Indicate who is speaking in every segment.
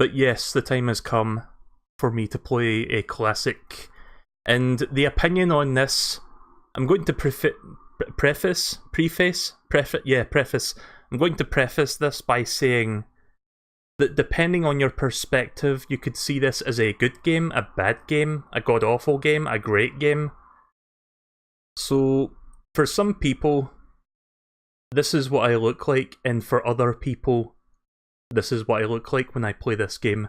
Speaker 1: But yes, the time has come for me to play a classic. And the opinion on this, I'm going to preface. I'm going to preface this by saying that depending on your perspective, you could see this as a good game, a bad game, a god-awful game, a great game. So, for some people, this is what I look like, and for other people, this is what I look like when I play this game.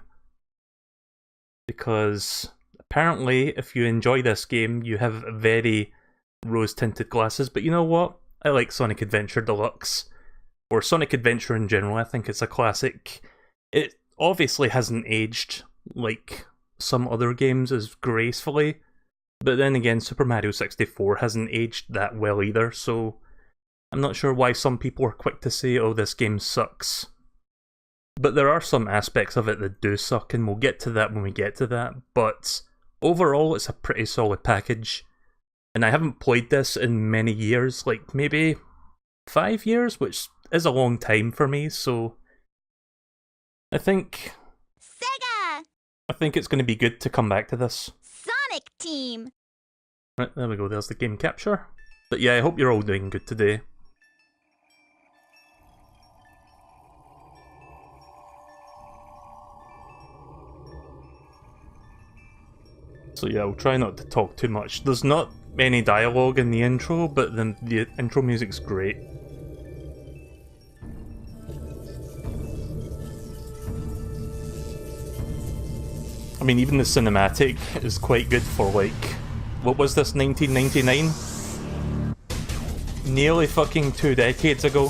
Speaker 1: Because apparently, if you enjoy this game, you have very rose-tinted glasses, but you know what? I like Sonic Adventure Deluxe, or Sonic Adventure in general. I think it's a classic. It obviously hasn't aged like some other games as gracefully, but then again, Super Mario 64 hasn't aged that well either, so I'm not sure why some people are quick to say, oh, this game sucks. But there are some aspects of it that do suck, and we'll get to that when we get to that, but overall it's a pretty solid package. And I haven't played this in many years, like maybe 5 years, which is a long time for me, so I think it's going to be good to come back to this.
Speaker 2: Sonic Team!
Speaker 1: Right, there we go, there's the game capture. But yeah, I hope you're all doing good today. So yeah, I'll try not to talk too much. There's not any dialogue in the intro, but the intro music's great. I mean, even the cinematic is quite good for, like, what was this, 1999? Nearly fucking 2 decades ago.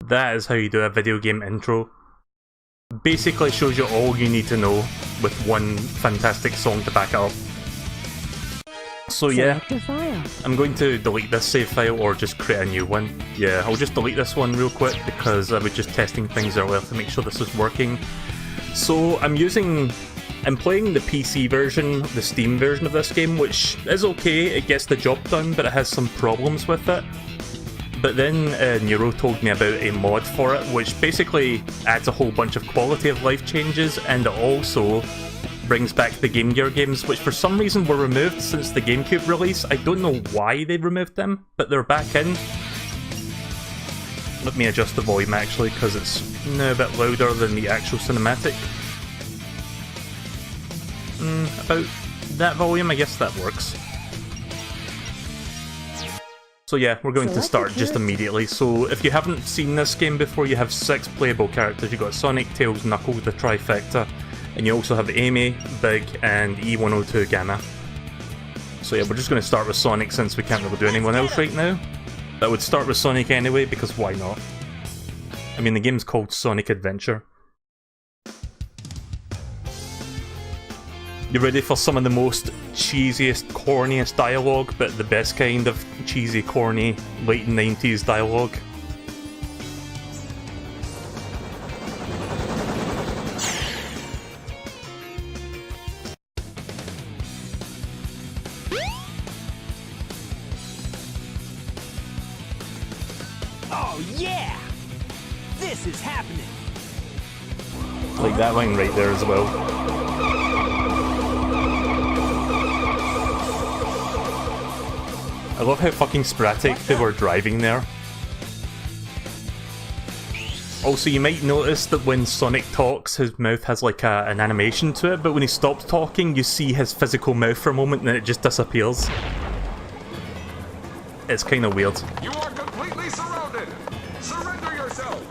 Speaker 1: That is how you do a video game intro. Basically shows you all you need to know with one fantastic song to back it up. So yeah, I'm going to delete this save file or just create a new one. Yeah, I'll just delete this one real quick because I was just testing things earlier to make sure this is working. So I'm playing the PC version, the Steam version of this game, which is okay, it gets the job done, but it has some problems with it. But then Nero told me about a mod for it, which basically adds a whole bunch of quality of life changes, and it also brings back the Game Gear games, which for some reason were removed since the GameCube release. I don't know why they removed them, but they're back in. Let me adjust the volume actually, because it's now a bit louder than the actual cinematic. About that volume, I guess that works. So yeah, we're going to start just immediately. So if you haven't seen this game before, you have 6 playable characters. You've got Sonic, Tails, Knuckles, the trifecta, and you also have Amy, Big, and E102 Gamma. So yeah, we're just going to start with Sonic since we can't really do anyone else right now. But I would start with Sonic anyway, because why not? I mean, the game's called Sonic Adventure. You ready for some of the most cheesiest, corniest dialogue, but the best kind of cheesy, corny, late 90s dialogue?
Speaker 3: Oh yeah! This is happening!
Speaker 1: Like that line right there as well. I love how fucking sporadic they were driving there. Also, you might notice that when Sonic talks, his mouth has like an animation to it, but when he stops talking, you see his physical mouth for a moment and then it just disappears. It's kind of weird.
Speaker 2: You are completely surrounded! Surrender yourself!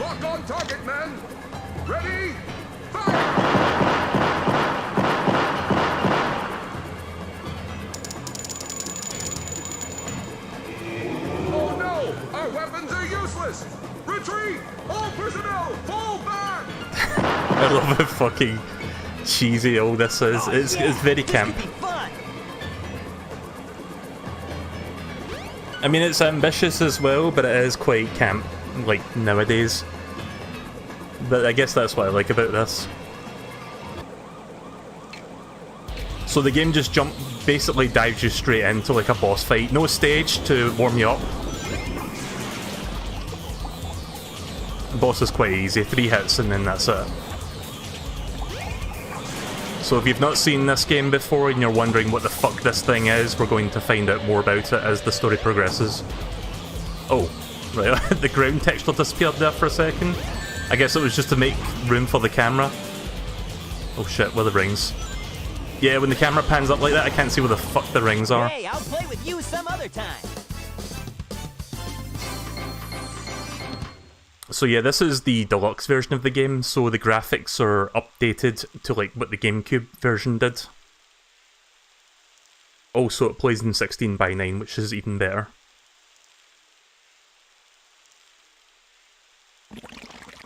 Speaker 2: Lock on target, men! Ready? Fire! Oh no! Our weapons are useless! Retreat! All personnel, fall back!
Speaker 1: I love how fucking cheesy all this is. It's very camp. I mean, it's ambitious as well, but it is quite camp, like, nowadays. But I guess that's what I like about this. So the game just basically dives you straight into like a boss fight. No stage to warm you up. The boss is quite easy, 3 hits and then that's it. So if you've not seen this game before and you're wondering what the fuck this thing is, we're going to find out more about it as the story progresses. Oh, right, the ground texture disappeared there for a second. I guess it was just to make room for the camera. Oh shit, where are the rings? Yeah, when the camera pans up like that, I can't see where the fuck the rings are.
Speaker 3: Hey, I'll play with you some other time.
Speaker 1: So yeah, this is the deluxe version of the game, so the graphics are updated to like what the GameCube version did. Also, it plays in 16:9, which is even better.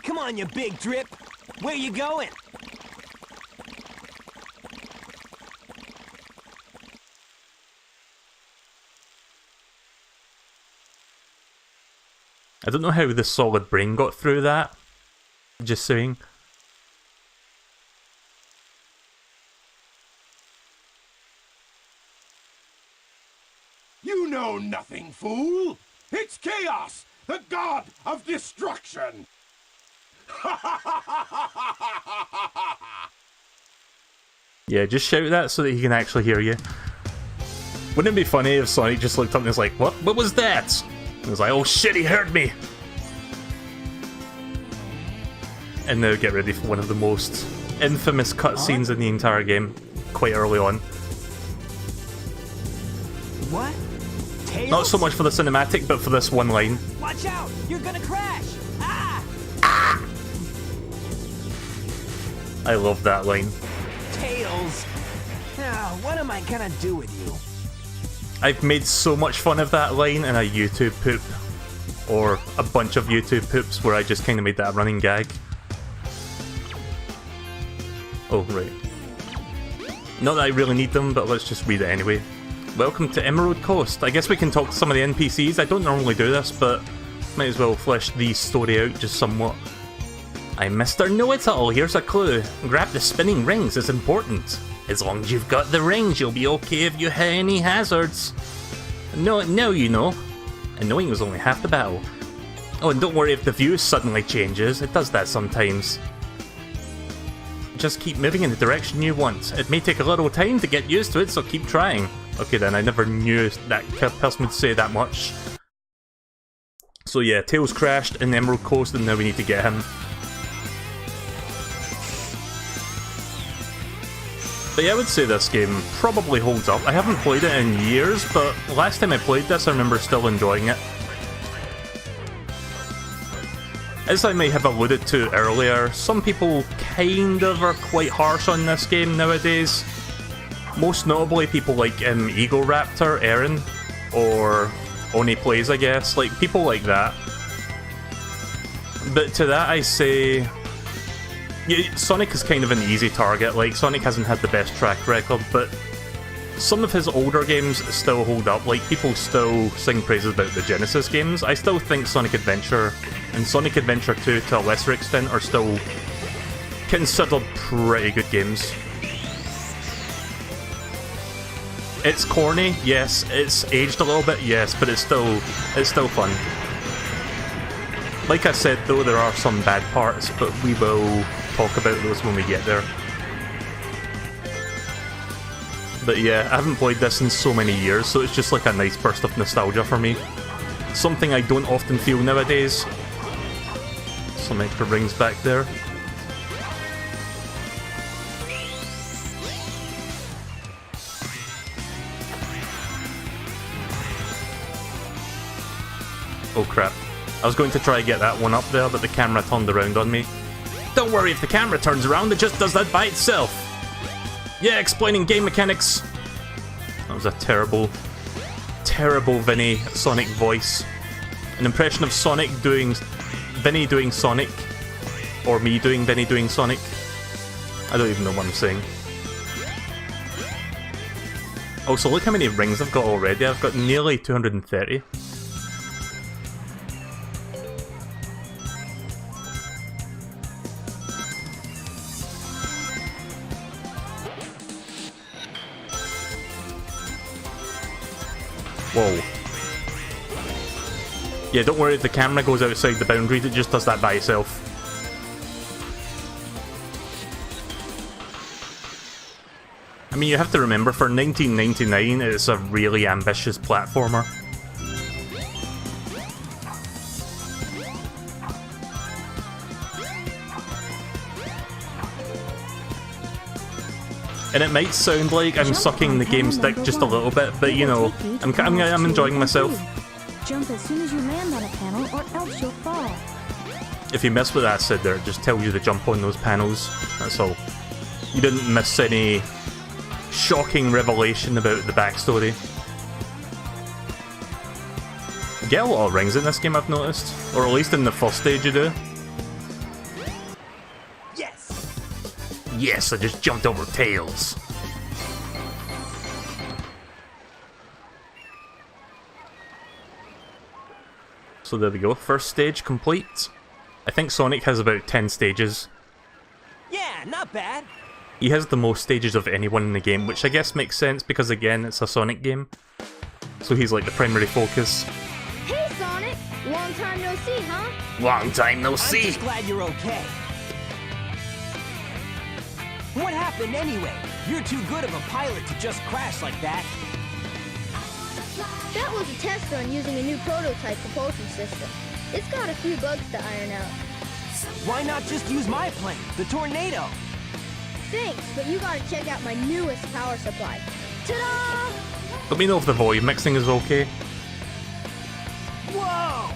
Speaker 3: Come on, you big drip. Where you going?
Speaker 1: I don't know how the solid brain got through that. Just saying.
Speaker 2: You know nothing, fool! It's Chaos, the god of destruction!
Speaker 1: Yeah, just shout that so that he can actually hear you. Wouldn't it be funny if Sonic just looked up and was like, "What? What was that?" And was like, "Oh shit, he heard me!" And now get ready for one of the most infamous cutscenes in the entire game, quite early on.
Speaker 3: What? Tails?
Speaker 1: Not so much for the cinematic, but for this one line.
Speaker 3: Watch out! You're gonna crash! Ah!
Speaker 1: I love that line.
Speaker 3: Tails! Now, what am I gonna do with you?
Speaker 1: I've made so much fun of that line in a YouTube poop, or a bunch of YouTube poops where I just kind of made that a running gag. Oh, right. Not that I really need them, but let's just read it anyway. Welcome to Emerald Coast. I guess we can talk to some of the NPCs. I don't normally do this, but might as well flesh the story out just somewhat. I'm Mr. Know-It-All. Here's a clue. Grab the spinning rings, it's important. As long as you've got the rings, you'll be okay if you hit any hazards. No, you know. And knowing was only half the battle. Oh, and don't worry if the view suddenly changes. It does that sometimes. Just keep moving in the direction you want. It may take a little time to get used to it, so keep trying. Okay then, I never knew that person would say that much. So yeah, Tails crashed in Emerald Coast and now we need to get him. But yeah, I would say this game probably holds up. I haven't played it in years, but last time I played this I remember still enjoying it. As I may have alluded to earlier, some people kind of are quite harsh on this game nowadays. Most notably people like Eagle Raptor, Aaron, or Oni Plays, I guess. Like, people like that. But to that I say... yeah, Sonic is kind of an easy target. Like, Sonic hasn't had the best track record, but some of his older games still hold up. Like, people still sing praises about the Genesis games. I still think Sonic Adventure and Sonic Adventure 2, to a lesser extent, are still considered pretty good games. It's corny, yes. It's aged a little bit, yes, but it's still fun. Like I said though, there are some bad parts, but we will talk about those when we get there. But yeah, I haven't played this in so many years, so it's just like a nice burst of nostalgia for me. Something I don't often feel nowadays. Some extra rings back there. Oh crap. I was going to try to get that one up there, but the camera turned around on me. Don't worry if the camera turns around, it just does that by itself. Yeah, explaining game mechanics. That was a terrible, terrible Vinny Sonic voice. An impression of Sonic doing... Vinny doing Sonic. Or me doing Vinny doing Sonic. I don't even know what I'm saying. Also, look how many rings I've got already. I've got nearly 230. Whoa. Yeah, don't worry if the camera goes outside the boundaries, it just does that by itself. I mean, you have to remember, for 1999, it's a really ambitious platformer. And it might sound like I'm sucking the game's dick just a little bit, but you know, I'm enjoying myself.
Speaker 4: Jump as soon as you land on a panel, or else you'll fall.
Speaker 1: If you miss what I said there, it just tells you to jump on those panels. That's all. You didn't miss any shocking revelation about the backstory. You get a lot of rings in this game, I've noticed. Or at least in the first stage you do. Yes, I just jumped over tails. So there we go, first stage complete. I think Sonic has about 10 stages.
Speaker 3: Yeah, not bad.
Speaker 1: He has the most stages of anyone in the game, which I guess makes sense because again, it's a Sonic game. So he's like the primary focus.
Speaker 4: Hey Sonic! Long time no see, huh?
Speaker 1: Long time no see!
Speaker 3: I'm just glad you're okay. What happened anyway? You're too good of a pilot to just crash like that.
Speaker 4: That was a test run using a new prototype propulsion system. It's got a few bugs to iron out.
Speaker 3: Why not just use my plane, the Tornado?
Speaker 4: Thanks, but you gotta check out my newest power supply. Ta-da!
Speaker 1: Let me know if the volume mixing is okay.
Speaker 3: Whoa!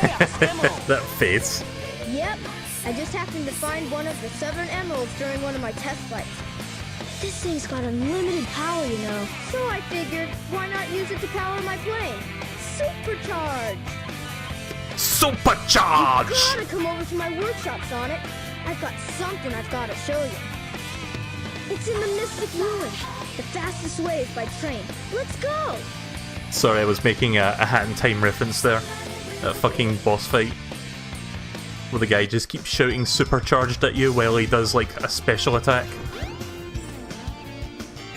Speaker 3: Chaos Emerald!
Speaker 1: That face.
Speaker 4: Yep, I just happened to find one of the Southern Emeralds during one of my test flights. This thing's got unlimited power, you know. So I figured, why not use it to power my plane? Supercharge!
Speaker 1: Supercharge!
Speaker 4: You gotta come over to my workshop, Sonic. I've got something I've gotta show you. It's in the Mystic Ruins, the fastest way is by train. Let's go!
Speaker 1: Sorry, I was making a Hat in Time reference there. That fucking boss fight. Where the guy just keeps shouting supercharged at you while he does like a special attack.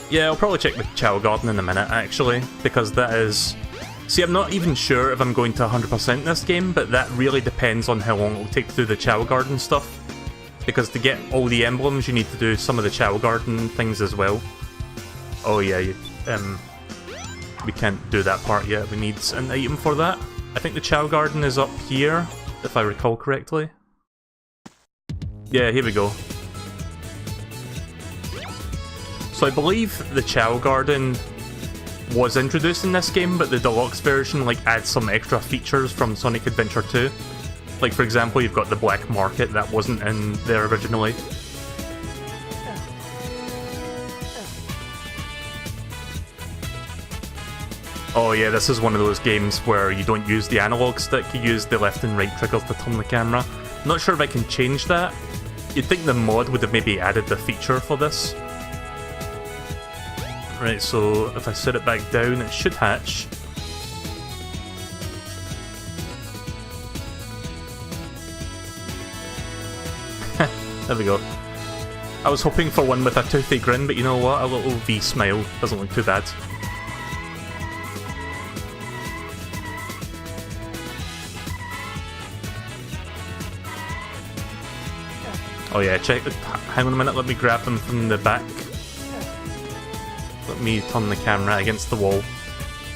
Speaker 1: Yeah, I'll probably check the Chow Garden in a minute actually, because that is... See, I'm not even sure if I'm going to 100% this game, but that really depends on how long it'll take to do the Chow Garden stuff. Because to get all the emblems, you need to do some of the Chow Garden things as well. Oh yeah, we can't do that part yet, we need an item for that. I think the Chow Garden is up here, if I recall correctly. Yeah, here we go. So I believe the Chow Garden was introduced in this game, but the deluxe version like adds some extra features from Sonic Adventure 2. Like for example, you've got the black market that wasn't in there originally. Oh yeah, this is one of those games where you don't use the analog stick, you use the left and right triggers to turn the camera. I'm not sure if I can change that. You'd think the mod would have maybe added the feature for this. Right, so if I set it back down, it should hatch. There we go. I was hoping for one with a toothy grin, but you know what? A little V smile doesn't look too bad. Oh yeah, check. Hang on a minute, let me grab them from the back. Let me turn the camera against the wall.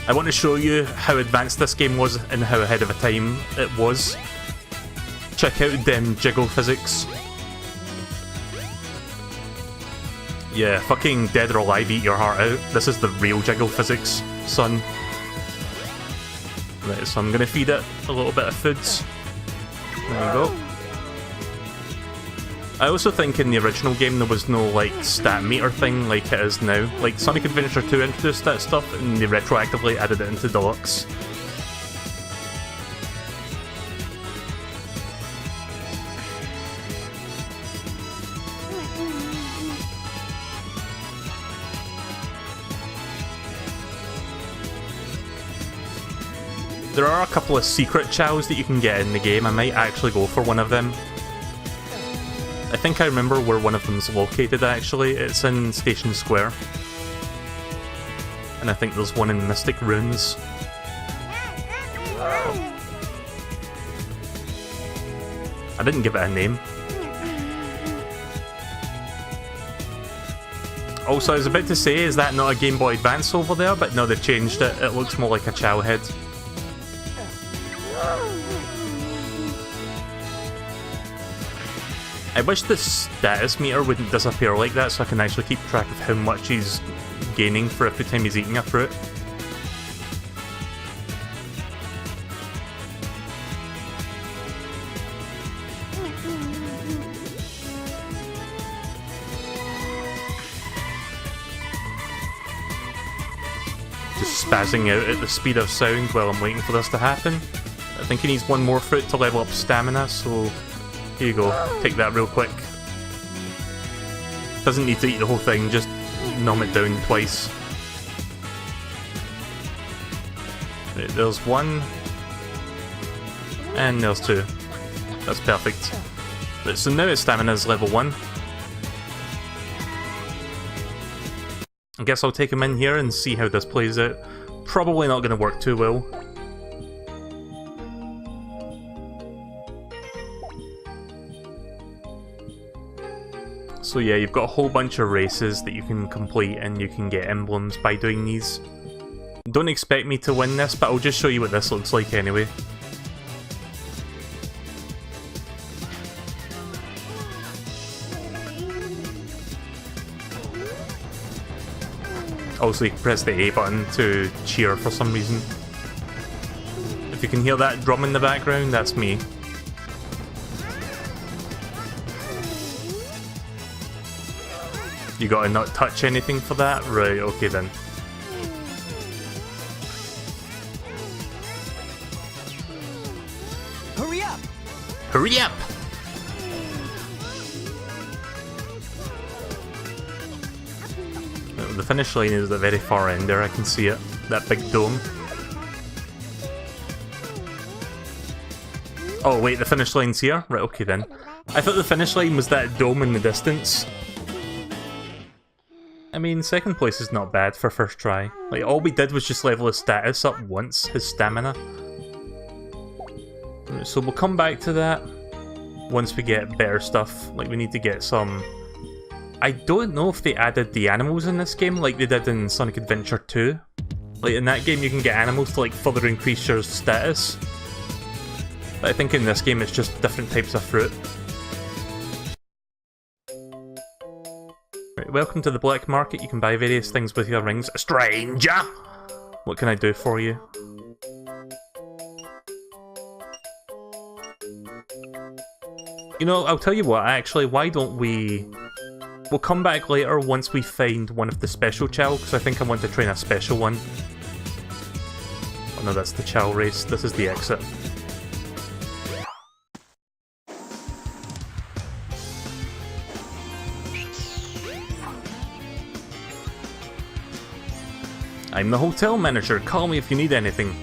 Speaker 1: I want to show you how advanced this game was and how ahead of a time it was. Check out them jiggle physics. Yeah, fucking dead or alive, eat your heart out. This is the real jiggle physics, son. Right, so I'm gonna feed it a little bit of foods. There you go. I also think in the original game there was no, like, stat meter thing like it is now. Like, Sonic Adventure 2 introduced that stuff and they retroactively added it into Deluxe. There are a couple of secret chows that you can get in the game. I might actually go for one of them. I think I remember where one of them's located, actually. It's in Station Square. And I think there's one in Mystic Ruins. I didn't give it a name. Also, I was about to say, is that not a Game Boy Advance over there? But no, they've changed it. It looks more like a chow head. I wish the status meter wouldn't disappear like that so I can actually keep track of how much he's gaining for every time he's eating a fruit. Just spazzing out at the speed of sound while I'm waiting for this to happen. I think he needs one more fruit to level up stamina, so here you go, take that real quick. Doesn't need to eat the whole thing, just numb it down twice. Right, there's one. And there's two. That's perfect. Right, so now his stamina's level 1. I guess I'll take him in here and see how this plays out. Probably not going to work too well. So yeah, you've got a whole bunch of races that you can complete and you can get emblems by doing these. Don't expect me to win this, but I'll just show you what this looks like anyway. Also, you can press the A button to cheer for some reason. If you can hear that drum in the background, that's me. You gotta not touch anything for that? Right, okay then.
Speaker 3: Hurry up!
Speaker 1: Hurry up! The finish line is at the very far end there, I can see it. That big dome. Oh wait, the finish line's here? Right, okay then. I thought the finish line was that dome in the distance. I mean, second place is not bad for first try. Like, all we did was just level his status up once, his stamina. So we'll come back to that once we get better stuff. Like, we need to get some... I don't know if they added the animals in this game like they did in Sonic Adventure 2. Like, in that game you can get animals to, like, further increase your status. But I think in this game it's just different types of fruit. Right, welcome to the black market. You can buy various things with your rings. Stranger! What can I do for you? You know, I'll tell you what, actually, why don't we... We'll come back later once we find one of the special Chow, because I think I want to train a special one. Oh no, that's the Chow race. This is the exit. I'm the hotel manager. Call me if you need anything.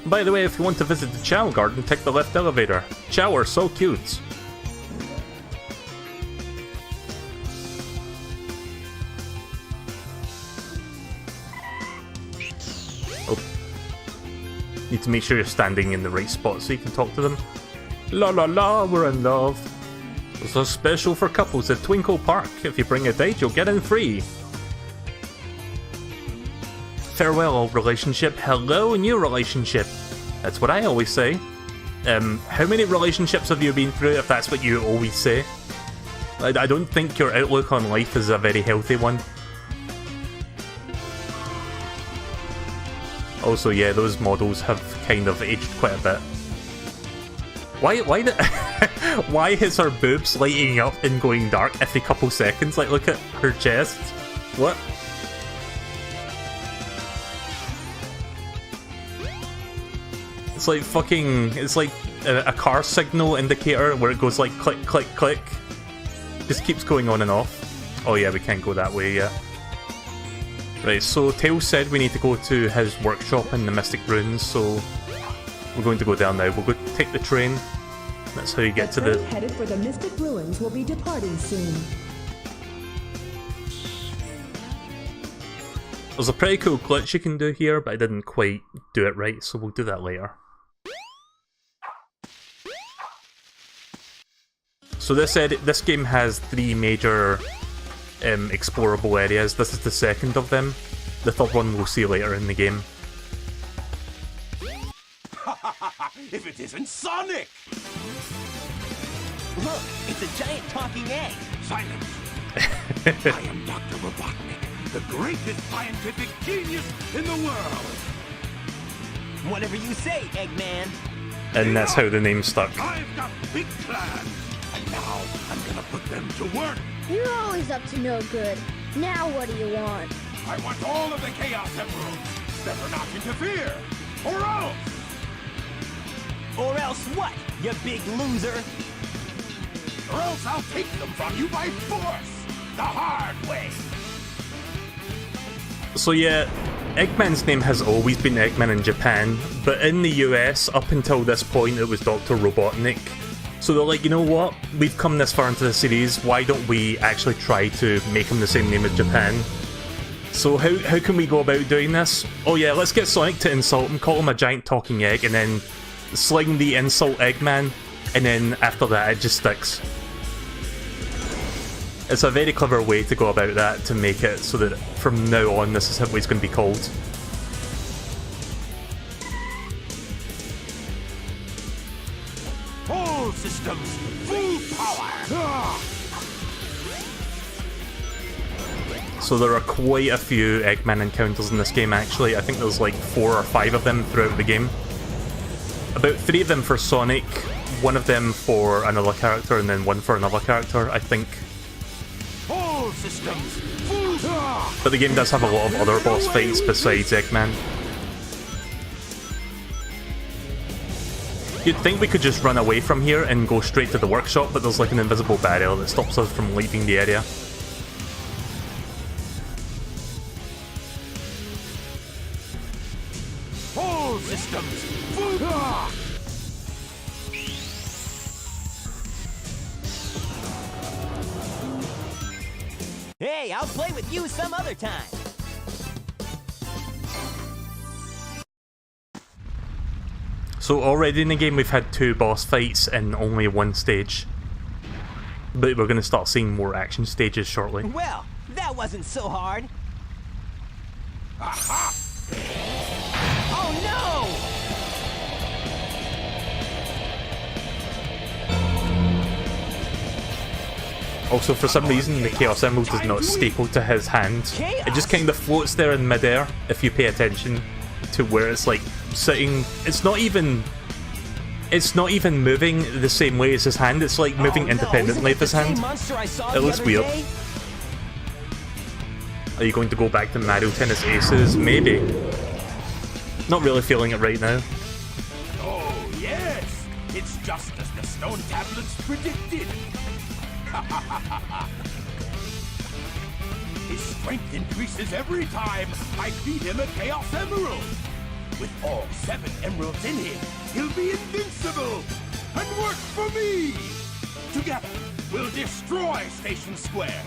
Speaker 1: By the way, if you want to visit the Chow Garden, take the left elevator. Chow are so cute. Oh. Need to make sure you're standing in the right spot so you can talk to them. La la la, we're in love. So special for couples at Twinkle Park. If you bring a date, you'll get in free. Farewell, old relationship. Hello, new relationship. That's what I always say. How many relationships have you been through, if that's what you always say? I don't think your outlook on life is a very healthy one. Also, yeah, those models have kind of aged quite a bit. Why is her boobs lighting up and going dark every couple seconds? Like, look at her chest. What? It's like fucking... It's like a car signal indicator where it goes like click, click, click. Just keeps going on and off. Oh yeah, we can't go that way yet. Right, so Tails said we need to go to his workshop in the Mystic Ruins, so we're going to go down now. We'll go take the train. That's how you get to the...
Speaker 5: headed for the Mystic Ruins will be departing soon.
Speaker 1: There's a pretty cool glitch you can do here, but I didn't quite do it right, so we'll do that later. So this game has 3 major explorable areas. This is the second of them. The third one we'll see later in the game.
Speaker 2: If it isn't Sonic!
Speaker 3: Look, it's a giant talking egg.
Speaker 2: Silence! I am Dr. Robotnik, the greatest scientific genius in the world!
Speaker 3: Whatever you say, Eggman.
Speaker 1: And that's how the name stuck.
Speaker 2: I've got big plans, and now I'm gonna put them to work.
Speaker 4: You're always up to no good. Now what do you want?
Speaker 2: I want all of the Chaos Emeralds. Better not interfere, or else!
Speaker 3: Or else what, you big loser?
Speaker 2: Or else I'll take them from you by force, the hard way.
Speaker 1: So yeah, Eggman's name has always been Eggman in Japan, but in the US, up until this point, it was Dr. Robotnik. So they're like, you know what? We've come this far into the series, why don't we actually try to make him the same name as Japan? So how can we go about doing this? Oh yeah, let's get Sonic to insult him, call him a giant talking egg, and then sling the insult Eggman, and then after that it just sticks. It's a very clever way to go about that, to make it so that from now on this is how he's going to be called.
Speaker 2: All systems, full power!
Speaker 1: So there are quite a few Eggman encounters in this game actually. I think there's like 4 or 5 of them throughout the game. About 3 of them for Sonic, 1 of them for another character, and then 1 for another character, I think.
Speaker 2: All systems, full power!
Speaker 1: But the game does have a lot of other boss fights besides Eggman. You'd think we could just run away from here and go straight to the workshop, but there's like an invisible barrier that stops us from leaving the area.
Speaker 2: All systems, full power!
Speaker 3: Hey, I'll play with you some other time.
Speaker 1: So already in the game we've had 2 boss fights in only 1 stage. But we're going to start seeing more action stages shortly.
Speaker 3: Well, that wasn't so hard.
Speaker 2: Aha!
Speaker 3: Oh no!
Speaker 1: Also, for some reason, the Chaos Emerald is not stapled to his hand. It just kind of floats there in midair, if you pay attention to where it's like sitting. It's not even moving the same way as his hand. It's like moving independently of his hand. It looks weird. Are you going to go back to Mario Tennis Aces? Maybe. Not really feeling it right now.
Speaker 2: Oh, yes! It's just as the stone tablets predicted! His strength increases every time I feed him a Chaos Emerald! With all 7 emeralds in him, he'll be invincible! And work for me! Together, we'll destroy Station Square!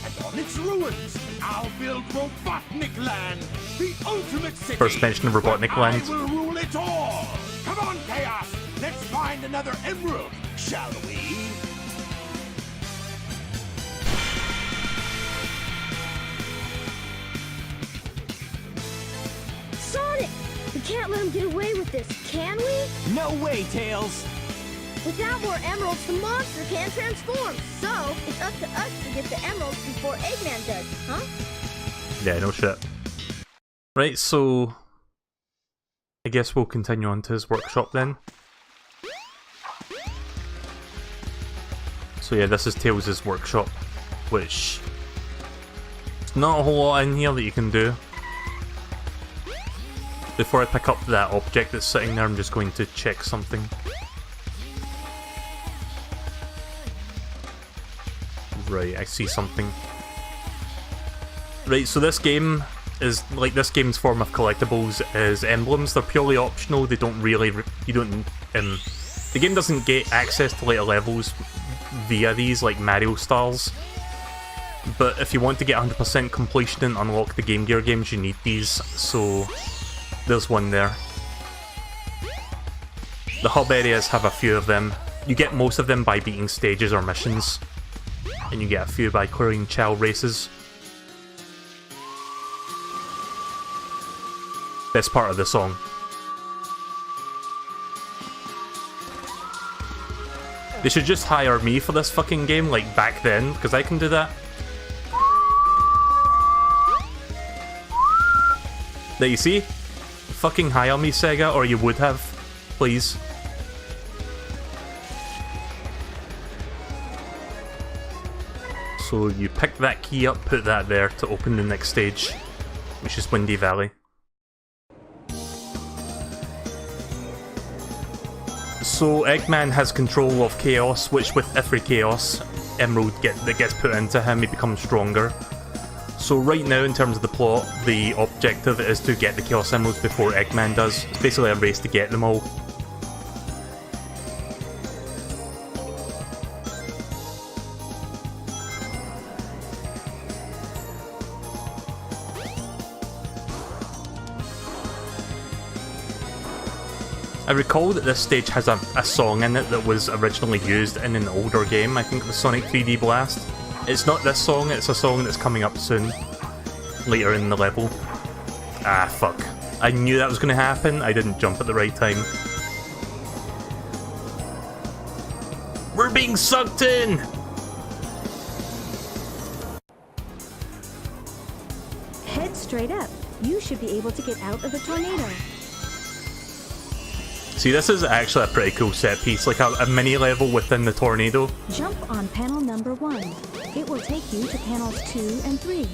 Speaker 2: And on its ruins, I'll build Robotnik Land, the ultimate city!
Speaker 1: First mention of Robotnik Land.
Speaker 2: I will rule it all! Come on, Chaos! Let's find another emerald, shall we?
Speaker 4: can't let him get away with this, can we?
Speaker 3: No way, Tails!
Speaker 4: Without more emeralds, the monster can't transform. So, it's up to us to get the emeralds before Eggman does, huh?
Speaker 1: Yeah, no shit. Right, so I guess we'll continue on to his workshop then. So yeah, this is Tails' workshop, which there's not a whole lot in here that you can do. Before I pick up that object that's sitting there, I'm just going to check something. Right, I see something. Right, so this game is, like, this game's form of collectibles is emblems. They're purely optional, they don't really, the game doesn't get access to later levels via these, like Mario stars. But if you want to get 100% completion and unlock the Game Gear games, you need these, so there's one there. The hub areas have a few of them. You get most of them by beating stages or missions, and you get a few by clearing Chow races. Best part of the song. They should just hire me for this fucking game, like back then, because I can do that. There, you see? Fucking hire me, Sega, or you would have. Please. So you pick that key up, put that there to open the next stage, which is Windy Valley. So Eggman has control of Chaos, which with every Chaos Emerald that gets put into him, he becomes stronger. So right now, in terms of the plot, the objective is to get the Chaos Emeralds before Eggman does. It's basically a race to get them all. I recall that this stage has a song in it that was originally used in an older game. I think it was Sonic 3D Blast. It's not this song, it's a song that's coming up soon, later in the level. Ah, fuck. I knew that was going to happen, I didn't jump at the right time. We're being sucked in!
Speaker 5: Head straight up. You should be able to get out of the tornado.
Speaker 1: See, this is actually a pretty cool set piece, like a mini level within the tornado.
Speaker 5: Jump on panel number 1. It will take you to panels 2 and 3.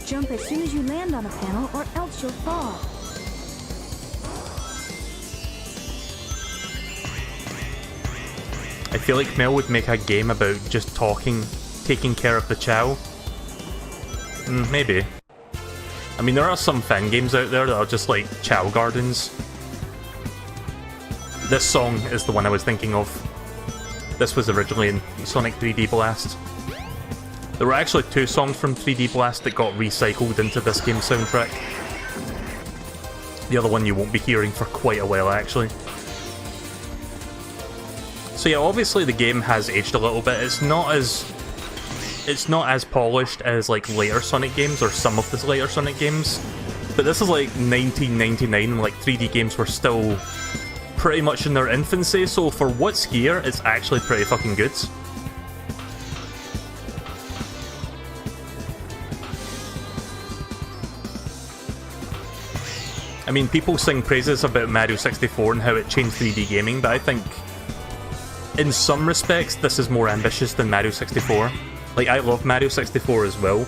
Speaker 5: Jump as soon as you land on a panel or else you'll fall.
Speaker 1: I feel like Mel would make a game about just talking, taking care of the Chow. Maybe. I mean, there are some fan games out there that are just like Chow Gardens. This song is the one I was thinking of. This was originally in Sonic 3D Blast. There were actually 2 songs from 3D Blast that got recycled into this game's soundtrack. The other one you won't be hearing for quite a while, actually. So yeah, obviously the game has aged a little bit. It's not as polished as like later Sonic games, or some of the later Sonic games. But this is like 1999, like 3D games were still pretty much in their infancy, so for what's here, it's actually pretty fucking good. I mean, people sing praises about Mario 64 and how it changed 3D gaming, but I think in some respects this is more ambitious than Mario 64. Like, I love Mario 64 as well,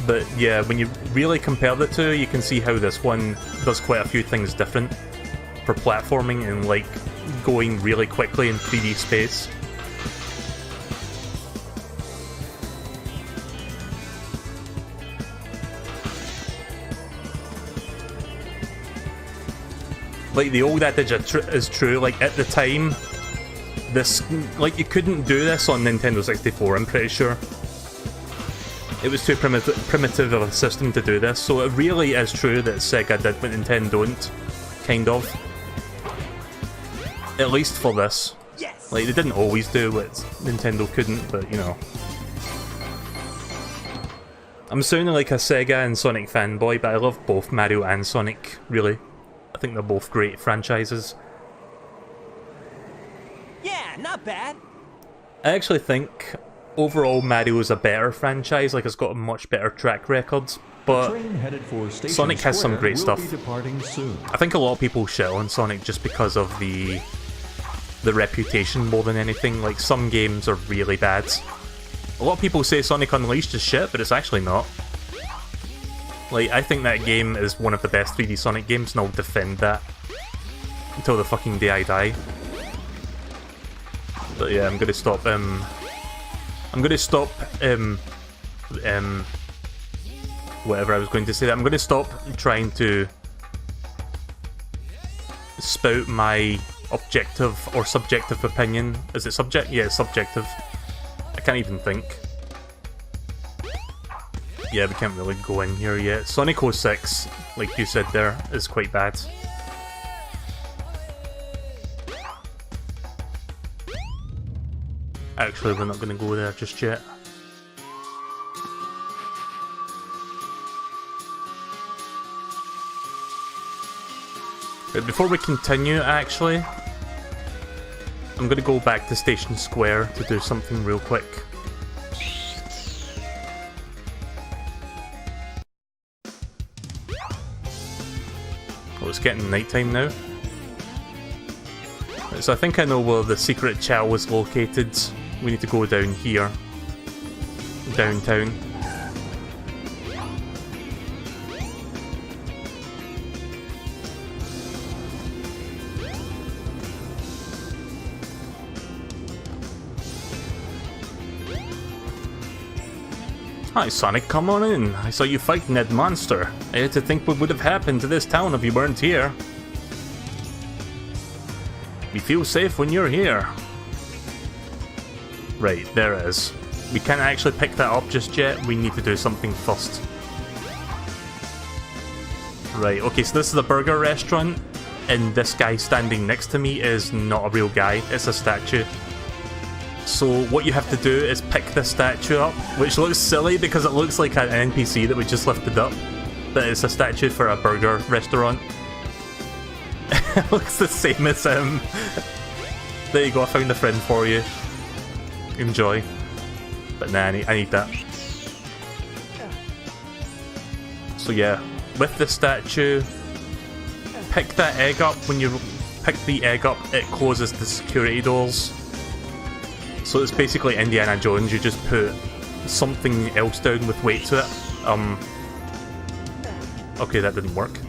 Speaker 1: but yeah, when you really compare the two, you can see how this one does quite a few things different for platforming and like going really quickly in 3D space. Like, the old adage is true, like at the time, this, like, you couldn't do this on Nintendo 64, I'm pretty sure. It was too primitive of a system to do this, so it really is true that Sega did what Nintendo don't, kind of. At least for this.
Speaker 3: Yes!
Speaker 1: Like, they didn't always do what Nintendo couldn't, but, you know. I'm sounding like a Sega and Sonic fanboy, but I love both Mario and Sonic, really. I think they're both great franchises.
Speaker 3: Yeah, not bad.
Speaker 1: I actually think overall Mario's a better franchise, like it's got a much better track record, but Sonic has some great stuff. I think a lot of people shit on Sonic just because of the reputation more than anything. Like, some games are really bad. A lot of people say Sonic Unleashed is shit, but it's actually not. Like, I think that game is one of the best 3D Sonic games, and I'll defend that until the fucking day I die. But yeah, I'm gonna stop, whatever I was going to say. I'm gonna stop trying to spout my objective or subjective opinion. Is it subject? Yeah, it's subjective. I can't even think. Yeah, we can't really go in here yet. Sonic 06, like you said there, is quite bad. Actually, we're not going to go there just yet. But before we continue, actually, I'm going to go back to Station Square to do something real quick. Oh, it's getting nighttime now. So I think I know where the secret chow is located. We need to go down here. Downtown. Hi Sonic, come on in. I saw you fight Ned Monster. I had to think what would have happened to this town if you weren't here. We feel safe when you're here. Right, there it is. We can't actually pick that up just yet. We need to do something first. Right, okay, so this is a burger restaurant, and this guy standing next to me is not a real guy, it's a statue. So what you have to do is pick this statue up, which looks silly because it looks like an NPC that we just lifted up, but it's a statue for a burger restaurant. It looks the same as him. There you go, I found a friend for you. Enjoy. But nah, I need that. So yeah, with the statue, pick that egg up. When you pick the egg up, it closes the security doors. So it's basically Indiana Jones, you just put something else down with weight to it. Okay, that didn't work.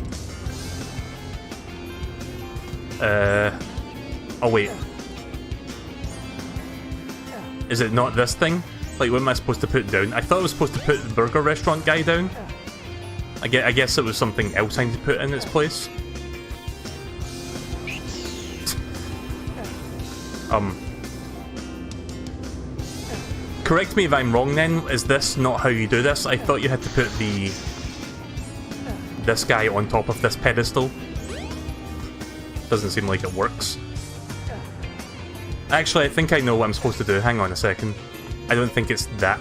Speaker 1: Oh wait. Is it not this thing? Like, what am I supposed to put down? I thought I was supposed to put the burger restaurant guy down. I guess it was something else I need to put in its place. Correct me if I'm wrong then, is this not how you do this? I thought you had to put this guy on top of this pedestal. Doesn't seem like it works. Actually, I think I know what I'm supposed to do. Hang on a second. I don't think it's that.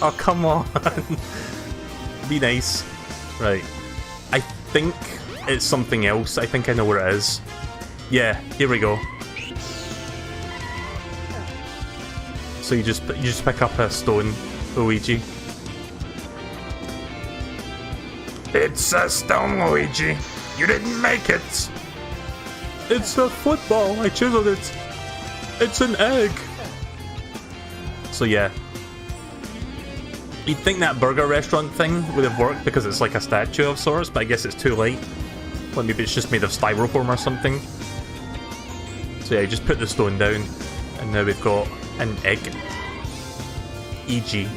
Speaker 1: Oh, come on. Be nice. Right. I think it's something else. I think I know where it is. Yeah, here we go. So you just pick up a stone, Luigi. It's a stone, Luigi. You didn't make it. It's a football. I chiseled it. It's an egg. So yeah. You'd think that burger restaurant thing would have worked because it's like a statue of sorts, but I guess it's too light. Well, maybe it's just made of styrofoam or something. So yeah, you just put the stone down, and now we've got an egg. E.g.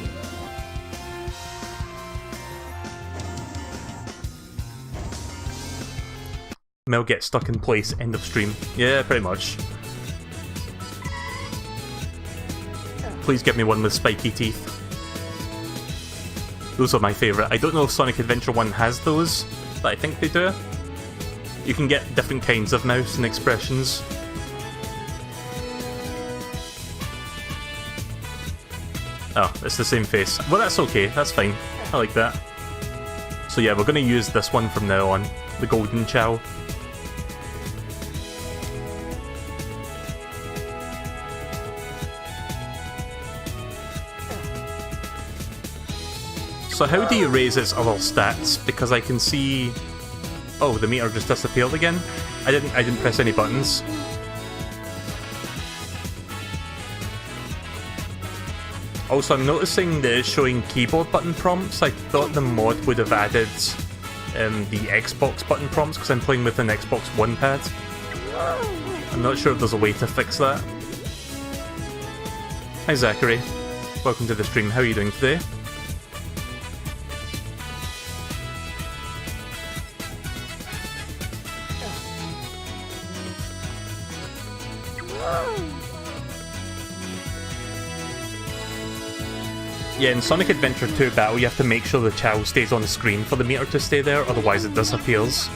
Speaker 1: Mel gets stuck in place, end of stream. Yeah, pretty much. Please give me one with spiky teeth. Those are my favourite. I don't know if Sonic Adventure 1 has those, but I think they do. You can get different kinds of mouse and expressions. Oh, it's the same face. Well, that's okay. That's fine. I like that. So yeah, we're going to use this one from now on. the golden Chow. So how do you raise its other stats? Because I can see... Oh, the meter just disappeared again? I didn't press any buttons. Also, I'm noticing that it's showing keyboard button prompts. I thought the mod would have added the Xbox button prompts because I'm playing with an Xbox One pad. I'm not sure if there's a way to fix that. Hi Zachary, welcome to the stream. How are you doing today? Yeah, in Sonic Adventure 2 Battle, you have to make sure the Chow stays on the screen for the meter to stay there, otherwise it disappears.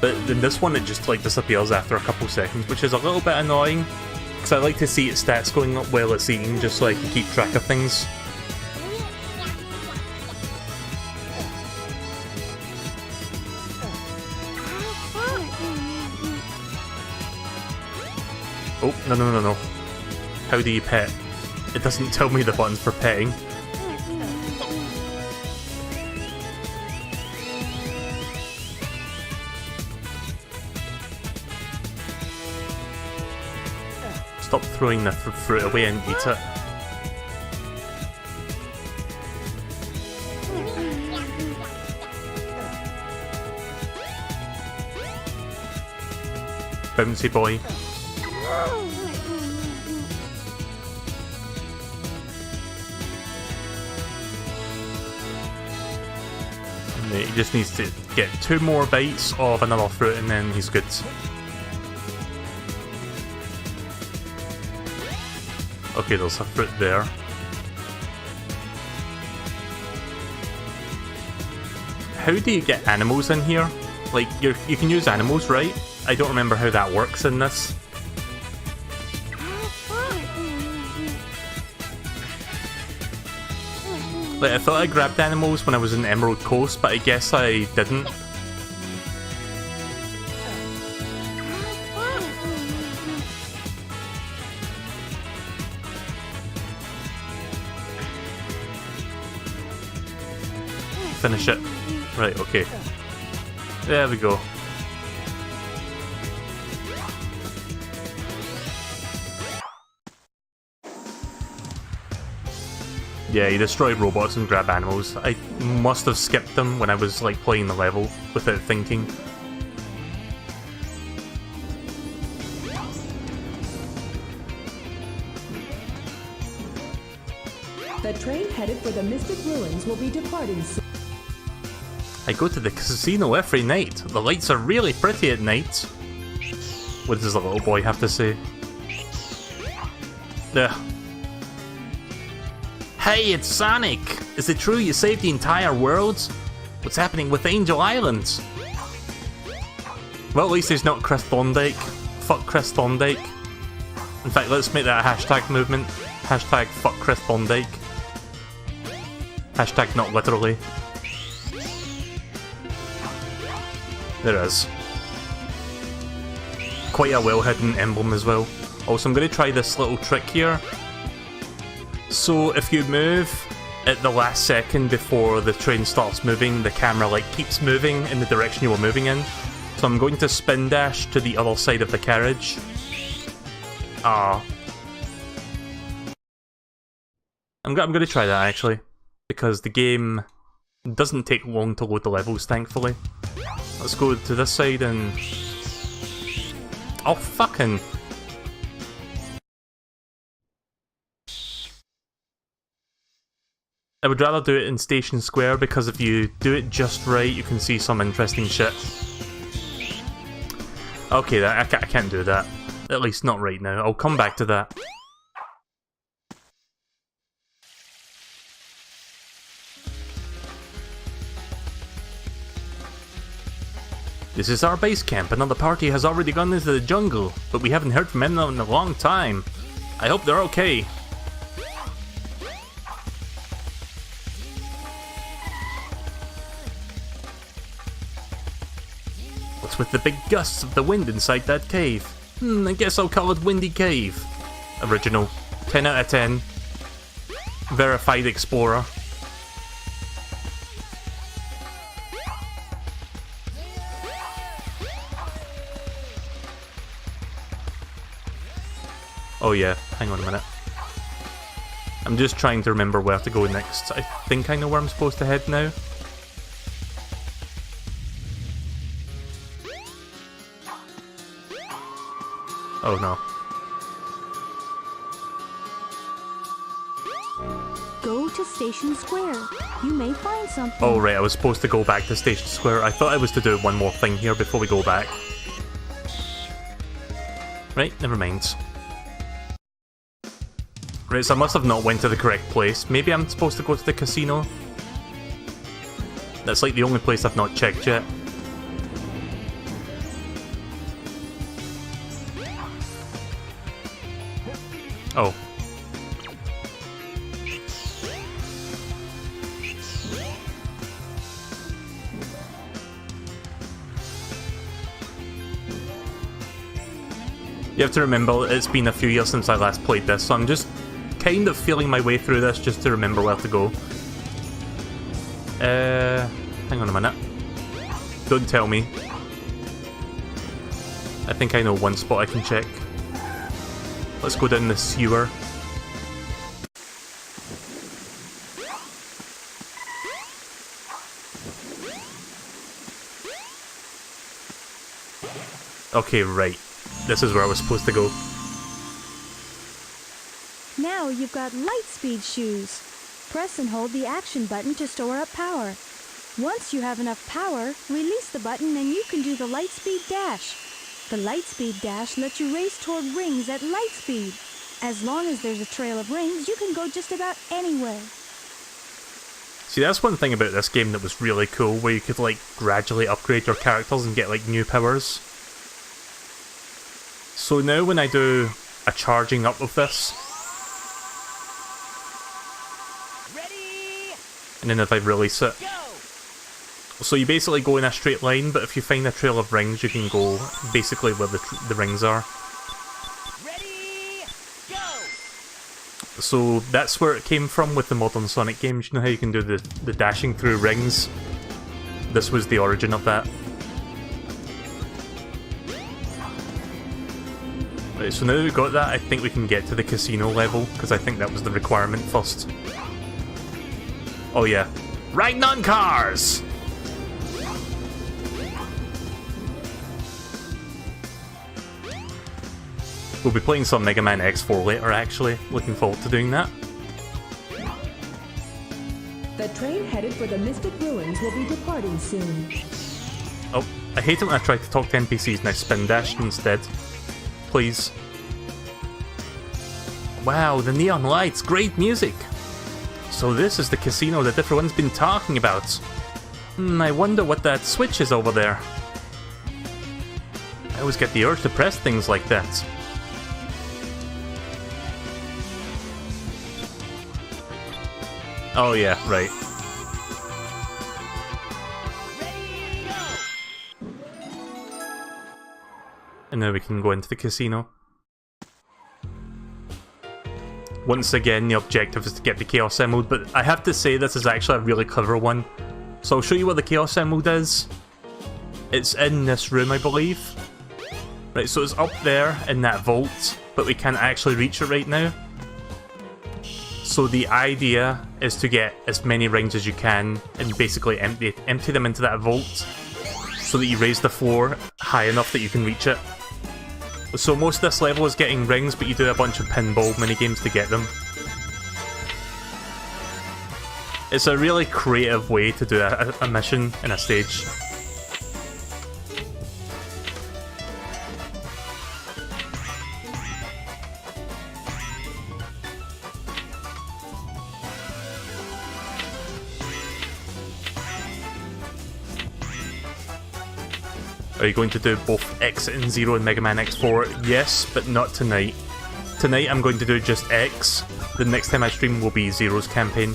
Speaker 1: But in this one, it just like disappears after a couple seconds, which is a little bit annoying, because I like to see its stats going up while it's eating, just so I can keep track of things. Oh, no. How do you pet? It doesn't tell me the buttons for petting. Stop throwing the fruit away and eat it. Bouncy boy. He just needs to get 2 more bites of another fruit and then he's good. Okay, there's a fruit there. How do you get animals in here? Like, you can use animals, right? I don't remember how that works in this. Like, I thought I grabbed animals when I was in Emerald Coast, but I guess I didn't. Finish it. Right, okay. There we go. Yeah, you destroy robots and grab animals. I must have skipped them when I was like playing the level without thinking.
Speaker 6: The train headed for the Mystic Ruins will be departing soon.
Speaker 1: I go to the casino every night. The lights are really pretty at night. What does the little boy have to say? Ugh. Hey, it's Sonic! Is it true you saved the entire world? What's happening with Angel Island? Well, at least he's not Chris Thorndike. Fuck Chris Thorndike. In fact, let's make that a hashtag movement. Hashtag fuck Chris Thorndike. Hashtag not literally. There is. Quite a well hidden emblem as well. Also, I'm going to try this little trick here. So if you move at the last second before the train starts moving, the camera like keeps moving in the direction you were moving in. So I'm going to spin dash to the other side of the carriage. I'm going to try that actually, because the game doesn't take long to load the levels, thankfully. Let's go to this side and... Oh, fucking... I would rather do it in Station Square, because if you do it just right, you can see some interesting shit. Okay, I can't do that. At least not right now. I'll come back to that. This is our base camp. Another party has already gone into the jungle, but we haven't heard from anyone in a long time. I hope they're okay. What's with the big gusts of the wind inside that cave? I guess I'll call it Windy Cave. Original. 10 out of 10. Verified explorer. Oh yeah, hang on a minute. I'm just trying to remember where to go next. I think I know where I'm supposed to head now. Oh no.
Speaker 5: Go to Station Square. You may find something.
Speaker 1: Oh right, I was supposed to go back to Station Square. I thought I was to do one more thing here before we go back. Right, never mind. Right, so I must have not went to the correct place. Maybe I'm supposed to go to the casino? That's like the only place I've not checked yet. Oh. You have to remember, it's been a few years since I last played this, so I'm just kind of feeling my way through this just to remember where to go. Hang on a minute. Don't tell me. I think I know one spot I can check. Let's go down the sewer. Okay, right. This is where I was supposed to go.
Speaker 5: Now you've got Lightspeed shoes. Press and hold the action button to store up power. Once you have enough power, release the button and you can do the Lightspeed dash. The Lightspeed dash lets you race toward rings at light speed. As long as there's a trail of rings, you can go just about anywhere.
Speaker 1: See, that's one thing about this game that was really cool, where you could like gradually upgrade your characters and get like new powers. So now when I do a charging up of this,
Speaker 3: Ready?
Speaker 1: and then if I release it,
Speaker 3: Go!
Speaker 1: so you basically go in a straight line, but if you find a trail of rings, you can go basically where the rings are.
Speaker 3: Ready? Go!
Speaker 1: So that's where it came from with the modern Sonic games. You know how you can do the dashing through rings? This was the origin of that. Right, so now that we've got that, I think we can get to the casino level, because I think that was the requirement first. Oh yeah. Riding on cars! We'll be playing some Mega Man X4 later, actually. Looking forward to doing that.
Speaker 6: The train headed for the Mystic Ruins will be departing soon.
Speaker 1: Oh, I hate it when I try to talk to NPCs and I spin dash instead. Please. Wow, the neon lights, great music! So this is the casino that everyone's been talking about. I wonder what that switch is over there. I always get the urge to press things like that. Oh yeah, right.
Speaker 3: Ready? Go!
Speaker 1: And now we can go into the casino. Once again, the objective is to get the Chaos Emerald, but I have to say this is actually a really clever one. So I'll show you what the Chaos Emerald is. It's in this room, I believe. Right, so it's up there in that vault, but we can't actually reach it right now. So the idea is to get as many rings as you can and basically empty them into that vault so that you raise the floor high enough that you can reach it. So most of this level is getting rings, but you do a bunch of pinball minigames to get them. It's a really creative way to do a mission in a stage. Are you going to do both X and Zero in Mega Man X4? Yes, but not tonight. Tonight I'm going to do just X. The next time I stream will be Zero's campaign.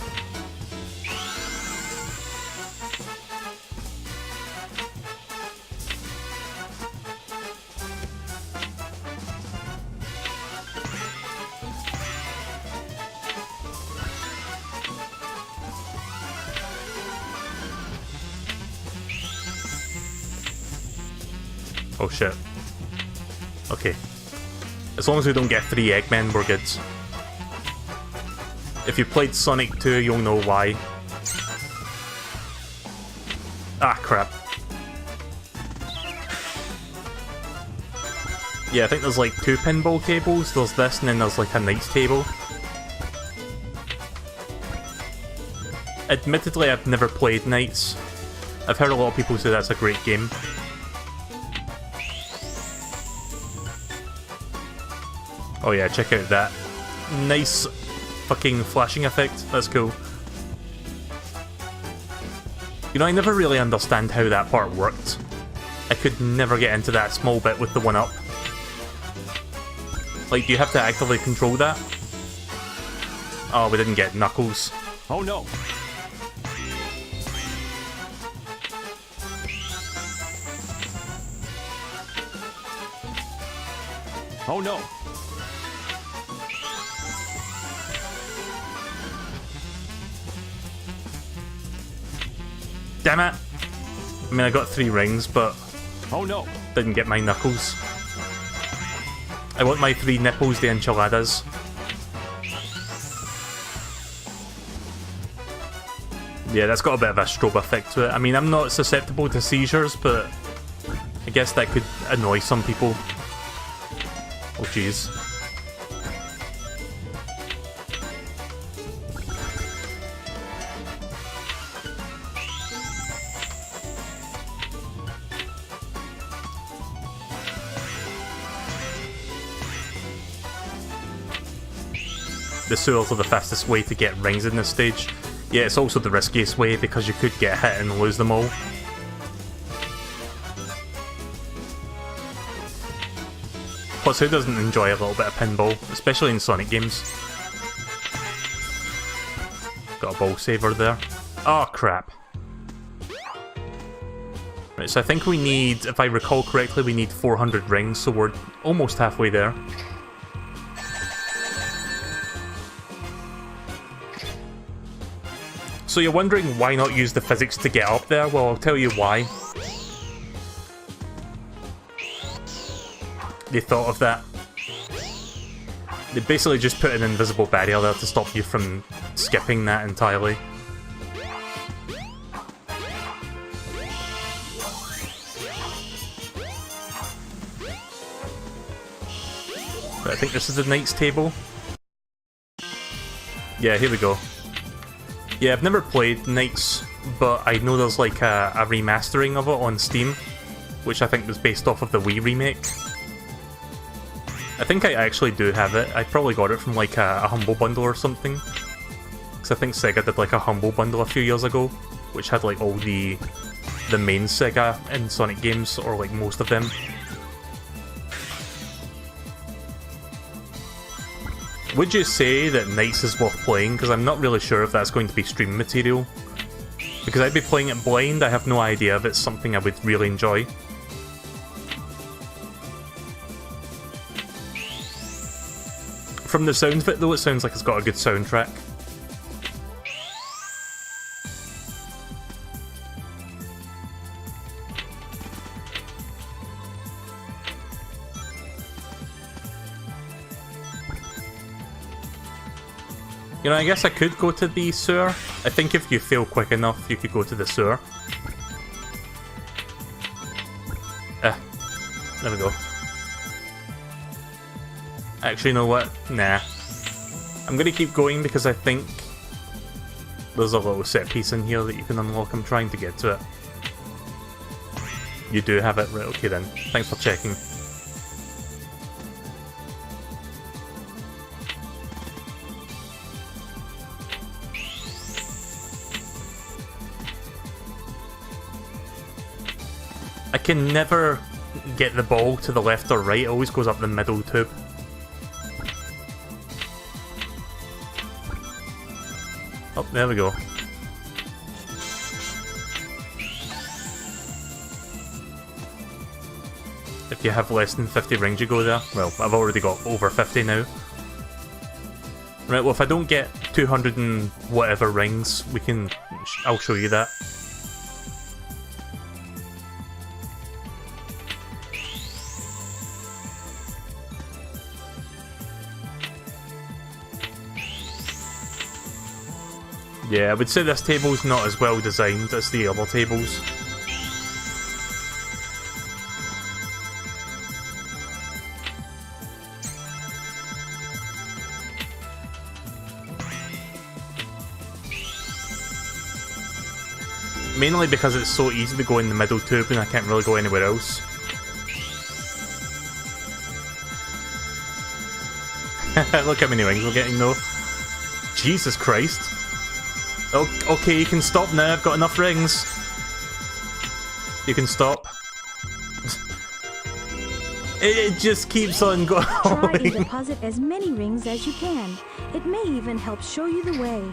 Speaker 1: Oh shit. Okay. As long as we don't get 3 Eggmen, we're good. If you played Sonic 2, you'll know why. Ah, crap. Yeah, I think there's like 2 pinball tables. There's this, and then there's like a Knights table. Admittedly, I've never played Knights. I've heard a lot of people say that's a great game. Oh yeah, check out that. Nice fucking flashing effect. That's cool. You know, I never really understand how that part worked. I could never get into that small bit with the 1-up. Like, do you have to actively control that? Oh, we didn't get Knuckles.
Speaker 3: Oh no. Oh no.
Speaker 1: Damn it! I mean, I got 3 rings, but
Speaker 3: Oh no.
Speaker 1: didn't get my Knuckles. I want my 3 nipples, the enchiladas. Yeah, that's got a bit of a strobe effect to it. I mean, I'm not susceptible to seizures, but I guess that could annoy some people. Oh jeez. The sewers are the fastest way to get rings in this stage. Yeah, it's also the riskiest way because you could get hit and lose them all. Plus, who doesn't enjoy a little bit of pinball, especially in Sonic games? Got a ball saver there. Oh, crap. Right, so I think we need, if I recall correctly, we need 400 rings, so we're almost halfway there. So you're wondering why not use the physics to get up there? Well, I'll tell you why. They thought of that. They basically just put an invisible barrier there to stop you from skipping that entirely. But I think this is the Knights table. Yeah, here we go. Yeah, I've never played Knights, but I know there's like a remastering of it on Steam, which I think was based off of the Wii remake. I think I actually do have it. I probably got it from like a Humble Bundle or something. Because I think Sega did like a Humble Bundle a few years ago, which had like all the main Sega and Sonic games, or like most of them. Would you say that Knights is worth playing? Because I'm not really sure if that's going to be stream material. Because I'd be playing it blind, I have no idea if it's something I would really enjoy. From the sounds of it though, it sounds like it's got a good soundtrack. You know, I guess I could go to the sewer. I think if you fail quick enough, you could go to the sewer. There we go. Actually, you know what? Nah. I'm gonna keep going because I think there's a little set piece in here that you can unlock. I'm trying to get to it. You do have it? Right, okay then. Thanks for checking. I can never get the ball to the left or right, it always goes up the middle tube. Oh, there we go. If you have less than 50 rings, you go there. Well, I've already got over 50 now. Right, well if I don't get 200 and whatever rings, we can... I'll show you that. Yeah, I would say this table's not as well designed as the other tables. Mainly because it's so easy to go in the middle tube and I can't really go anywhere else. Look how many rings we're getting though. Jesus Christ. Oh, okay, you can stop now, I've got enough rings. You can stop. It just keeps on going.
Speaker 5: Try and deposit as many rings as you can. It may even help show you the way.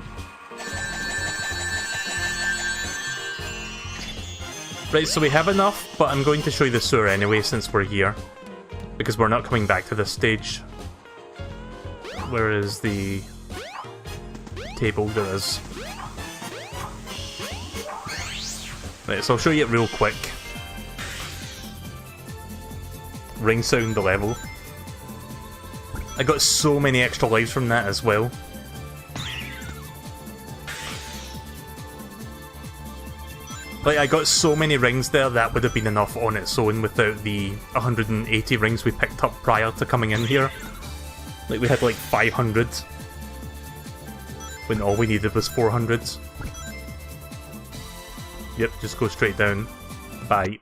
Speaker 1: Right, so we have enough, but I'm going to show you the sewer anyway since we're here. Because we're not coming back to this stage. Where is the table? There is. Right, so I'll show you it real quick. Ring sound the level. I got so many extra lives from that as well. Like, I got so many rings there, that would have been enough on its own without the 180 rings we picked up prior to coming in here. Like, we had like 500, when all we needed was 400. Yep, just go straight down. Bye.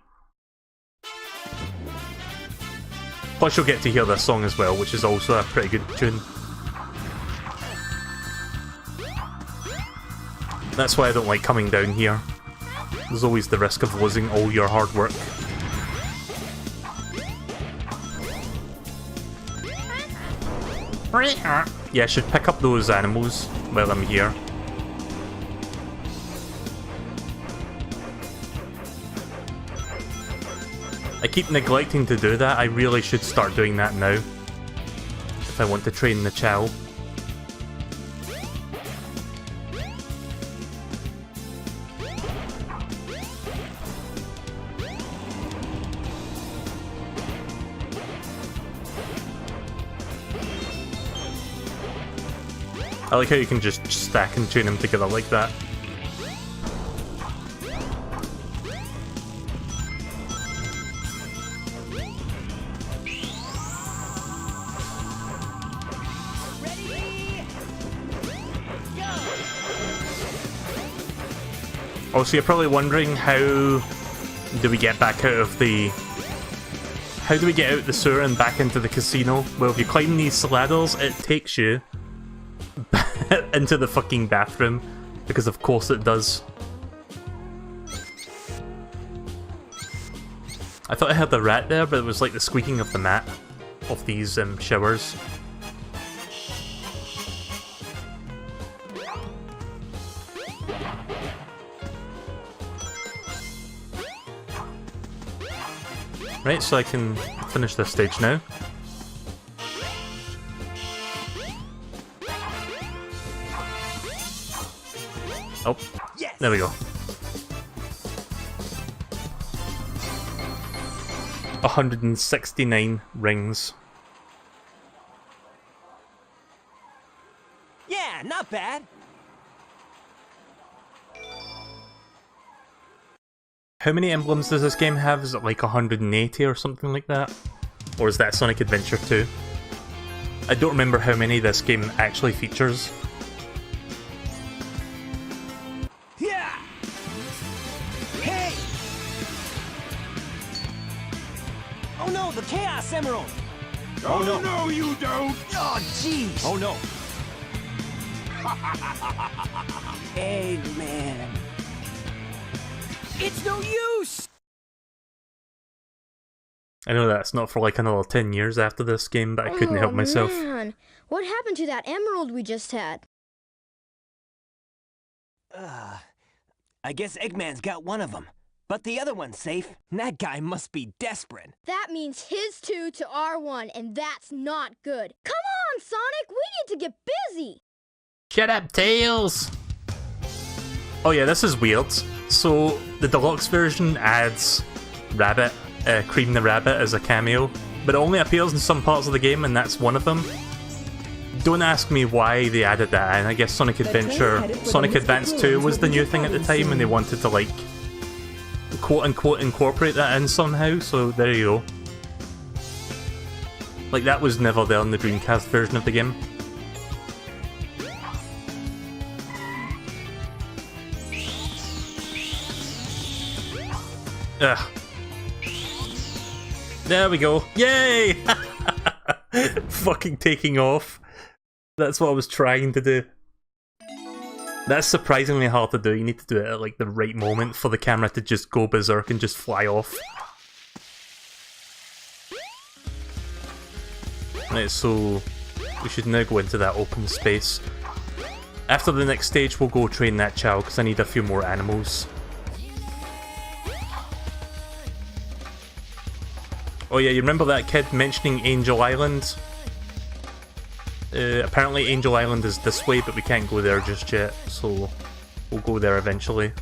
Speaker 1: Plus you'll get to hear this song as well, which is also a pretty good tune. That's why I don't like coming down here. There's always the risk of losing all your hard work. Yeah, I should pick up those animals while I'm here. I keep neglecting to do that. I really should start doing that now. If I want to train the Chow. I like how you can just stack and tune them together like that. Also, you're probably wondering, how do we get back out of the... How do we get out the sewer and back into the casino? Well, if you climb these ladders, it takes you into the fucking bathroom, because of course it does. I thought I heard the rat there, but it was like the squeaking of the mat of these showers. Right, so I can finish this stage now. Oh, yes. There we go. 169 rings.
Speaker 3: Yeah, not bad.
Speaker 1: How many emblems does this game have? Is it like 180 or something like that? Or is that Sonic Adventure 2? I don't remember how many this game actually features.
Speaker 3: Yeah. Hey! Oh no, the Chaos Emerald!
Speaker 2: Oh, no, you don't!
Speaker 3: Oh, jeez! Oh no! Eggman! It's no use!
Speaker 1: I know that's not for like another 10 years after this game, but I couldn't help myself.
Speaker 4: Man. What happened to that emerald we just had?
Speaker 3: I guess Eggman's got one of them. But the other one's safe. That guy must be desperate.
Speaker 4: That means his 2 to our 1, and that's not good. Come on, Sonic! We need to get busy!
Speaker 1: Shut up, Tails! Oh yeah, this is weird. So, the deluxe version adds Rabbit, Cream the Rabbit as a cameo, but it only appears in some parts of the game, and that's one of them. Don't ask me why they added that in. I guess Sonic Advance 2 was the new thing at the time and they wanted to like quote-unquote incorporate that in somehow, so there you go. Like that was never there in the Dreamcast version of the game. Ugh. There we go. Yay! Fucking taking off. That's what I was trying to do. That's surprisingly hard to do. You need to do it at like the right moment for the camera to just go berserk and just fly off. Right, so we should now go into that open space. After the next stage, we'll go train that Chow because I need a few more animals. Oh yeah, you remember that kid mentioning Angel Island? Apparently Angel Island is this way, but we can't go there just yet, so we'll go there eventually.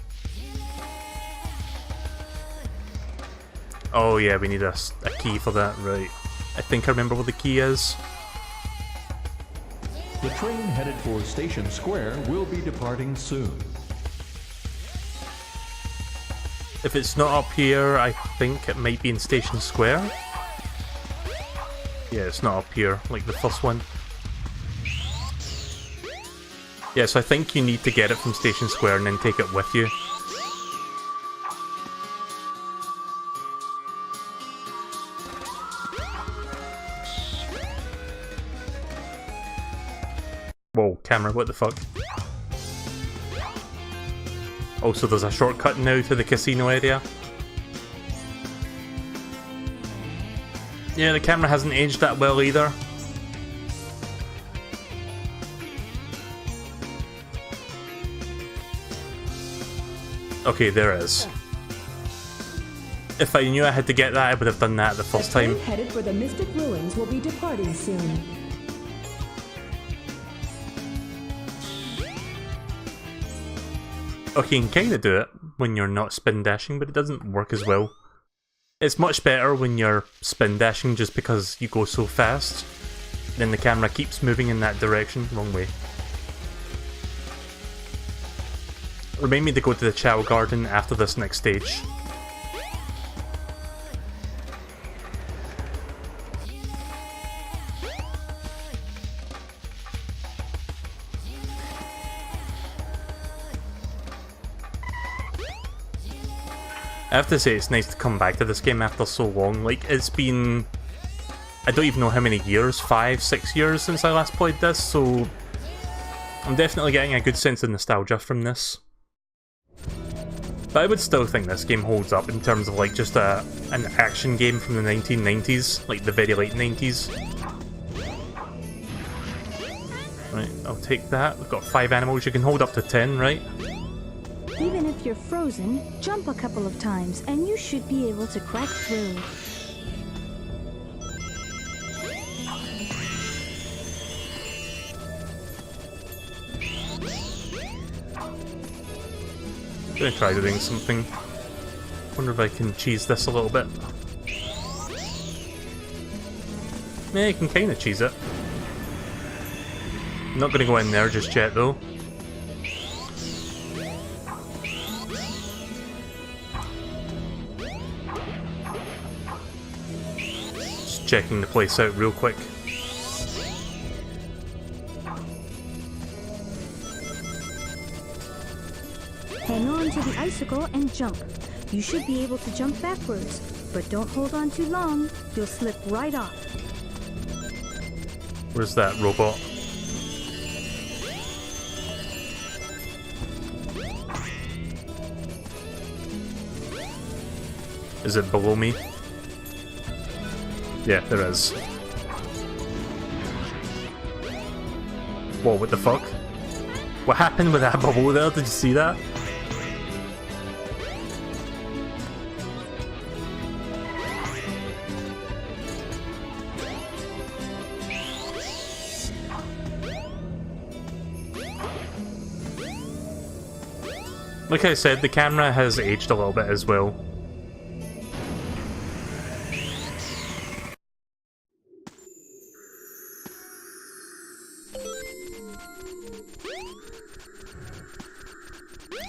Speaker 1: Oh yeah, we need a key for that, right. I think I remember what the key is.
Speaker 7: The train headed for Station Square will be departing soon.
Speaker 1: If it's not up here, I think it might be in Station Square. Yeah, it's not up here, like the first one. Yeah, so I think you need to get it from Station Square and then take it with you. Whoa, camera, what the fuck? Oh, so there's a shortcut now to the casino area. Yeah, the camera hasn't aged that well either. Okay, there is. If I knew I had to get that, I would have done that the first time.
Speaker 6: Headed for the Mystic Ruins will be departing soon.
Speaker 1: Okay, you can kinda do it when you're not spin dashing, but it doesn't work as well. It's much better when you're spin dashing just because you go so fast. Then the camera keeps moving in that direction. Wrong way. Remind me to go to the Chow Garden after this next stage. I have to say it's nice to come back to this game after so long. Like, it's been... I don't even know how many years, 5, 6 years since I last played this, so... I'm definitely getting a good sense of nostalgia from this. But I would still think this game holds up in terms of like just an action game from the 1990s, like the very late 90s. Right, I'll take that. We've got 5 animals, you can hold up to 10, right?
Speaker 5: Even if you're frozen, jump a couple of times and you should be able to crack through.
Speaker 1: I'm gonna try doing something. Wonder if I can cheese this a little bit. Yeah, you can kinda cheese it. I'm not gonna go in there just yet though. Just checking the place out real quick.
Speaker 5: Hang on to the icicle and jump. You should be able to jump backwards, but don't hold on too long. You'll slip right off.
Speaker 1: Where's that robot? Is it below me? Yeah, there is. Whoa, what the fuck? What happened with that bubble there? Did you see that? Like I said, the camera has aged a little bit as well.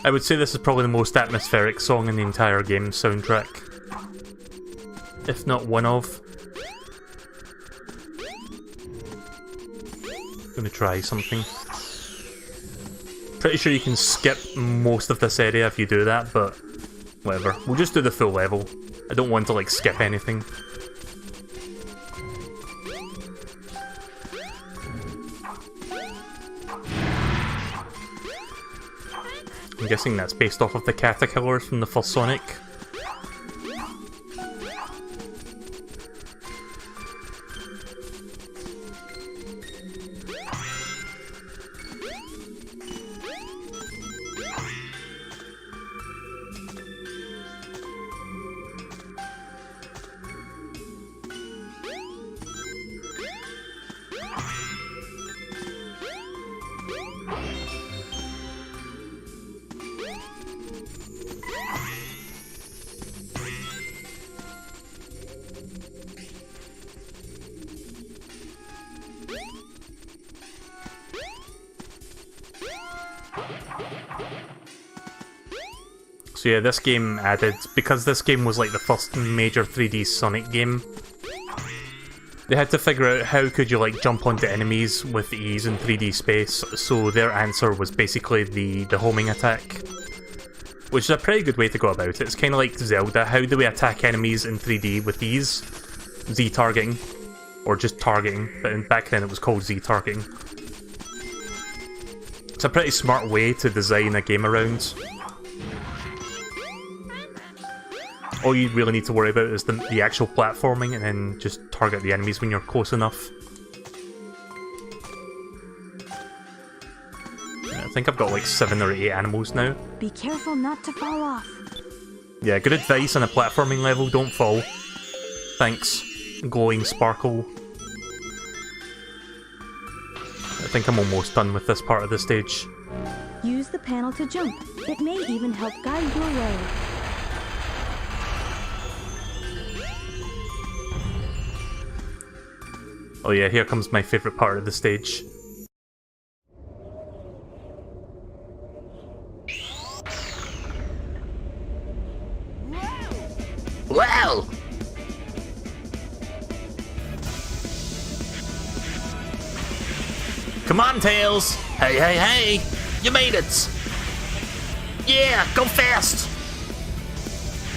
Speaker 1: I would say this is probably the most atmospheric song in the entire game's soundtrack. If not one of. Gonna try something. Pretty sure you can skip most of this area if you do that, but whatever. We'll just do the full level. I don't want to like skip anything. I'm guessing that's based off of the caterpillars from the first Sonic. So yeah, this game added, because this game was like the first major 3D Sonic game, they had to figure out how could you like jump onto enemies with ease in 3D space, so their answer was basically the homing attack. Which is a pretty good way to go about it. It's kind of like Zelda, how do we attack enemies in 3D with ease? Z-targeting. Or just targeting, but back then it was called Z-targeting. It's a pretty smart way to design a game around. All you really need to worry about is the actual platforming, and then just target the enemies when you're close enough. I think I've got like 7 or 8 animals now.
Speaker 5: Be careful not to fall off.
Speaker 1: Yeah, good advice on a platforming level, don't fall. Thanks, glowing sparkle. I think I'm almost done with this part of the stage.
Speaker 5: Use the panel to jump. It may even help guide your way.
Speaker 1: Oh yeah, here comes my favourite part of the stage.
Speaker 8: Wow! Come on, Tails! Hey, hey, hey! You made it! Yeah, go fast!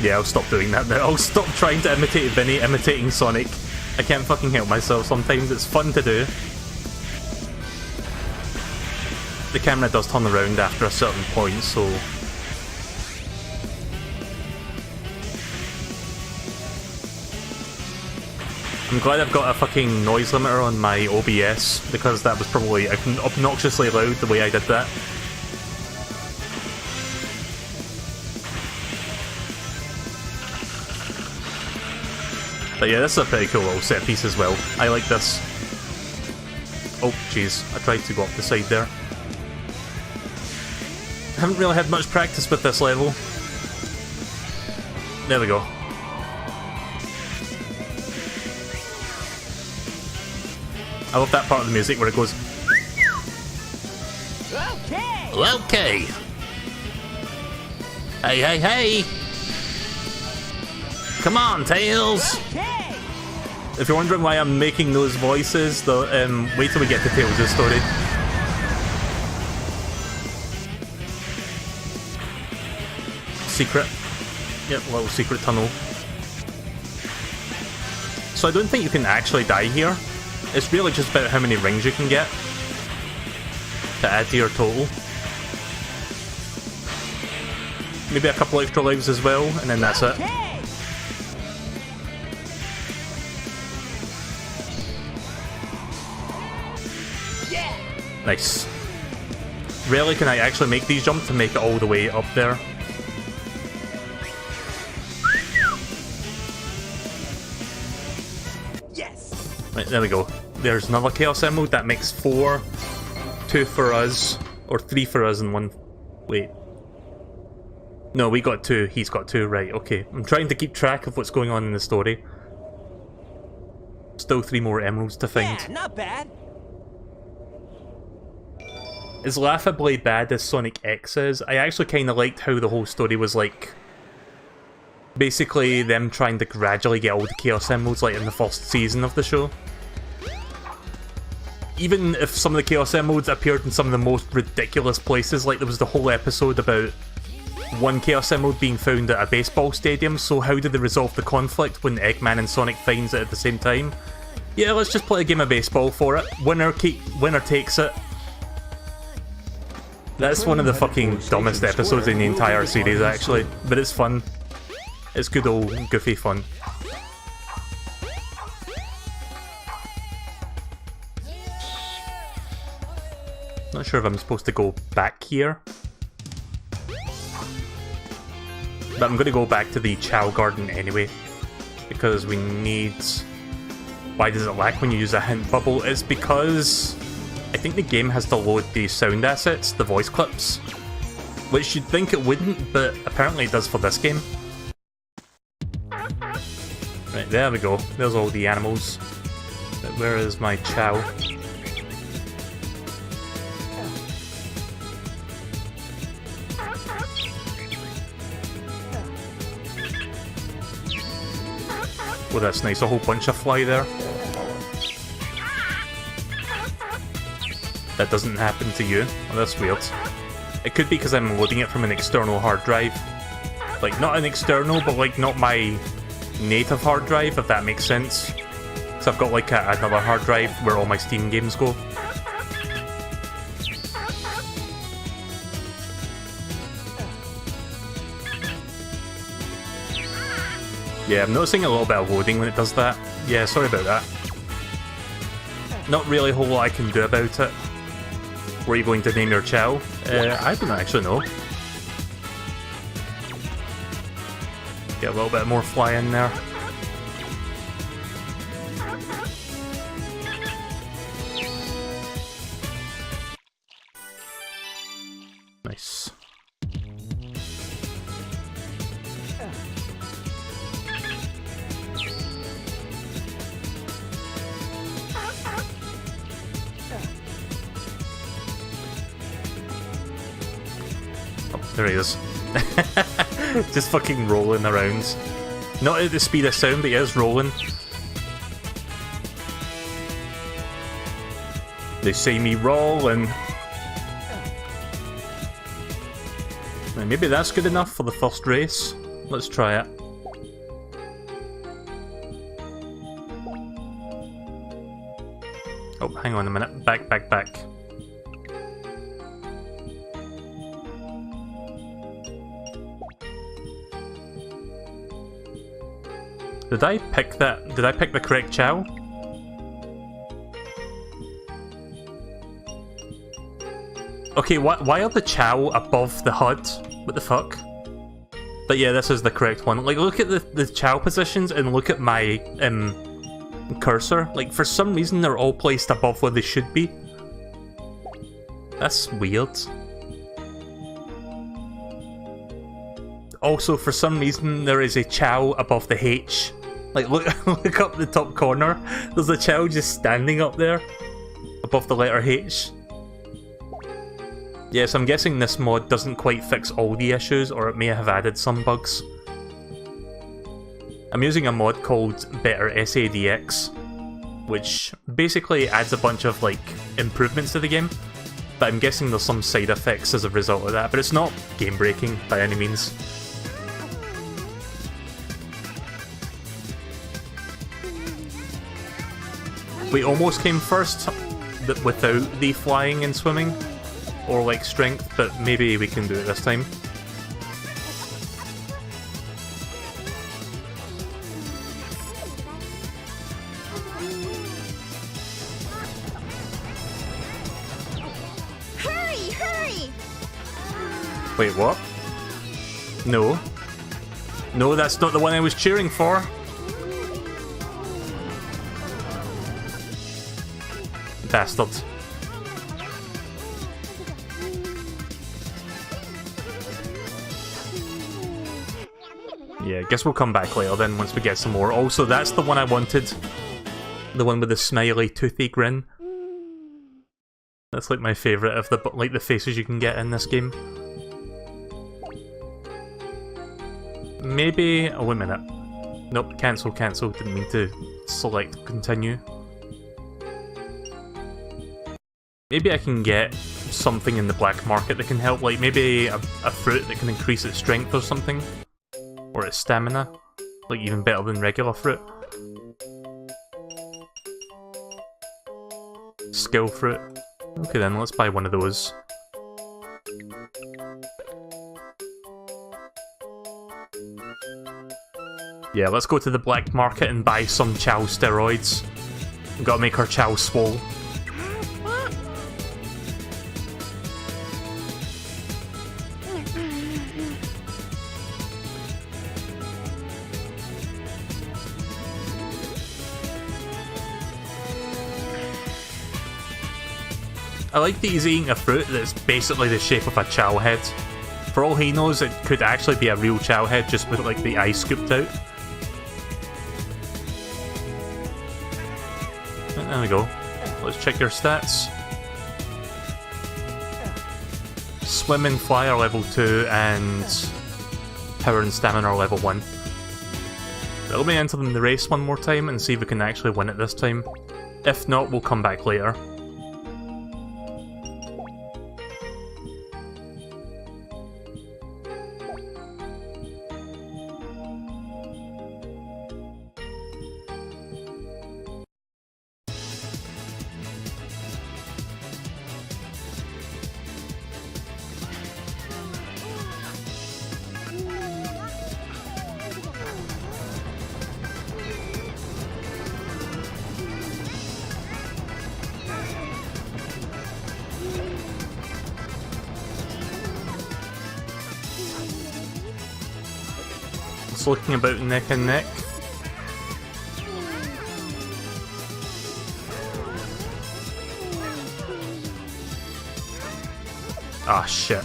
Speaker 1: Yeah, I'll stop doing that now. I'll stop trying to imitate Vinny imitating Sonic. I can't fucking help myself sometimes, it's fun to do. The camera does turn around after a certain point, so... I'm glad I've got a fucking noise limiter on my OBS, because that was probably obnoxiously loud the way I did that. But yeah, this is a pretty cool little set piece as well. I like this. Oh, jeez. I tried to go up the side there. I haven't really had much practice with this level. There we go. I love that part of the music where it goes...
Speaker 3: Okay!
Speaker 8: Okay! Hey, hey, hey! Come on, Tails!
Speaker 3: Okay!
Speaker 1: If you're wondering why I'm making those voices, though, wait till we get to Tails' story. Secret. Yep, little secret tunnel. So I don't think you can actually die here. It's really just about how many rings you can get to add to your total. Maybe a couple extra lives as well, and then that's it. Nice. Rarely can I actually make these jumps to make it all the way up there.
Speaker 3: Yes!
Speaker 1: Right, there we go. There's another Chaos Emerald. That makes 4. 2 for us. Or 3 for us and 1... Wait. No, we got 2. He's got 2. Right, okay. I'm trying to keep track of what's going on in the story. Still 3 more emeralds to find.
Speaker 3: Yeah, not bad.
Speaker 1: as laughably bad as Sonic X is, I actually kind of liked how the whole story was like... basically them trying to gradually get all the Chaos Emeralds like in the first season of the show. Even if some of the Chaos Emeralds appeared in some of the most ridiculous places, like there was the whole episode about one Chaos Emerald being found at a baseball stadium, so how did they resolve the conflict when Eggman and Sonic finds it at the same time? Yeah, let's just play a game of baseball for it. Winner takes it. That's one of the fucking dumbest episodes in the entire series, actually, but it's fun. It's good old goofy fun. Not sure if I'm supposed to go back here. But I'm going to go back to the Chow Garden anyway. Because we need... Why does it lack when you use a hint bubble? It's because I think the game has to load the sound assets, the voice clips. Which you'd think it wouldn't, but apparently it does for this game. Right, there we go. There's all the animals. But where is my Chow? Oh, that's nice. A whole bunch of fly there. That doesn't happen to you. Oh, that's weird. It could be because I'm loading it from an external hard drive. Like, not an external, but like not my native hard drive, if that makes sense. So I've got like another hard drive where all my Steam games go. Yeah, I'm noticing a little bit of loading when it does that. Yeah, sorry about that. Not really a whole lot I can do about it. Were you going to name your Chow? I don't actually know. Get a little bit more fly in there. Nice. There he is. Just fucking rolling around. Not at the speed of sound, but he is rolling. They see me rolling. Now, maybe that's good enough for the first race. Let's try it. Oh, hang on a minute. Back. Did I pick that? Did I pick the correct Chow? Okay, why are the Chow above the HUD? What the fuck? But yeah, this is the correct one. Like, look at the Chow positions and look at my cursor. Like, for some reason they're all placed above where they should be. That's weird. Also, for some reason, there is a Chow above the H. Like, look up the top corner. There's a Chow just standing up there, above the letter H. Yeah, so I'm guessing this mod doesn't quite fix all the issues, or it may have added some bugs. I'm using a mod called Better SADX, which basically adds a bunch of, like, improvements to the game. But I'm guessing there's some side effects as a result of that, but it's not game-breaking by any means. We almost came first without the flying and swimming, or like strength, but maybe we can do it this time.
Speaker 4: Hurry!
Speaker 1: Wait, what? No. No, that's not the one I was cheering for. Bastard. Yeah, guess we'll come back later then once we get some more. Also, that's the one I wanted. The one with the smiley, toothy grin. That's like my favourite of the faces you can get in this game. Maybe... oh, wait a minute. Nope, cancel, cancel. Didn't mean to select continue. Maybe I can get something in the black market that can help, like maybe a fruit that can increase its strength or something. Or its stamina. Like even better than regular fruit. Skill fruit. Okay then, let's buy one of those. Yeah, let's go to the black market and buy some Chow steroids. We've got to make our Chow swole. I like that he's eating a fruit that's basically the shape of a Chow head. For all he knows, it could actually be a real Chow head just with like the eye scooped out. And there we go. Let's check your stats. Swim and fly are level 2 and power and stamina are level 1. But let me enter them in the race one more time and see if we can actually win it this time. If not, we'll come back later. Looking about neck and neck. Ah, shit.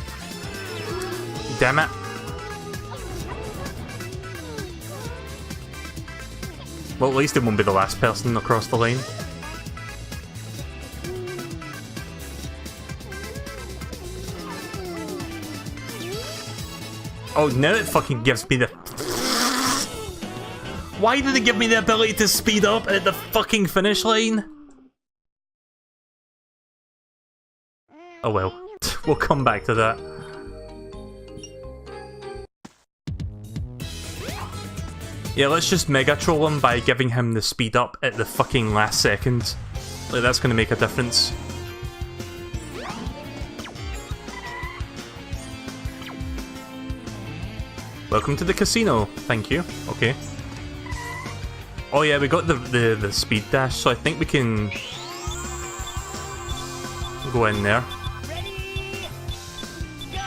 Speaker 1: Damn it. Well, at least it won't be the last person across the line. Oh, now it fucking gives me the... Why did it give me the ability to speed up at the fucking finish line? Oh well, we'll come back to that. Yeah, let's just mega troll him by giving him the speed up at the fucking last second. Like, that's gonna make a difference. Welcome to the casino. Thank you. Okay. Oh yeah, we got the speed dash, so I think we can go in there.
Speaker 3: Ready, go!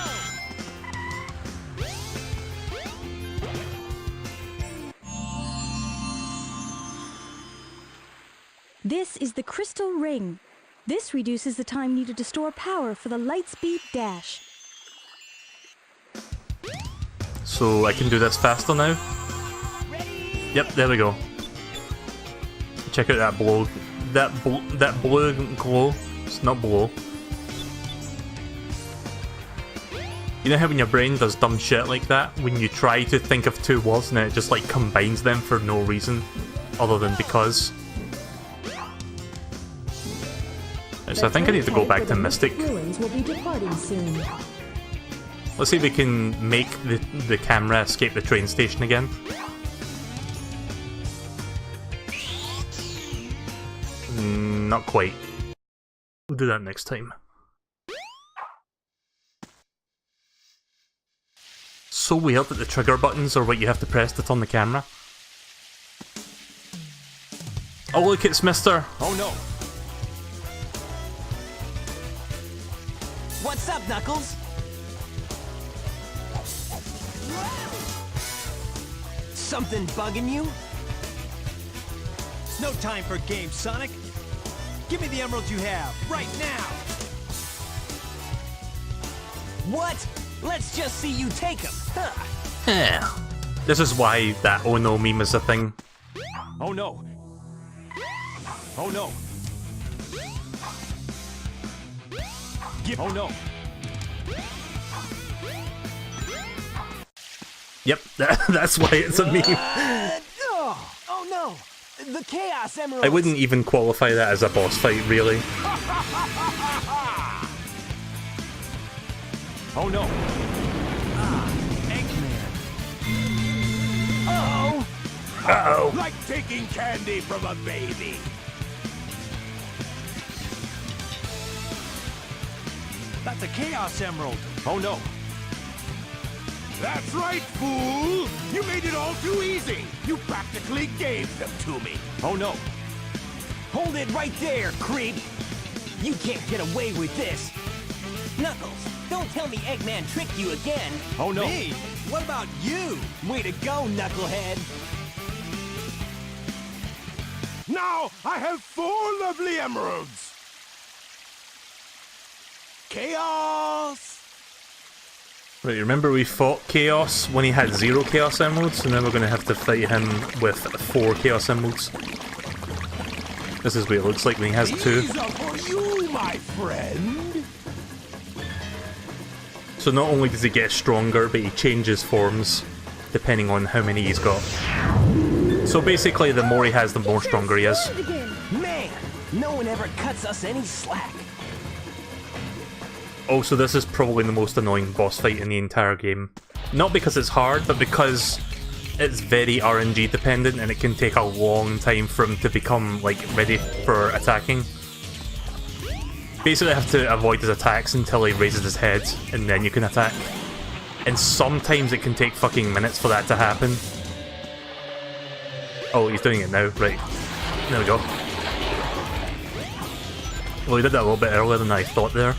Speaker 5: This is the crystal ring. This reduces the time needed to store power for the lightspeed dash.
Speaker 1: So I can do this faster now? Yep, there we go. Check out that blow. That blue glow. It's not blow. You know how when your brain does dumb shit like that? When you try to think of two words and it just like combines them for no reason other than because. So I think I need to go back to Mystic. Let's see if we can make the camera escape the train station again. Not quite. We'll do that next time. So weird that the trigger buttons are what you have to press to turn the camera. Oh look, it's Mr.
Speaker 3: Oh no! What's up, Knuckles? Something bugging you? No time for games, Sonic. Give me the emeralds you have, right now! What? Let's just see you take them! Huh.
Speaker 1: Yeah. This is why that oh no meme is a thing.
Speaker 3: Oh no! Oh no!
Speaker 2: Oh no.
Speaker 1: Yep, that's why it's a meme.
Speaker 3: Oh no! The Chaos Emerald!
Speaker 1: I wouldn't even qualify that as a boss fight, really.
Speaker 2: Oh no.
Speaker 3: Eggman.
Speaker 2: Uh-oh.
Speaker 1: Uh-oh.
Speaker 2: Like taking candy from a baby.
Speaker 3: That's a Chaos Emerald!
Speaker 2: Oh no. That's right, fool! You made it all too easy! You practically gave them to me!
Speaker 3: Oh no! Hold it right there, creep! You can't get away with this! Knuckles, don't tell me Eggman tricked you again!
Speaker 2: Oh no!
Speaker 3: Me? What about you? Way to go, Knucklehead!
Speaker 2: Now I have 4 lovely emeralds! Chaos!
Speaker 1: Right, remember we fought Chaos when he had 0 Chaos Emeralds, and then we're going to have to fight him with 4 Chaos Emeralds. This is what it looks like when he has 2.
Speaker 2: These are for you, my friend!
Speaker 1: So not only does he get stronger, but he changes forms, depending on how many he's got. So basically, the more he has, the more stronger he is.
Speaker 3: Man, no one ever cuts us any slack.
Speaker 1: Also, this is probably the most annoying boss fight in the entire game. Not because it's hard, but because it's very RNG dependent and it can take a long time for him to become, like, ready for attacking. Basically, I have to avoid his attacks until he raises his head, and then you can attack. And sometimes it can take fucking minutes for that to happen. Oh, he's doing it now, right. There we go. Well, he did that a little bit earlier than I thought there.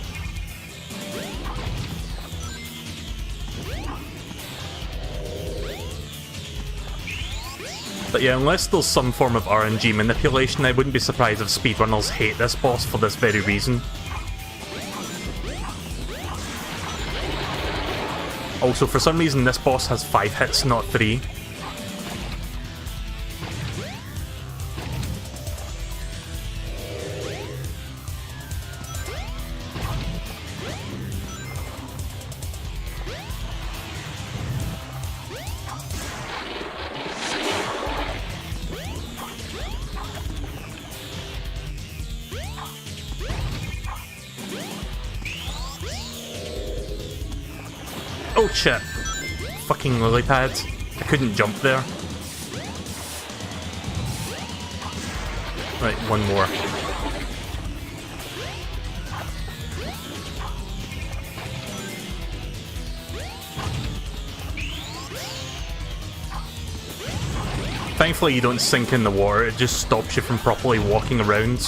Speaker 1: But yeah, unless there's some form of RNG manipulation, I wouldn't be surprised if speedrunners hate this boss for this very reason. Also, for some reason, this boss has 5 hits, not 3. Oh shit. Fucking lily pads. I couldn't jump there. Right, one more. Thankfully you don't sink in the water, it just stops you from properly walking around.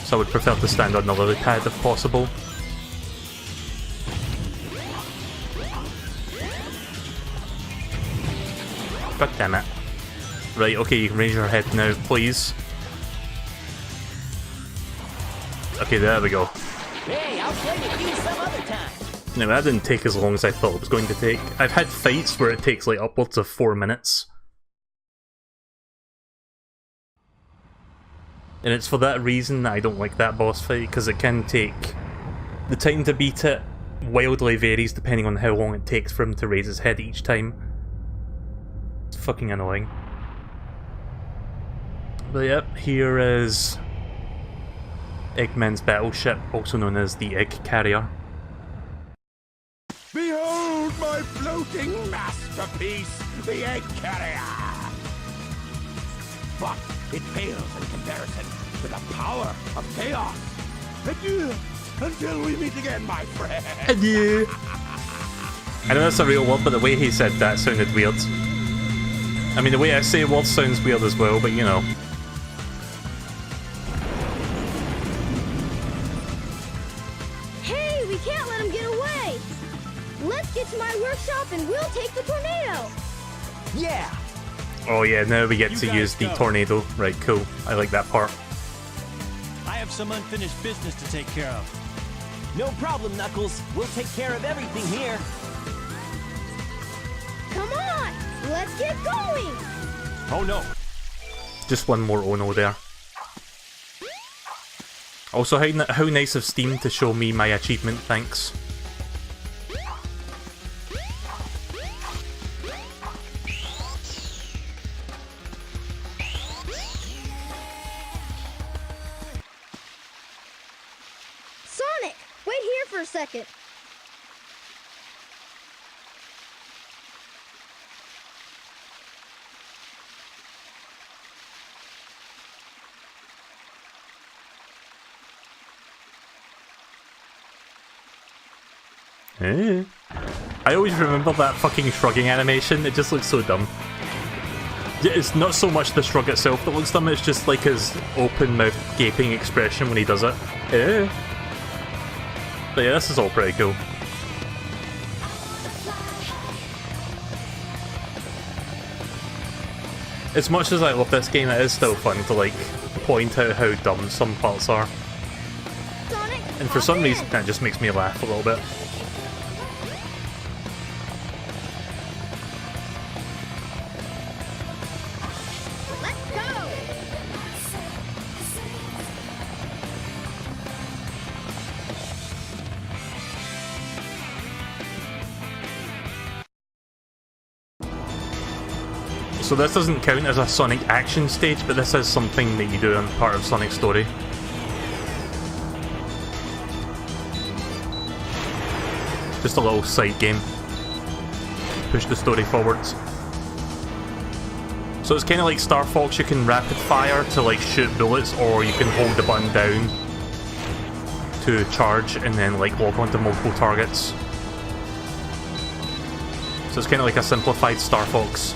Speaker 1: So I would prefer to stand on the lily pad if possible. God damn it. Right, okay, you can raise your head now, please. Okay, there we go.
Speaker 3: Hey, I'll play with you some other time.
Speaker 1: No, that didn't take as long as I thought it was going to take. I've had fights where it takes like upwards of 4 minutes. And it's for that reason that I don't like that boss fight, because it can take... The time to beat it wildly varies depending on how long it takes for him to raise his head each time. It's fucking annoying. But yep, here is Eggman's battleship, also known as the Egg Carrier.
Speaker 2: Behold my floating masterpiece, the Egg Carrier! But it pales in comparison to the power of chaos. Adieu, until we meet again, my friend.
Speaker 1: Adieu. I know that's a real word, but the way he said that sounded weird. I mean, the way I say words sounds weird as well, but you know.
Speaker 4: Hey, we can't let him get away! Let's get to my workshop and we'll take the tornado!
Speaker 3: Yeah!
Speaker 1: Oh yeah, now we get to use the tornado. Right, cool. I like that part.
Speaker 3: I have some unfinished business to take care of. No problem, Knuckles. We'll take care of everything here.
Speaker 4: Come on! Let's get going!
Speaker 2: Oh no!
Speaker 1: Just one more Ono there. Also, how nice of Steam to show me my achievement, thanks.
Speaker 4: Sonic, wait here for a second.
Speaker 1: Eh. I always remember that fucking shrugging animation, it just looks so dumb. It's not so much the shrug itself that looks dumb, it's just like his open mouth gaping expression when he does it. Eh. But yeah, this is all pretty cool. As much as I love this game, it is still fun to like point out how dumb some parts are.
Speaker 4: Sonic,
Speaker 1: And for some reason that just makes me laugh a little bit.
Speaker 4: let's go!
Speaker 1: So this doesn't count as a Sonic action stage, but this is something that you do on part of Sonic's story. Just a little side game. Push the story forwards. So it's kind of like Star Fox, you can rapid fire to like shoot bullets, or you can hold the button down to charge and then like walk onto multiple targets. So it's kind of like a simplified Star Fox.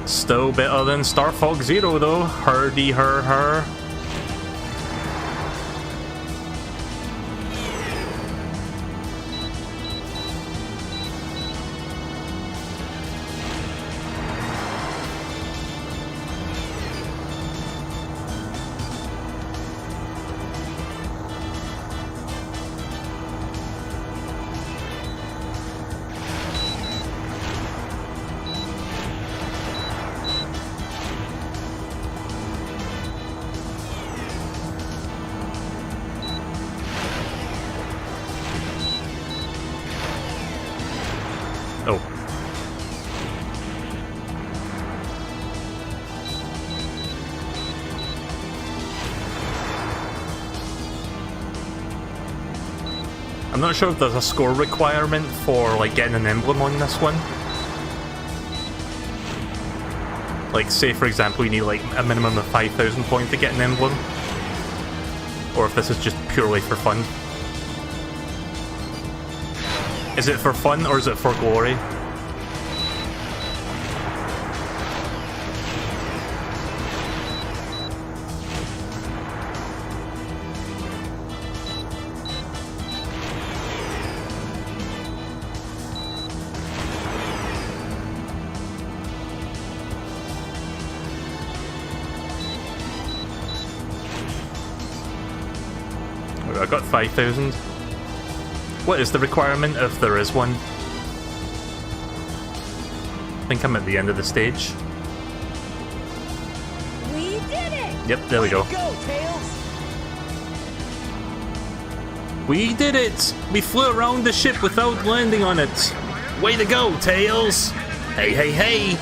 Speaker 1: Still better than Star Fox Zero though. Herdy her her. Oh. I'm not sure if there's a score requirement for like getting an emblem on this one. Like say for example you need like a minimum of 5,000 points to get an emblem. Or if this is just purely for fun. Is it for fun or is it for glory? I got 5,000. What is the requirement if there is one? I think I'm at the end of the stage.
Speaker 4: We did it!
Speaker 1: Yep, there we go.
Speaker 3: Go, Tails!
Speaker 1: We did it! We flew around the ship without landing on it.
Speaker 8: Way to go, Tails! Hey, hey, hey!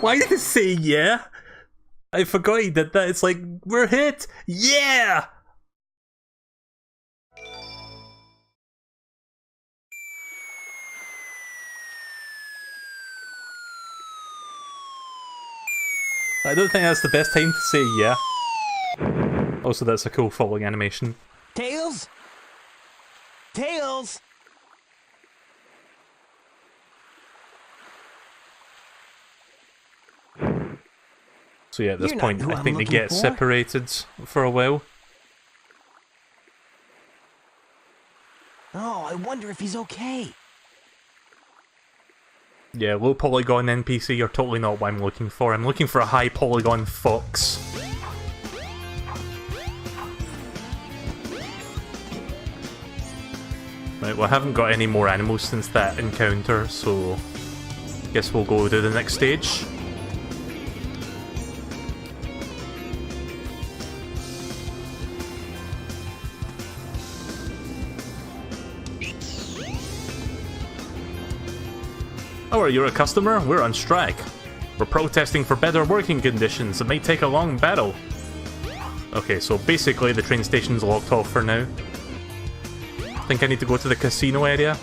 Speaker 1: Why did it say yeah? I forgot he did that. It's like, we're hit! Yeah! I don't think that's the best time to say yeah. Also, that's a cool falling animation.
Speaker 3: Tails? Tails!
Speaker 1: So yeah, at this
Speaker 3: You're not
Speaker 1: point,
Speaker 3: who
Speaker 1: I
Speaker 3: I'm
Speaker 1: think they
Speaker 3: looking
Speaker 1: get
Speaker 3: for.
Speaker 1: separated for a while.
Speaker 3: Oh, I wonder if he's okay.
Speaker 1: Yeah, low polygon NPC are totally not what I'm looking for. I'm looking for a high polygon fox. Right, well I haven't got any more animals since that encounter, so guess we'll go to the next stage. Oh, you're a customer? We're on strike. We're protesting for better working conditions. It may take a long battle. Okay, so basically the train station's locked off for now. I think I need to go to the casino area.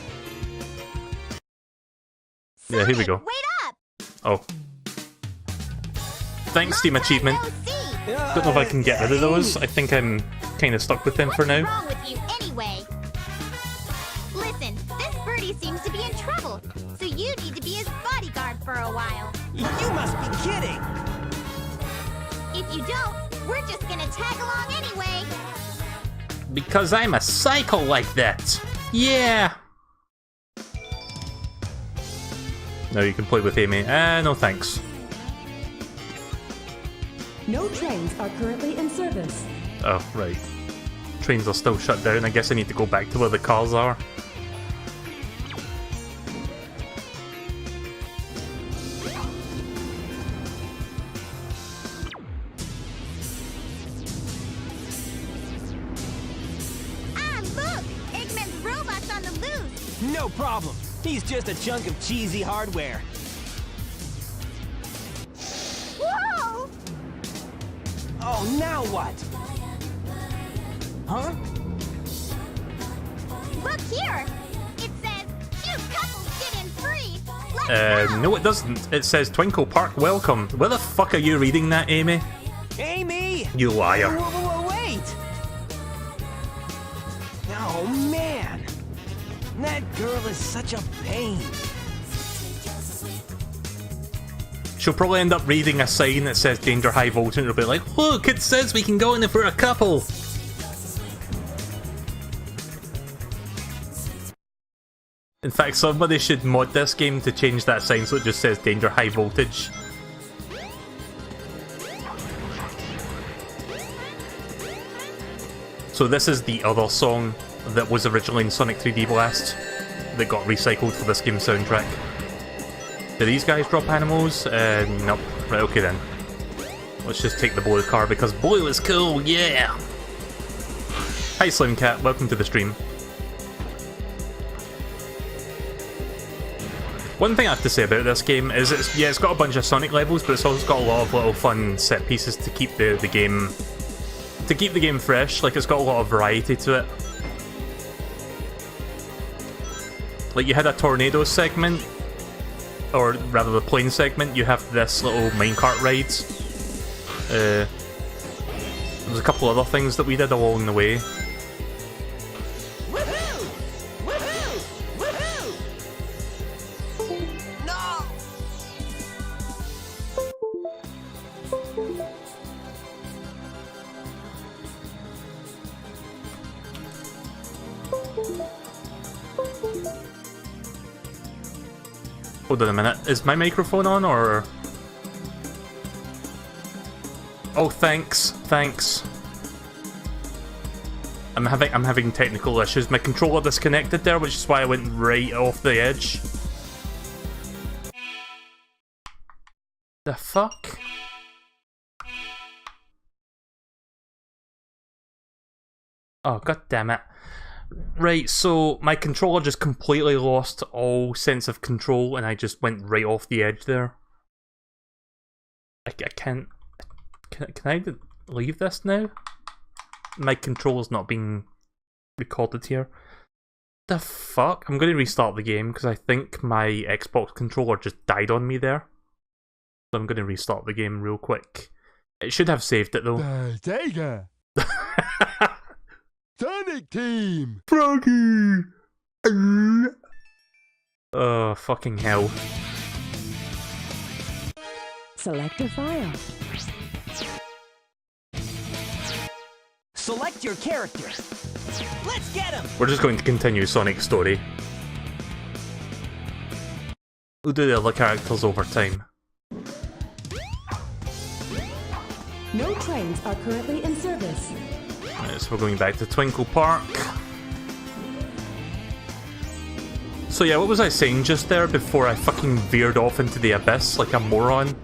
Speaker 1: Yeah, here we go.
Speaker 9: Wait up!
Speaker 1: Oh. Thanks, Steam Achievement. Don't know if I can get rid of those. I think I'm kind of stuck with them for now.
Speaker 9: What's wrong with you anyway? Listen, this birdie seems to be in trouble, so you need to be his bodyguard for a while.
Speaker 3: You must be kidding!
Speaker 9: If you don't, we're just gonna tag along anyway.
Speaker 8: Because I'm a psycho like that. Yeah.
Speaker 1: Now you can play with Amy. No thanks.
Speaker 6: No trains are currently in service.
Speaker 1: Oh, right. Trains are still shut down. I guess I need to go back to where the cars are.
Speaker 3: No problem. He's just a chunk of cheesy hardware.
Speaker 9: Whoa!
Speaker 3: Oh, now what? Huh?
Speaker 9: Look here! It says, two couples get in free!
Speaker 1: No it doesn't. It says Twinkle Park Welcome. Where the fuck are you reading that, Amy?
Speaker 3: Amy!
Speaker 1: You liar.
Speaker 3: Whoa, wait! Oh, man! That girl is such a pain.
Speaker 1: She'll probably end up reading a sign that says Danger High Voltage and it'll be like, look, it says we can go in if we're a couple! In fact, somebody should mod this game to change that sign so it just says Danger High Voltage. So this is the other song that was originally in Sonic 3D Blast that got recycled for this game's soundtrack. Do these guys drop animals? Nope. Right, okay then. Let's just take the blue car because blue is cool, yeah! Hi Slimcat, welcome to the stream. One thing I have to say about this game is it's got a bunch of Sonic levels, but it's also got a lot of little fun set pieces to keep the game fresh. Like, it's got a lot of variety to it. Like, you had a tornado segment, or rather the plane segment, you have this little minecart rides. There's a couple other things that we did along the way.
Speaker 3: Woohoo! Woohoo! Woohoo! No!
Speaker 1: Hold on a minute, is my microphone on, or...? Oh, thanks. I'm having technical issues. My controller disconnected there, which is why I went right off the edge. The fuck? Oh, god damn it. Right, so my controller just completely lost all sense of control and I just went right off the edge there. I can't... Can I leave this now? My controller's not being recorded here. The fuck? I'm going to restart the game because I think my Xbox controller just died on me there. So I'm going to restart the game real quick. It should have saved it though.
Speaker 2: Sega! Sonic Team!
Speaker 1: Froggy! Oh, fucking hell.
Speaker 6: Select a file.
Speaker 3: Select your character. Let's get him!
Speaker 1: We're just going to continue Sonic's story. We'll do the other characters over time.
Speaker 6: No trains are currently in service.
Speaker 1: Right, so we're going back to Twinkle Park. So yeah, what was I saying just there before I fucking veered off into the abyss like a moron?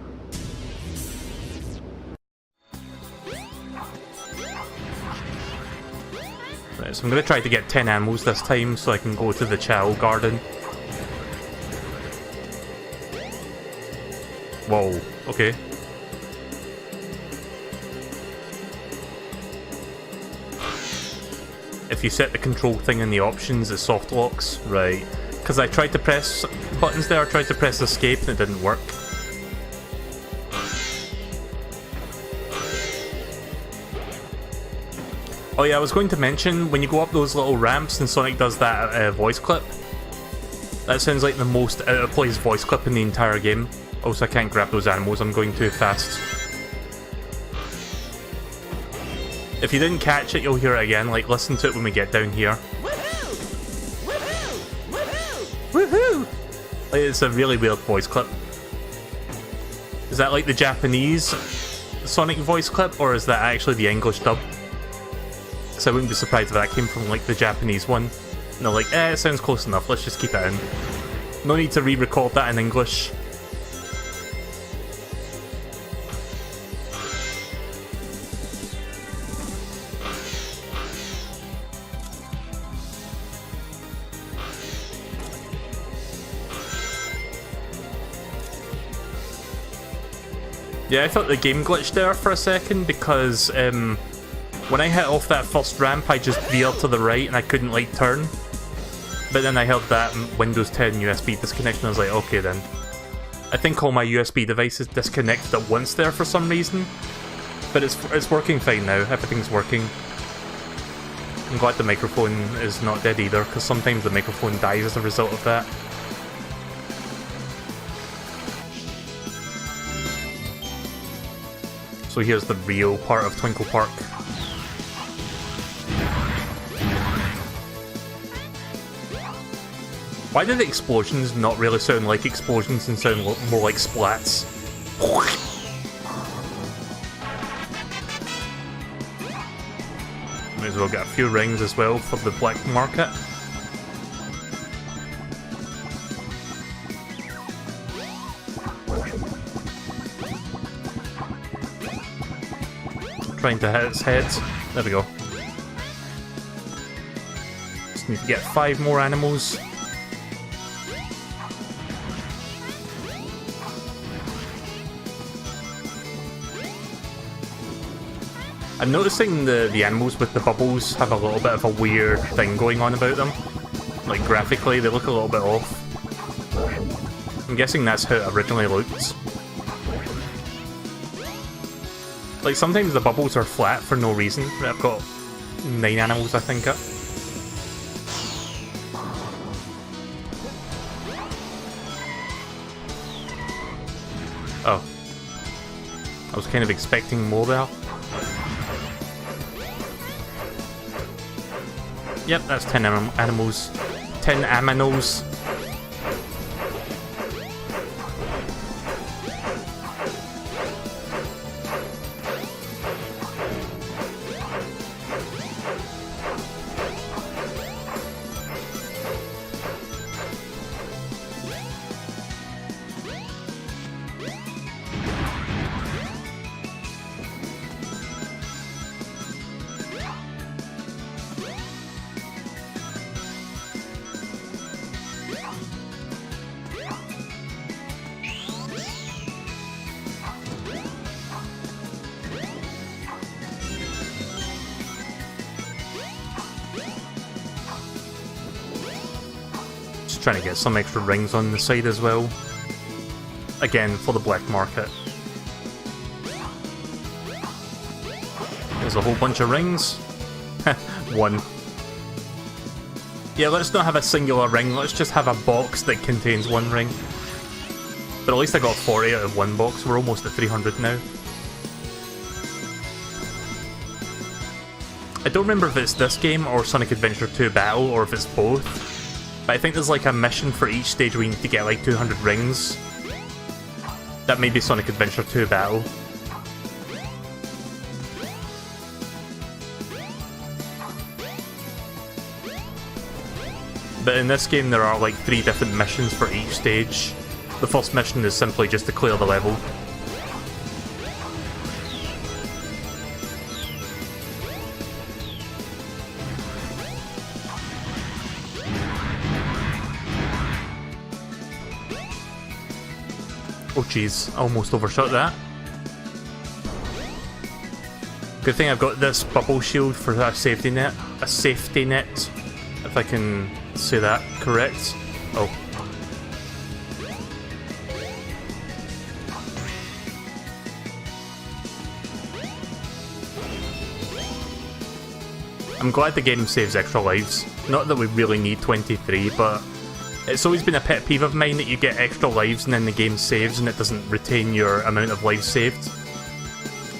Speaker 1: Right, so I'm gonna try to get 10 animals this time so I can go to the Chow Garden. Whoa, okay. If you set the control thing in the options, it soft locks, right? Because I tried to press buttons there, I tried to press escape and it didn't work. Oh yeah, I was going to mention, when you go up those little ramps and Sonic does that voice clip, that sounds like the most out-of-place voice clip in the entire game. Also, I can't grab those animals, I'm going too fast. If you didn't catch it, you'll hear it again, like listen to it when we get down here.
Speaker 3: Woohoo! Woohoo!
Speaker 1: Woohoo! It's a really weird voice clip. Is that like the Japanese Sonic voice clip, or is that actually the English dub? So I wouldn't be surprised if that came from like the Japanese one. And they're like, it sounds close enough, let's just keep it in. No need to re-record that in English. Yeah, I thought the game glitched there for a second because when I hit off that first ramp I just veered to the right and I couldn't like turn. But then I held that Windows 10 USB disconnection, I was like, okay then. I think all my USB devices disconnected at once there for some reason. But it's working fine now, everything's working. I'm glad the microphone is not dead either, because sometimes the microphone dies as a result of that. So here's the real part of Twinkle Park. Why do the explosions not really sound like explosions and sound more like splats? Might as well get a few rings as well for the black market. Trying to hit its head. There we go. Just need to get 5 more animals. I'm noticing the animals with the bubbles have a little bit of a weird thing going on about them. Like graphically, they look a little bit off. I'm guessing that's how it originally looked. Like sometimes the bubbles are flat for no reason. I've got 9 animals, I think. Oh. I was kind of expecting more there. Yep, that's 10 animals. 10 aminos. Trying to get some extra rings on the side as well. Again, for the black market. There's a whole bunch of rings. 1. Yeah, let's not have a singular ring, let's just have a box that contains 1 ring. But at least I got 40 out of 1 box, we're almost at 300 now. I don't remember if it's this game or Sonic Adventure 2 Battle, or if it's both. But I think there's like a mission for each stage where you need to get like 200 rings. That may be Sonic Adventure 2 Battle. But in this game there are like 3 different missions for each stage. The first mission is simply just to clear the level. Oh jeez, almost overshot that. Good thing I've got this bubble shield for a safety net. A safety net, if I can say that correct. Oh. I'm glad the game saves extra lives. Not that we really need 23, but it's always been a pet peeve of mine that you get extra lives and then the game saves and it doesn't retain your amount of lives saved.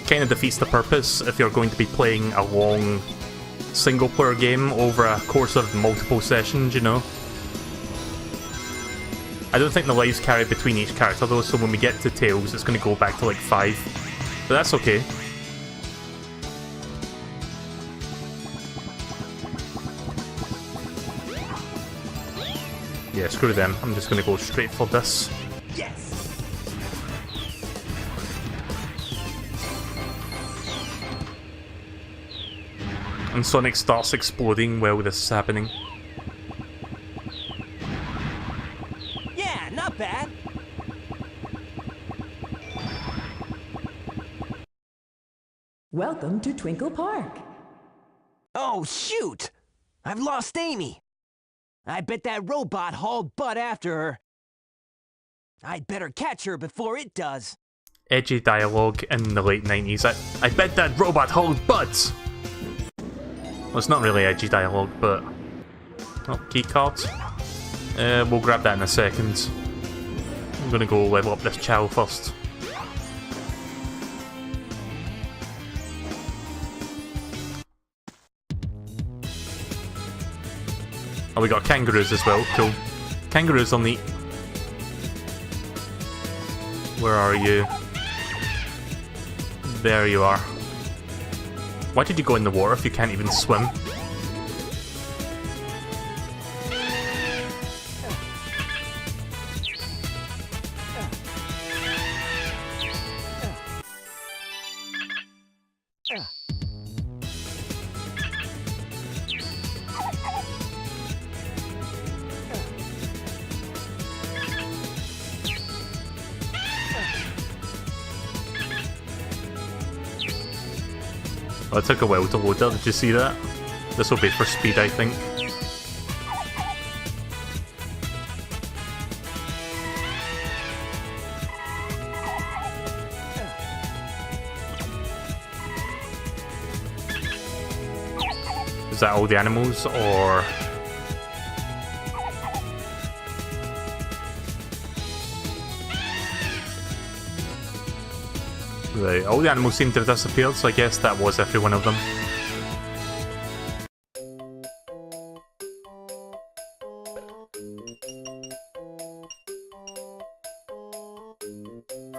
Speaker 1: Kind of defeats the purpose if you're going to be playing a long single player game over a course of multiple sessions, you know? I don't think the lives carry between each character though, so when we get to Tails it's going to go back to like 5. But that's okay. Yeah, screw them. I'm just going to go straight for this.
Speaker 3: Yes!
Speaker 1: And Sonic starts exploding while this is happening.
Speaker 3: Yeah, not bad.
Speaker 6: Welcome to Twinkle Park.
Speaker 3: Oh, shoot! I've lost Amy. I bet that robot hauled butt after her. I'd better catch her before it does.
Speaker 1: Edgy dialogue in the late 90s. I bet that robot hauled butt! Well, it's not really edgy dialogue, but... Oh, keycards. We'll grab that in a second. I'm gonna go level up this Chow first. Oh, we got kangaroos as well. Cool. Kangaroos on the... Where are you? There you are. Why did you go in the water if you can't even swim? Oh, it took a while to load that, did you see that? This will be for speed, I think. Is that all the animals, or...? Right, all the animals seem to have disappeared, so I guess that was every one of them.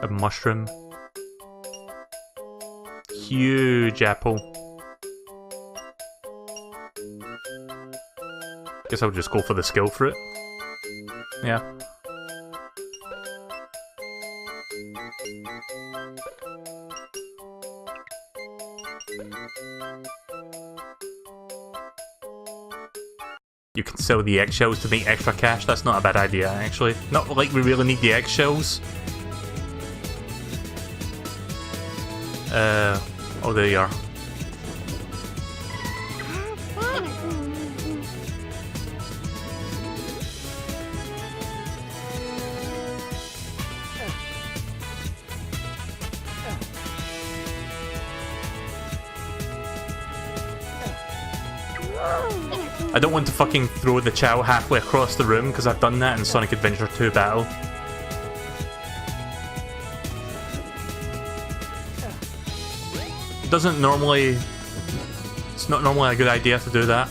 Speaker 1: A mushroom. Huge apple. Guess I'll just go for the skill fruit. Yeah. You can sell the eggshells to make extra cash. That's not a bad idea, actually. Not like we really need the eggshells. Oh, there you are. I don't want to fucking throw the Chow halfway across the room, because I've done that in Sonic Adventure 2 Battle. Doesn't normally... It's not normally a good idea to do that.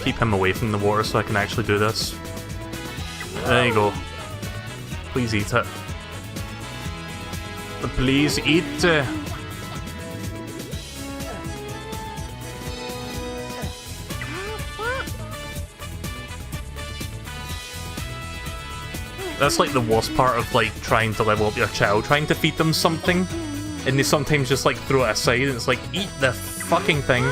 Speaker 1: Keep him away from the water so I can actually do this. There you go. Please eat it. Please eat. That's like the worst part of like trying to level up your child, trying to feed them something, and they sometimes just like throw it aside and it's like, eat the fucking thing.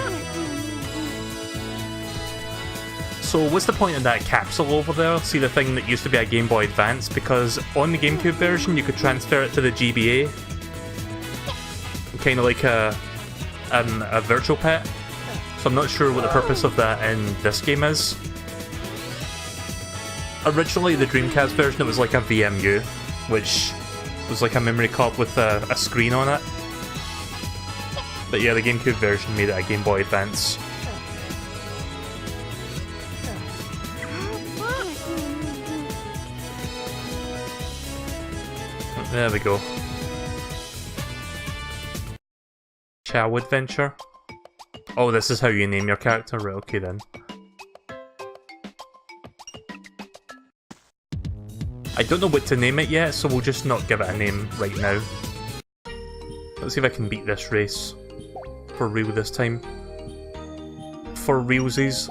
Speaker 1: So what's the point of that capsule over there? See, the thing that used to be a Game Boy Advance, because on the GameCube version you could transfer it to the GBA. Kind of like a virtual pet. So I'm not sure what the purpose of that in this game is. Originally, the Dreamcast version, it was like a VMU, which was like a memory card with a screen on it. But yeah, the GameCube version made it a Game Boy Advance. There we go. Chow Adventure. Oh, this is how you name your character? Right, okay then. I don't know what to name it yet, so we'll just not give it a name right now. Let's see if I can beat this race. For real this time. For realsies.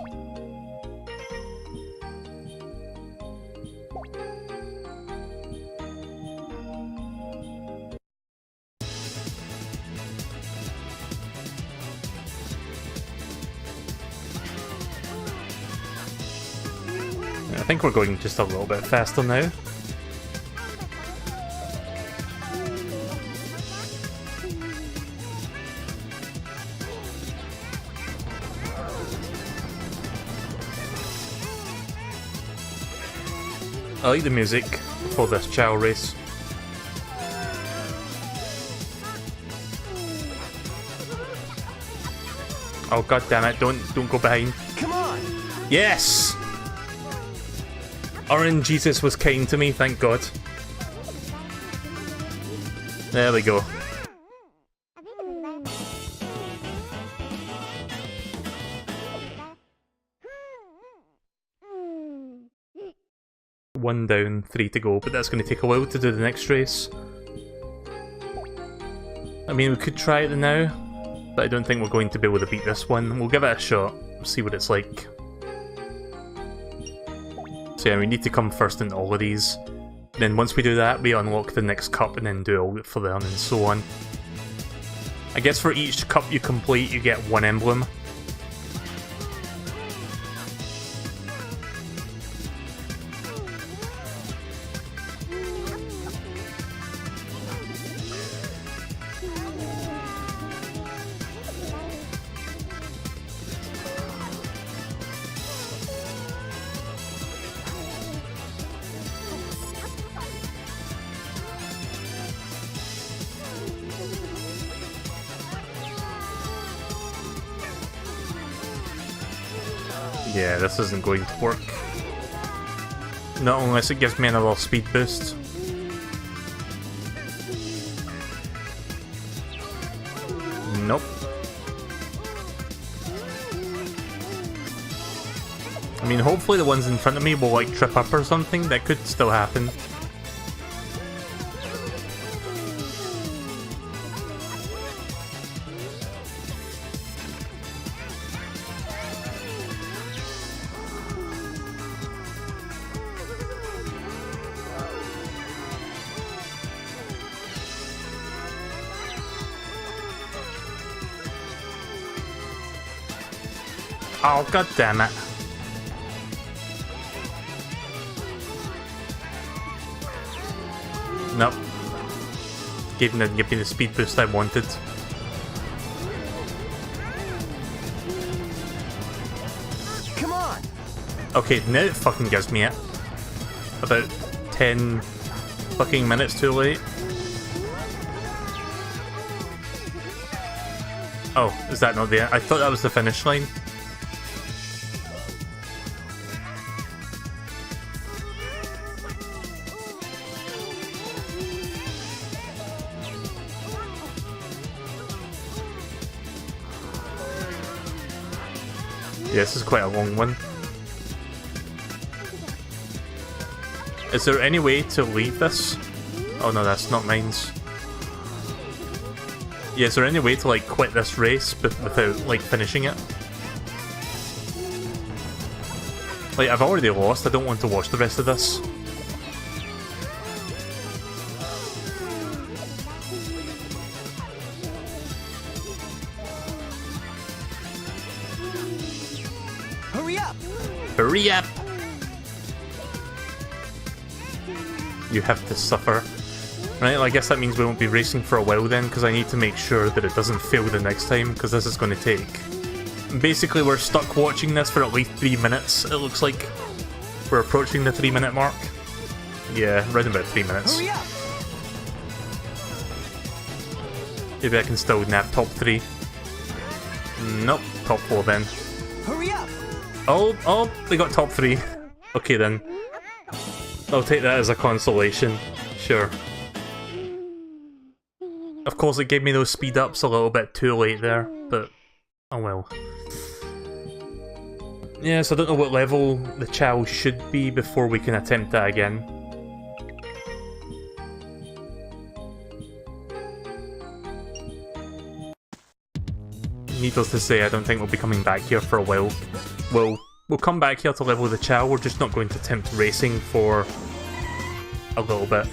Speaker 1: I think we're going just a little bit faster now. I like the music for this chow race. Oh god damn it, don't go behind.
Speaker 3: Come on!
Speaker 1: Yes! RNGesus was kind to me, thank god. There we go. One down, 3 to go, but that's going to take a while to do the next race. I mean, we could try it now, but I don't think we're going to be able to beat this one. We'll give it a shot, see what it's like. So yeah, we need to come first in all of these. Then once we do that, we unlock the next cup and then do all for them and so on. I guess for each cup you complete, you get one emblem. Yeah, this isn't going to work. Not unless it gives me another speed boost. Nope. I mean, hopefully the ones in front of me will like trip up or something. That could still happen. Oh, god damn it. Nope. Didn't give me the speed boost I wanted.
Speaker 3: Come on!
Speaker 1: Okay, now it fucking gives me it. About 10 fucking minutes too late. Oh, is that not there? I thought that was the finish line. Yeah, this is quite a long one. Is there any way to leave this? Oh no, that's not mine's. Yeah, is there any way to like quit this race without like finishing it? Like, I've already lost, I don't want to watch the rest of this.
Speaker 3: Hurry up!
Speaker 8: Hurry up!
Speaker 1: You have to suffer. Right, well, I guess that means we won't be racing for a while then, because I need to make sure that it doesn't fail the next time, because this is going to take... Basically, we're stuck watching this for at least 3 minutes, it looks like. We're approaching the 3-minute mark. Yeah, right about 3 minutes.
Speaker 3: Hurry up!
Speaker 1: Maybe I can still nab top 3. Nope, top 4 then.
Speaker 3: Hurry up!
Speaker 1: Oh, they got top 3. Okay then. I'll take that as a consolation. Sure. Of course, it gave me those speed ups a little bit too late there, but oh well. Yeah, so I don't know what level the Chow should be before we can attempt that again. Needless to say, I don't think we'll be coming back here for a while. We'll come back here to level the Chow, we're just not going to attempt racing for a little bit.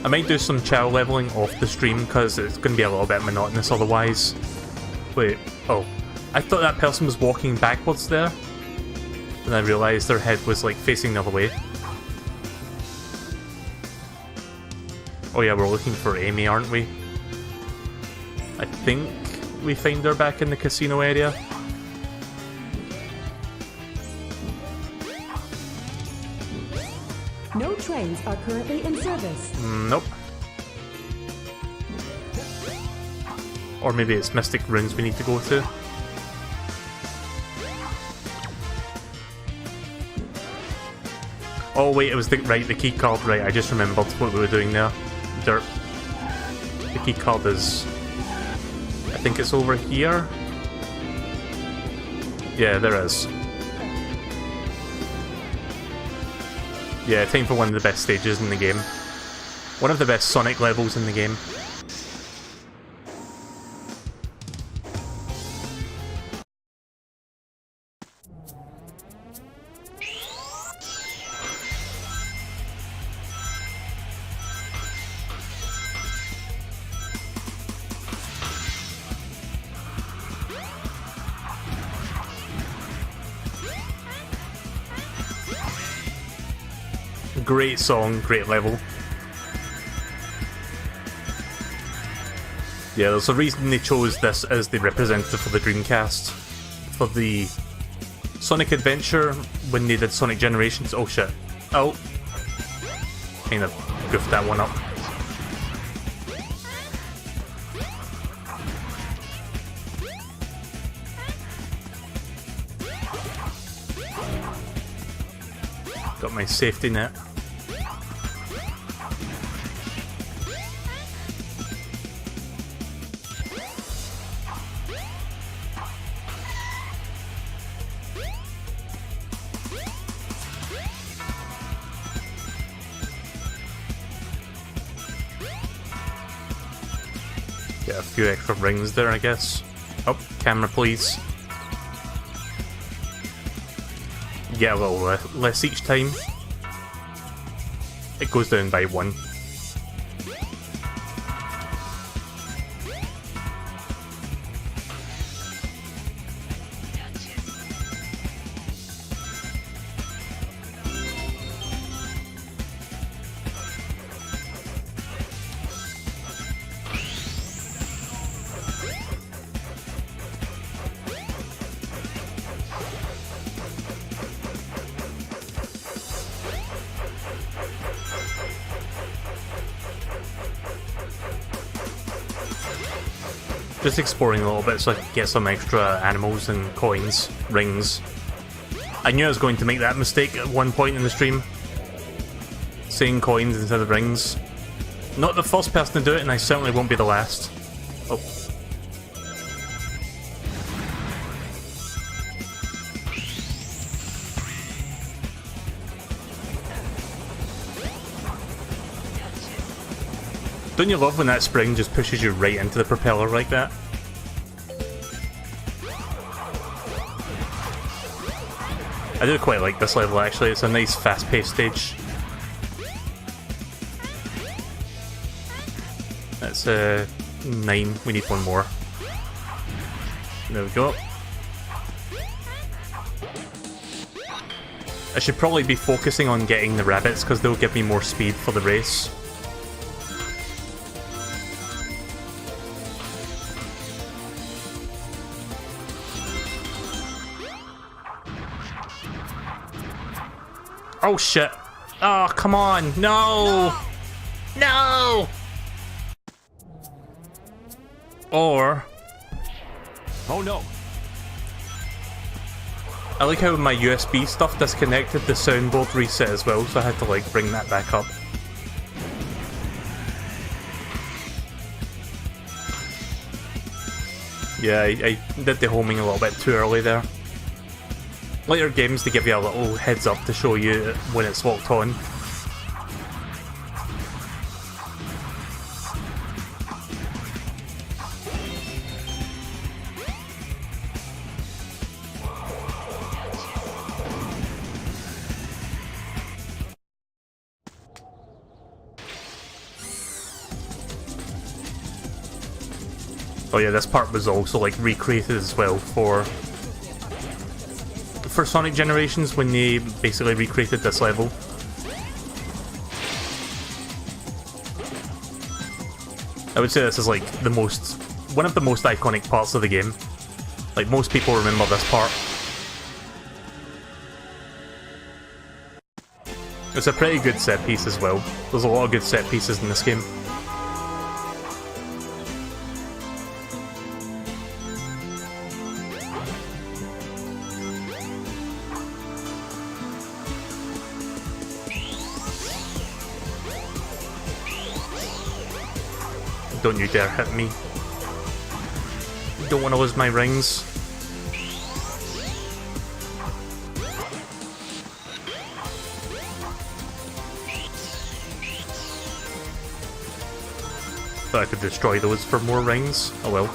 Speaker 1: I might do some Chow leveling off the stream because it's going to be a little bit monotonous otherwise. Wait, oh. I thought that person was walking backwards there. And I realised their head was like facing the other way. Oh yeah, we're looking for Amy, aren't we? I think we find her back in the casino area.
Speaker 6: No trains are currently in service.
Speaker 1: Nope. Or maybe it's Mystic Ruins we need to go to. Oh wait, it was the key card, right, I just remembered what we were doing there. Derp. The key card is... I think it's over here? Yeah, there is. Yeah, time for one of the best stages in the game. One of the best Sonic levels in the game. Great song, great level. Yeah, there's a reason they chose this as the representative for the Dreamcast. For the Sonic Adventure, when they did Sonic Generations. Oh shit. Oh. Kind of goofed that one up. Got my safety net. Get a few extra rings there, I guess. Oh, camera please. Get a little less each time. It goes down by 1. Just exploring a little bit so I could get some extra animals and coins, rings. I knew I was going to make that mistake at one point in the stream. Saying coins instead of rings. Not the first person to do it, and I certainly won't be the last. Oh. Don't you love when that spring just pushes you right into the propeller like that? I do quite like this level actually, it's a nice fast-paced stage. That's 9, we need one more. There we go. I should probably be focusing on getting the rabbits because they'll give me more speed for the race. Oh shit! Oh, come on! No! No! Or...
Speaker 2: Oh no!
Speaker 1: I like how my USB stuff disconnected, the soundboard reset as well, so I had to like bring that back up. Yeah, I did the homing a little bit too early there. Later games, they give you a little heads up to show you when it's locked on. Oh yeah, this part was also like recreated as well for Sonic Generations when they basically recreated this level. I would say this is like one of the most iconic parts of the game. Like most people remember this part. It's a pretty good set piece as well. There's a lot of good set pieces in this game. Don't you dare hit me. Don't want to lose my rings. Thought I could destroy those for more rings. Oh well.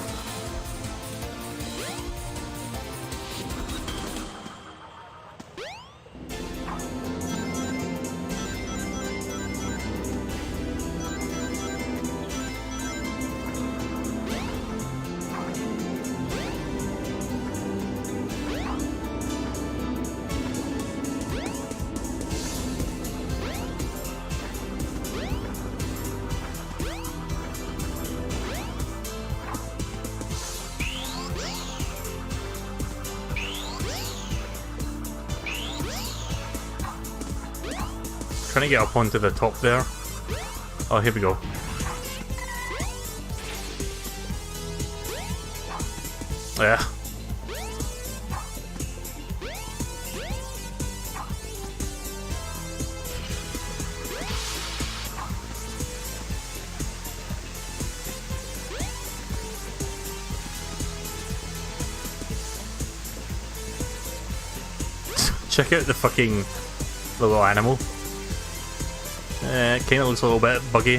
Speaker 1: Trying to get up onto the top there. Oh, here we go. Yeah. Check out the fucking little animal. It kind of looks a little bit buggy.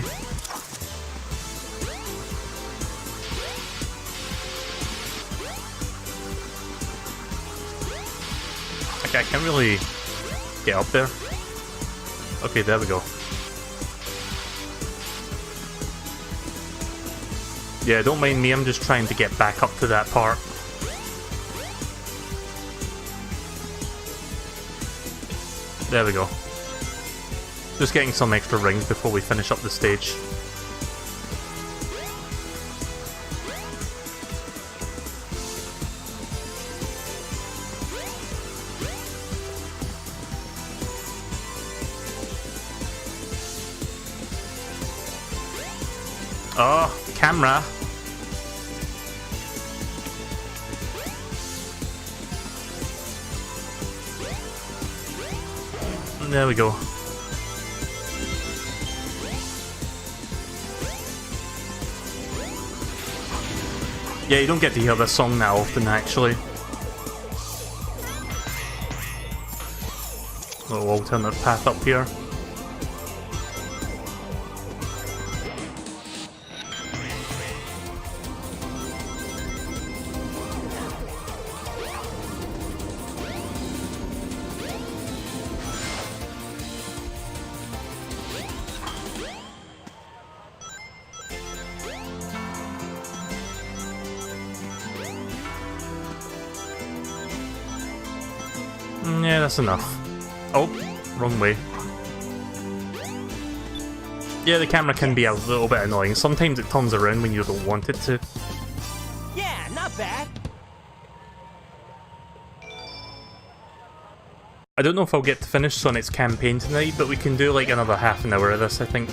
Speaker 1: Okay, I can't really get up there. Okay, there we go. Yeah, don't mind me, I'm just trying to get back up to that part. There we go. Just getting some extra rings before we finish up the stage. Oh, camera. There we go. Yeah, you don't get to hear this song that often, actually. Little alternate path up here. Yeah, that's enough. Oh, wrong way. Yeah, the camera can be a little bit annoying. Sometimes it turns around when you don't want it to.
Speaker 3: Yeah, not bad.
Speaker 1: I don't know if I'll get to finish Sonic's campaign tonight, but we can do like another half an hour of this, I think.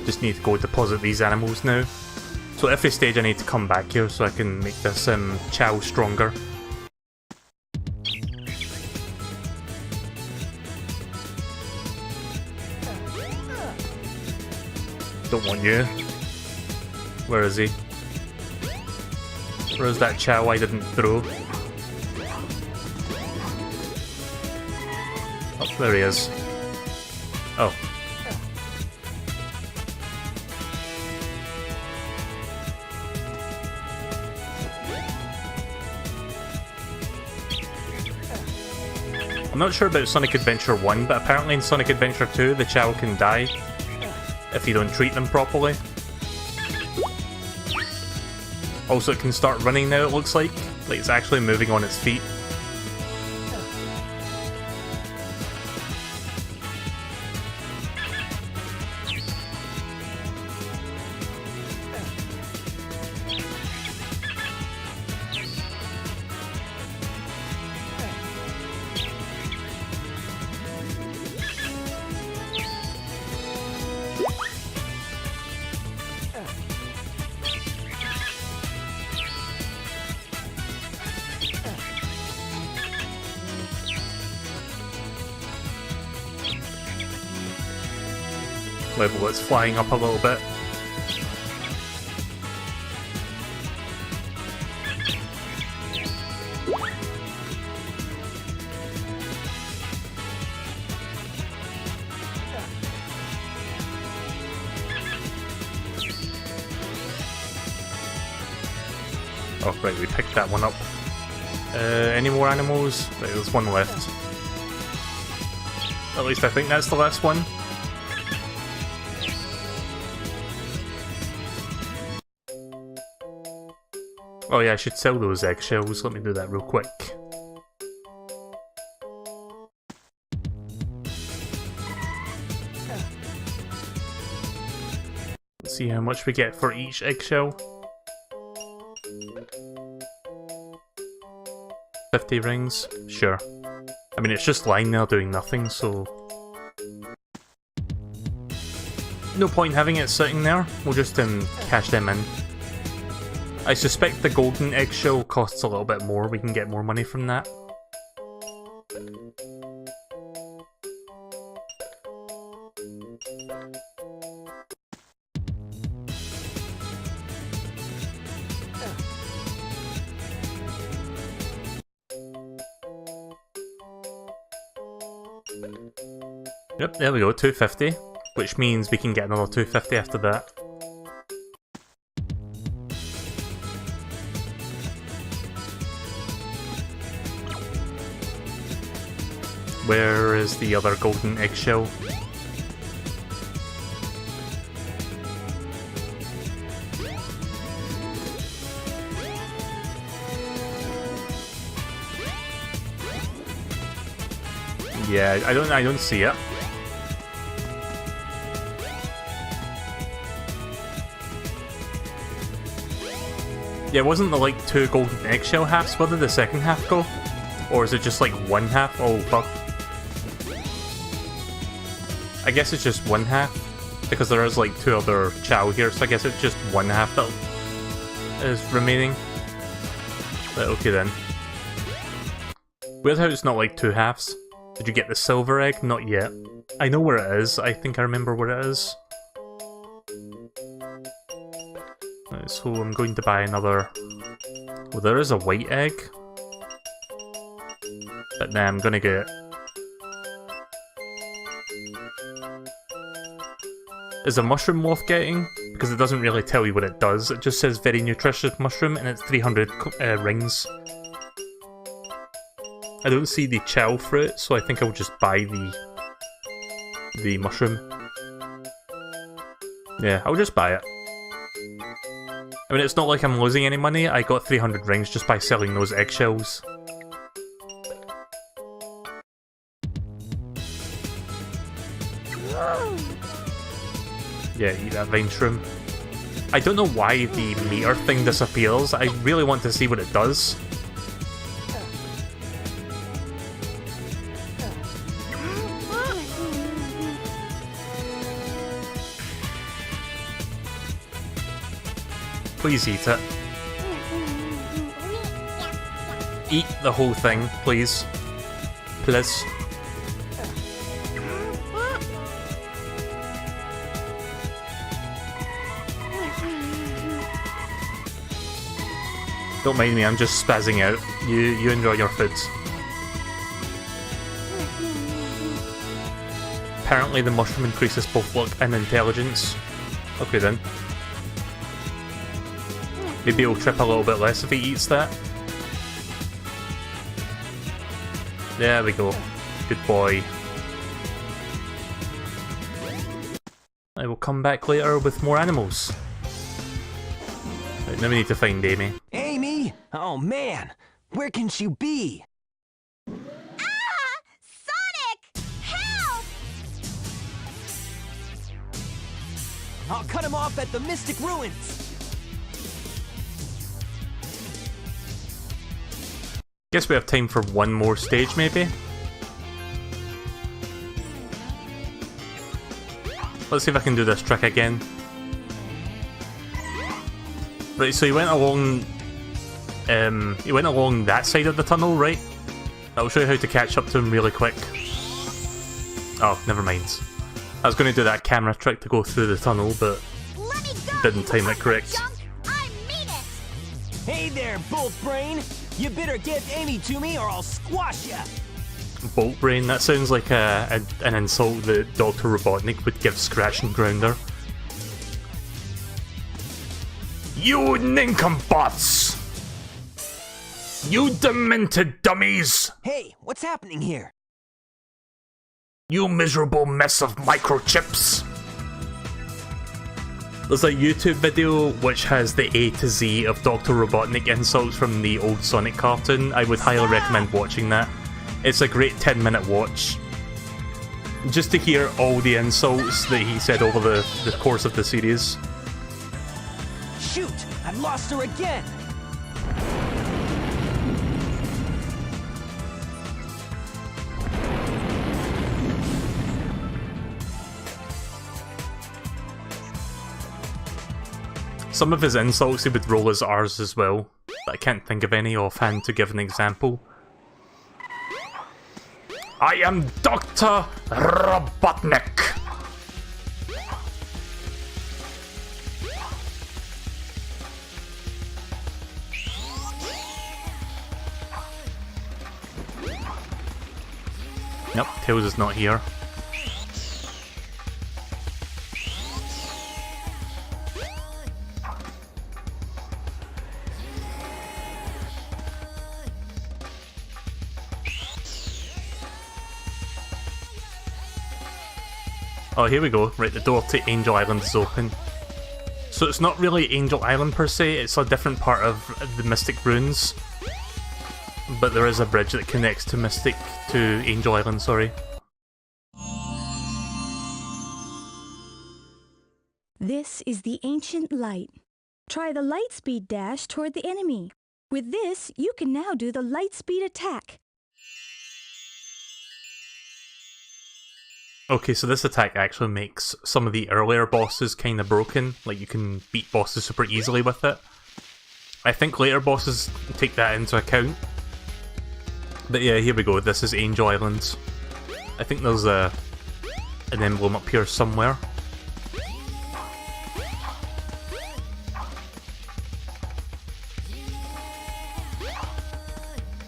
Speaker 1: Just need to go deposit these animals now. So every stage I need to come back here so I can make this chow stronger. Don't want you. Where is he? Where's that chow I didn't throw? Oh, there he is. Oh. I'm not sure about Sonic Adventure 1, but apparently in Sonic Adventure 2 the chow can die if you don't treat them properly. Also, it can start running now, it looks like. Like it's actually moving on its feet. Level it's flying up a little bit. Oh right, we picked that one up. Any more animals? Right, there's one left. At least I think that's the last one. Oh yeah, I should sell those eggshells. Let me do that real quick. Let's see how much we get for each eggshell. 50 rings? Sure. I mean, it's just lying there doing nothing, so... no point having it sitting there. We'll just cash them in. I suspect the golden eggshell costs a little bit more. We can get more money from that. Yep, there we go, 250, which means we can get another 250 after that. Where is the other golden eggshell? Yeah, I don't see it. Yeah, wasn't there like 2 golden eggshell halves? Where did the second half go? Or is it just like 1 half? Oh fuck. I guess it's just 1 half, because there is like 2 other chow here, so I guess it's just 1 half that is remaining. But okay then. Weird how it's not like 2 halves. Did you get the silver egg? Not yet. I know where it is. I think I remember where it is. Right, so I'm going to buy another... well, there is a white egg. But now I'm gonna get... is a mushroom worth getting? Because it doesn't really tell you what it does. It just says very nutritious mushroom and it's 300 rings. I don't see the chow fruit, so I think I'll just buy the mushroom. Yeah, I'll just buy it. I mean, it's not like I'm losing any money. I got 300 rings just by selling those eggshells. Yeah, eat that vine shroom. I don't know why the meter thing disappears. I really want to see what it does. Please eat it. Eat the whole thing, please. Please. Don't mind me, I'm just spazzing out. You enjoy your foods. Apparently the mushroom increases both luck and intelligence. Okay then. Maybe he'll trip a little bit less if he eats that. There we go. Good boy. I will come back later with more animals. Right, now we need to find Amy.
Speaker 3: Amy? Oh man, where can she be?
Speaker 9: Ah! Sonic! Help!
Speaker 3: I'll cut him off at the Mystic Ruins.
Speaker 1: Guess we have time for one more stage, maybe? Let's see if I can do this trick again. Right, so you went along that side of the tunnel, right? I'll show you how to catch up to him really quick. Oh, never mind. I was going to do that camera trick to go through the tunnel, but didn't time it correct.
Speaker 9: I mean it!
Speaker 3: Hey there, Bolt Brain! You better get Amy to me or I'll squash ya!
Speaker 1: Bolt Brain, that sounds like an insult that Dr. Robotnik would give Scratch and Grounder. You nincompoops! You demented dummies!
Speaker 3: Hey, what's happening here?
Speaker 1: You miserable mess of microchips! There's a YouTube video which has the A to Z of Dr. Robotnik insults from the old Sonic cartoon. I would highly recommend watching that. It's a great 10-minute watch. Just to hear all the insults that he said over the course of the series.
Speaker 3: Shoot! I've lost her again!
Speaker 1: Some of his insults he would roll as R's as well, but I can't think of any offhand to give an example. I am Dr. Robotnik! Nope, Tails is not here. Oh, here we go. Right, the door to Angel Island is open. So it's not really Angel Island per se, it's a different part of the Mystic Ruins. But there is a bridge that connects to Angel Island, sorry.
Speaker 5: This is the ancient light. Try the lightspeed dash toward the enemy. With this, you can now do the lightspeed attack.
Speaker 1: Okay, so this attack actually makes some of the earlier bosses kind of broken. Like, you can beat bosses super easily with it. I think later bosses take that into account. But yeah, here we go. This is Angel Island. I think there's an emblem up here somewhere.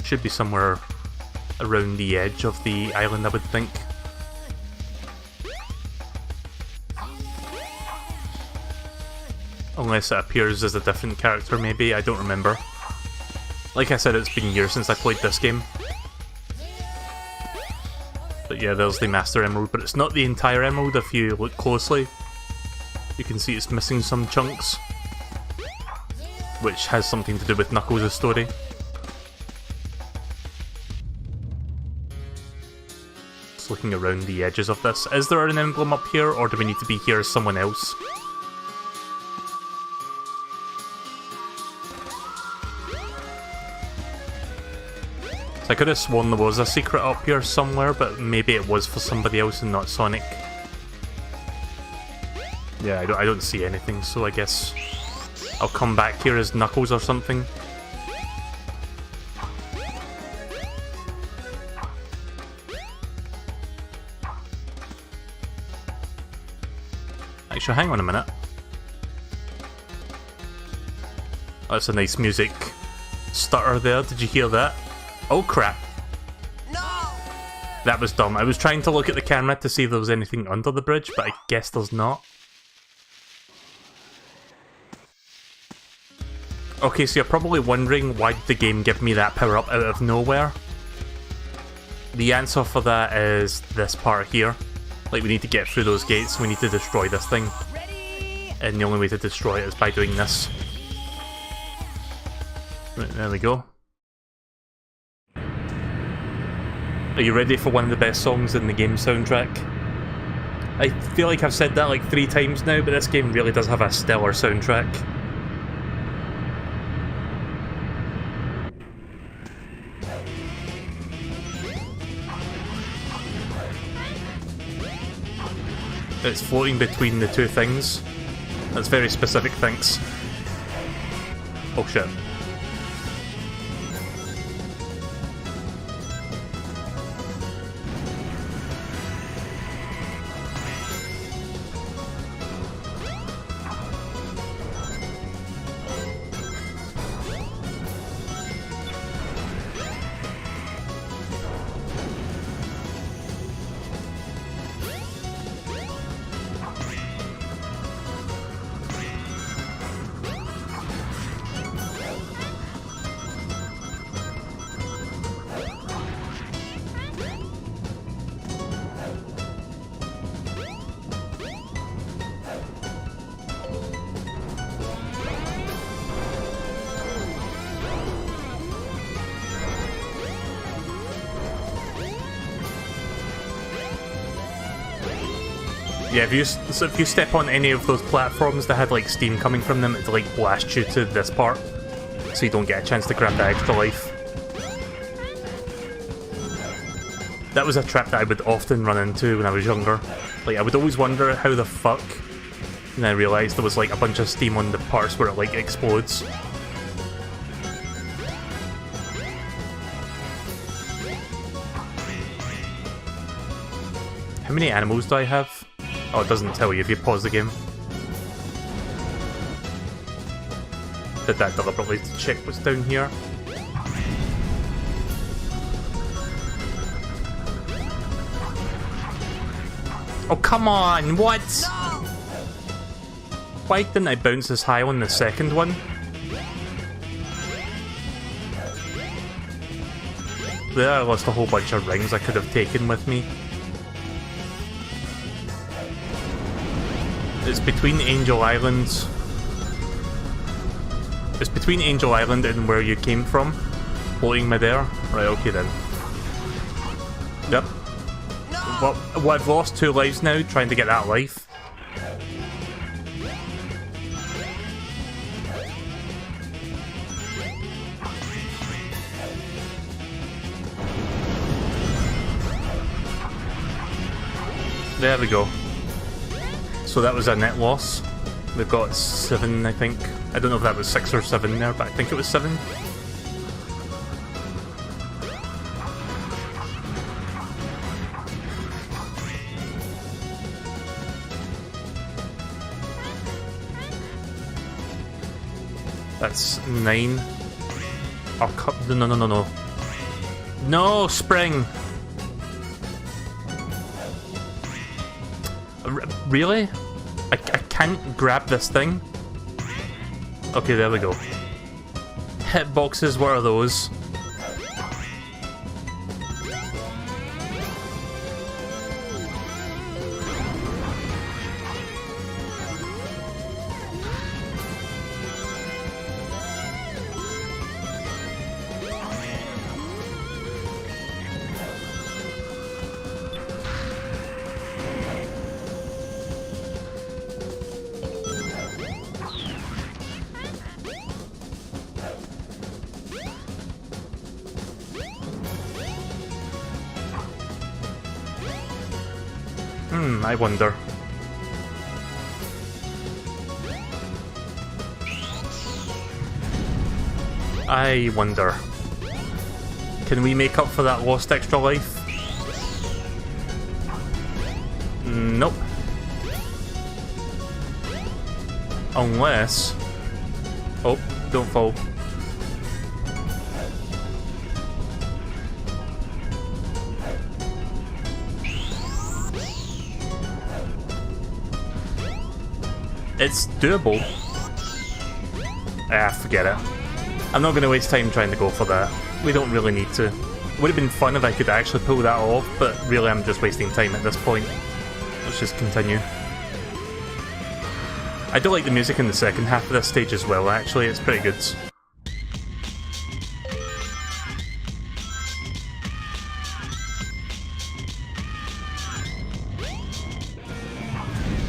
Speaker 1: Should be somewhere around the edge of the island, I would think. Unless it appears as a different character, maybe. I don't remember. Like I said, it's been years since I played this game. But yeah, there's the Master Emerald, but it's not the entire emerald if you look closely. You can see it's missing some chunks, which has something to do with Knuckles' story. Just looking around the edges of this. Is there an emblem up here, or do we need to be here as someone else? So I could have sworn there was a secret up here somewhere, but maybe it was for somebody else and not Sonic. Yeah, I don't see anything, so I guess I'll come back here as Knuckles or something. Actually, hang on a minute. Oh, that's a nice music stutter there. Did you hear that? Oh crap.
Speaker 3: No!
Speaker 1: That was dumb. I was trying to look at the camera to see if there was anything under the bridge, but I guess there's not. Okay, so you're probably wondering why did the game give me that power-up out of nowhere? The answer for that is this part here. Like, we need to get through those gates, we need to destroy this thing. And the only way to destroy it is by doing this. Right, there we go. Are you ready for one of the best songs in the game soundtrack? I feel like I've said that like 3 times now, but this game really does have a stellar soundtrack. It's floating between the two things. That's very specific, thanks. Oh shit. Yeah, if you step on any of those platforms that had like steam coming from them, it'd like blast you to this part, so you don't get a chance to grab that extra life. That was a trap that I would often run into when I was younger. Like, I would always wonder how the fuck, and I realised there was like a bunch of steam on the parts where it like explodes. How many animals do I have? Oh, it doesn't tell you if you pause the game. Did that deliberately to check what's down here. Oh, come on, what?
Speaker 3: No!
Speaker 1: Why didn't I bounce as high on the second one? There, I lost a whole bunch of rings I could have taken with me. It's between Angel Island. It's between Angel Island and where you came from. Floating midair. Right, okay then. Yep.
Speaker 3: No!
Speaker 1: Well, I've lost 2 lives now trying to get that life. There we go. So that was a net loss. We've got 7, I think. I don't know if that was 6 or 7 there, but I think it was 7. That's 9. Oh, no. No, spring! Really? I can't grab this thing? Okay, there we go. Hitboxes, what are those? I wonder. I wonder. Can we make up for that lost extra life? Nope. Unless... Oh, don't fall. It's doable. Ah, forget it. I'm not going to waste time trying to go for that. We don't really need to. It would have been fun if I could actually pull that off, but really I'm just wasting time at this point. Let's just continue. I do like the music in the second half of this stage as well, actually. It's pretty good.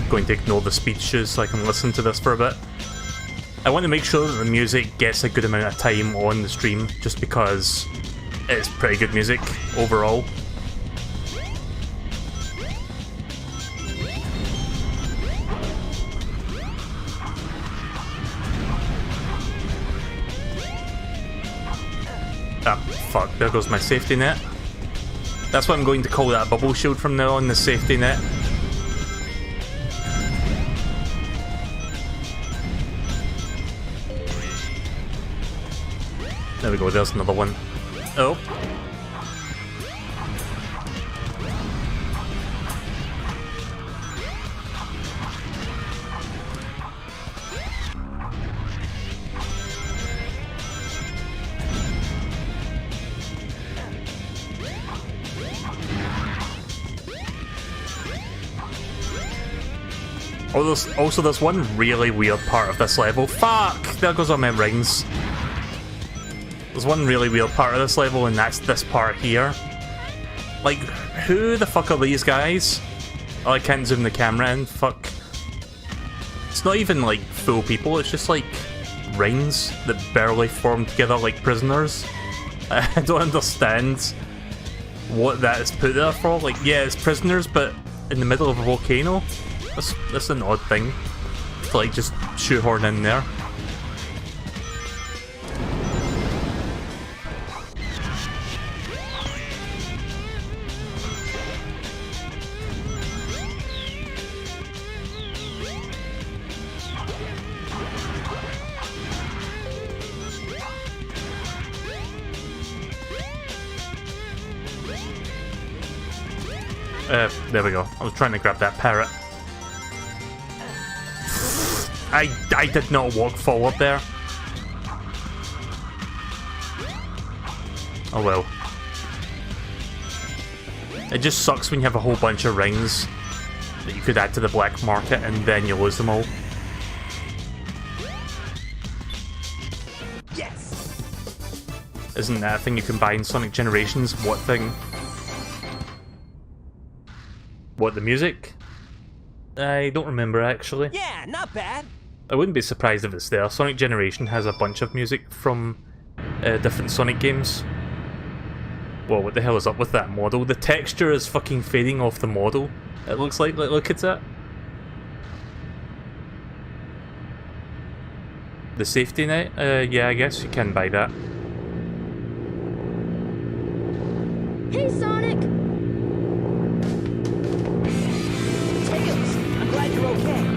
Speaker 1: Going to ignore the speed shoes so I can listen to this for a bit. I want to make sure that the music gets a good amount of time on the stream, just because it's pretty good music overall. Ah, fuck, there goes my safety net. That's what I'm going to call that bubble shield from now on, the safety net. There we go, there's another one. Oh. Also, there's one really weird part of this level. Fuck! There goes all my rings. There's one really weird part of this level, and that's this part here. Like, who the fuck are these guys? Oh, I can't zoom the camera in. Fuck. It's not even, like, full people. It's just, like, rings that barely form together like prisoners. I don't understand what that is put there for. Like, yeah, it's prisoners, but in the middle of a volcano? That's an odd thing to, like, just shoehorn in there. There we go. I was trying to grab that parrot. I did not walk forward there. Oh well. It just sucks when you have a whole bunch of rings that you could add to the black market and then you lose them all.
Speaker 3: Yes.
Speaker 1: Isn't that a thing you can buy in Sonic Generations? What thing? What, the music? I don't remember, actually.
Speaker 3: Yeah, not bad.
Speaker 1: I wouldn't be surprised if it's there. Sonic Generation has a bunch of music from different Sonic games. Whoa, what the hell is up with that model? The texture is fucking fading off the model. It looks like look at that. The safety net? Yeah, I guess you can buy that.
Speaker 4: Hey, Sonic!
Speaker 3: Tails, I'm glad you're okay.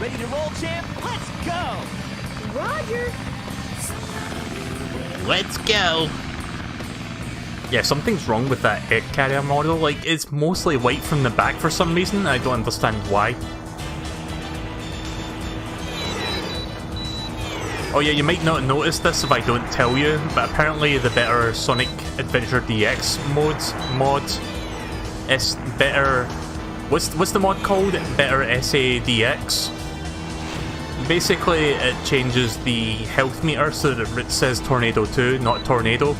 Speaker 3: Ready to roll, champ? Let's go!
Speaker 4: Roger!
Speaker 8: Let's go.
Speaker 1: Yeah, something's wrong with that egg carrier model. Like, it's mostly white from the back for some reason, and I don't understand why. Oh yeah, you might not notice this if I don't tell you, but apparently the better Sonic Adventure DX mod is better... What's the mod called? Better SADX? Basically, it changes the health meter so that it says Tornado 2, not Tornado.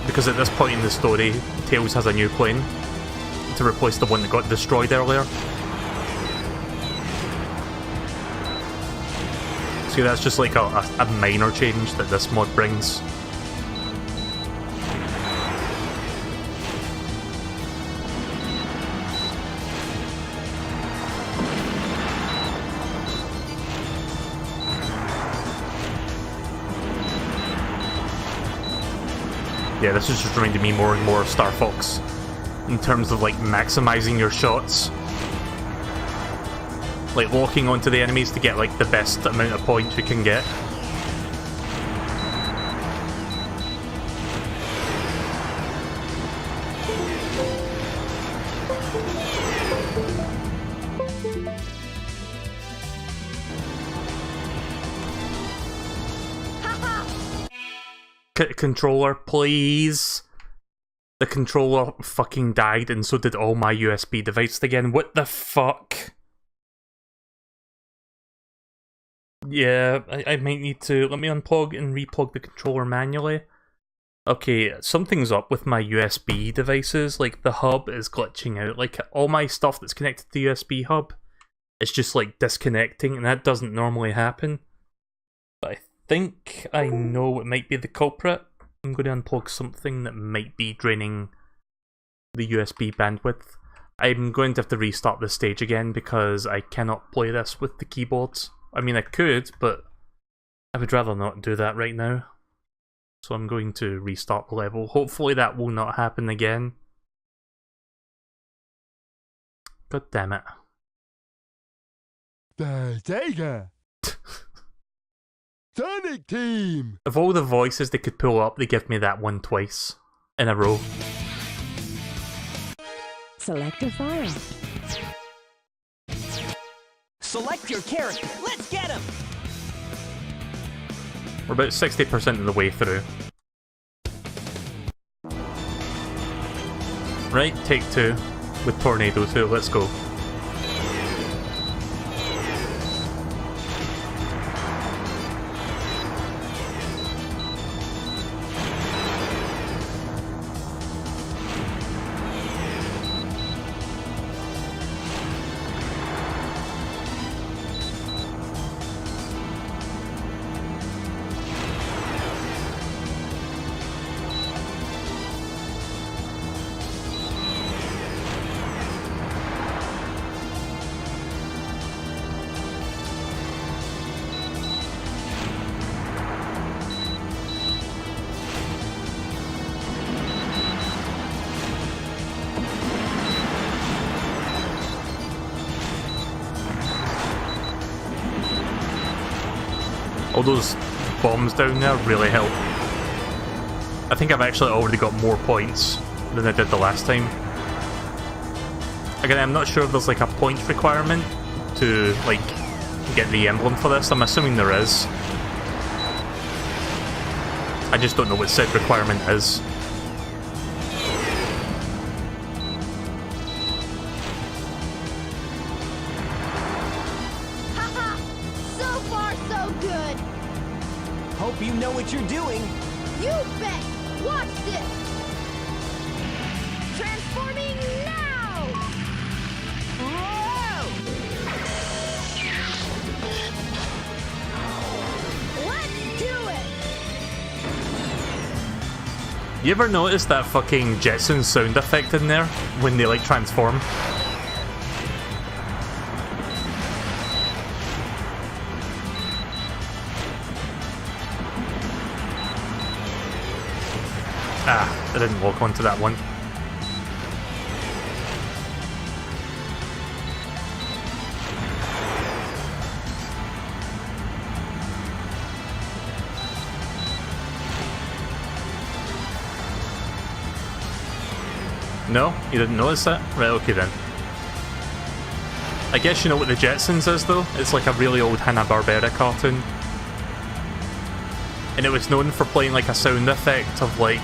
Speaker 1: Because at this point in the story, Tails has a new plane to replace the one that got destroyed earlier. See, that's just like a minor change that this mod brings. Yeah, this is just reminding me more and more of Star Fox in terms of like maximizing your shots. Like locking onto the enemies to get like the best amount of points you can get. Controller, please. The controller fucking died, and so did all my USB devices again. What the fuck? Yeah, I might need to... Let me unplug and replug the controller manually. Okay, something's up with my USB devices. Like, the hub is glitching out. Like, all my stuff that's connected to the USB hub is just, like, disconnecting, and that doesn't normally happen. But I think I know what might be the culprit. I'm going to unplug something that might be draining the USB bandwidth. I'm going to have to restart this stage again because I cannot play this with the keyboards. I mean, I could, but I would rather not do that right now. So I'm going to restart the level. Hopefully that will not happen again. God damn it.
Speaker 2: The Sega Sonic Team!
Speaker 1: Of all the voices they could pull up, they give me that one twice in a row.
Speaker 6: Select a file.
Speaker 3: Select your character. Let's get him!
Speaker 1: We're about 60% of the way through. Right, take two. With Tornado 2, let's go. All those bombs down there really help. I think I've actually already got more points than I did the last time. Again, I'm not sure if there's like a points requirement to like get the emblem for this. I'm assuming there is. I just don't know what said requirement is.
Speaker 3: Hope you know what you're doing.
Speaker 4: You bet! Watch this! Transforming now!
Speaker 3: Whoa!
Speaker 4: Let's do it!
Speaker 1: You ever notice that fucking Jetson sound effect in there when they like transform? Ah, I didn't walk onto that one. No? You didn't notice that? Right, okay then. I guess you know what the Jetsons is though? It's like a really old Hanna-Barbera cartoon. And it was known for playing like a sound effect of like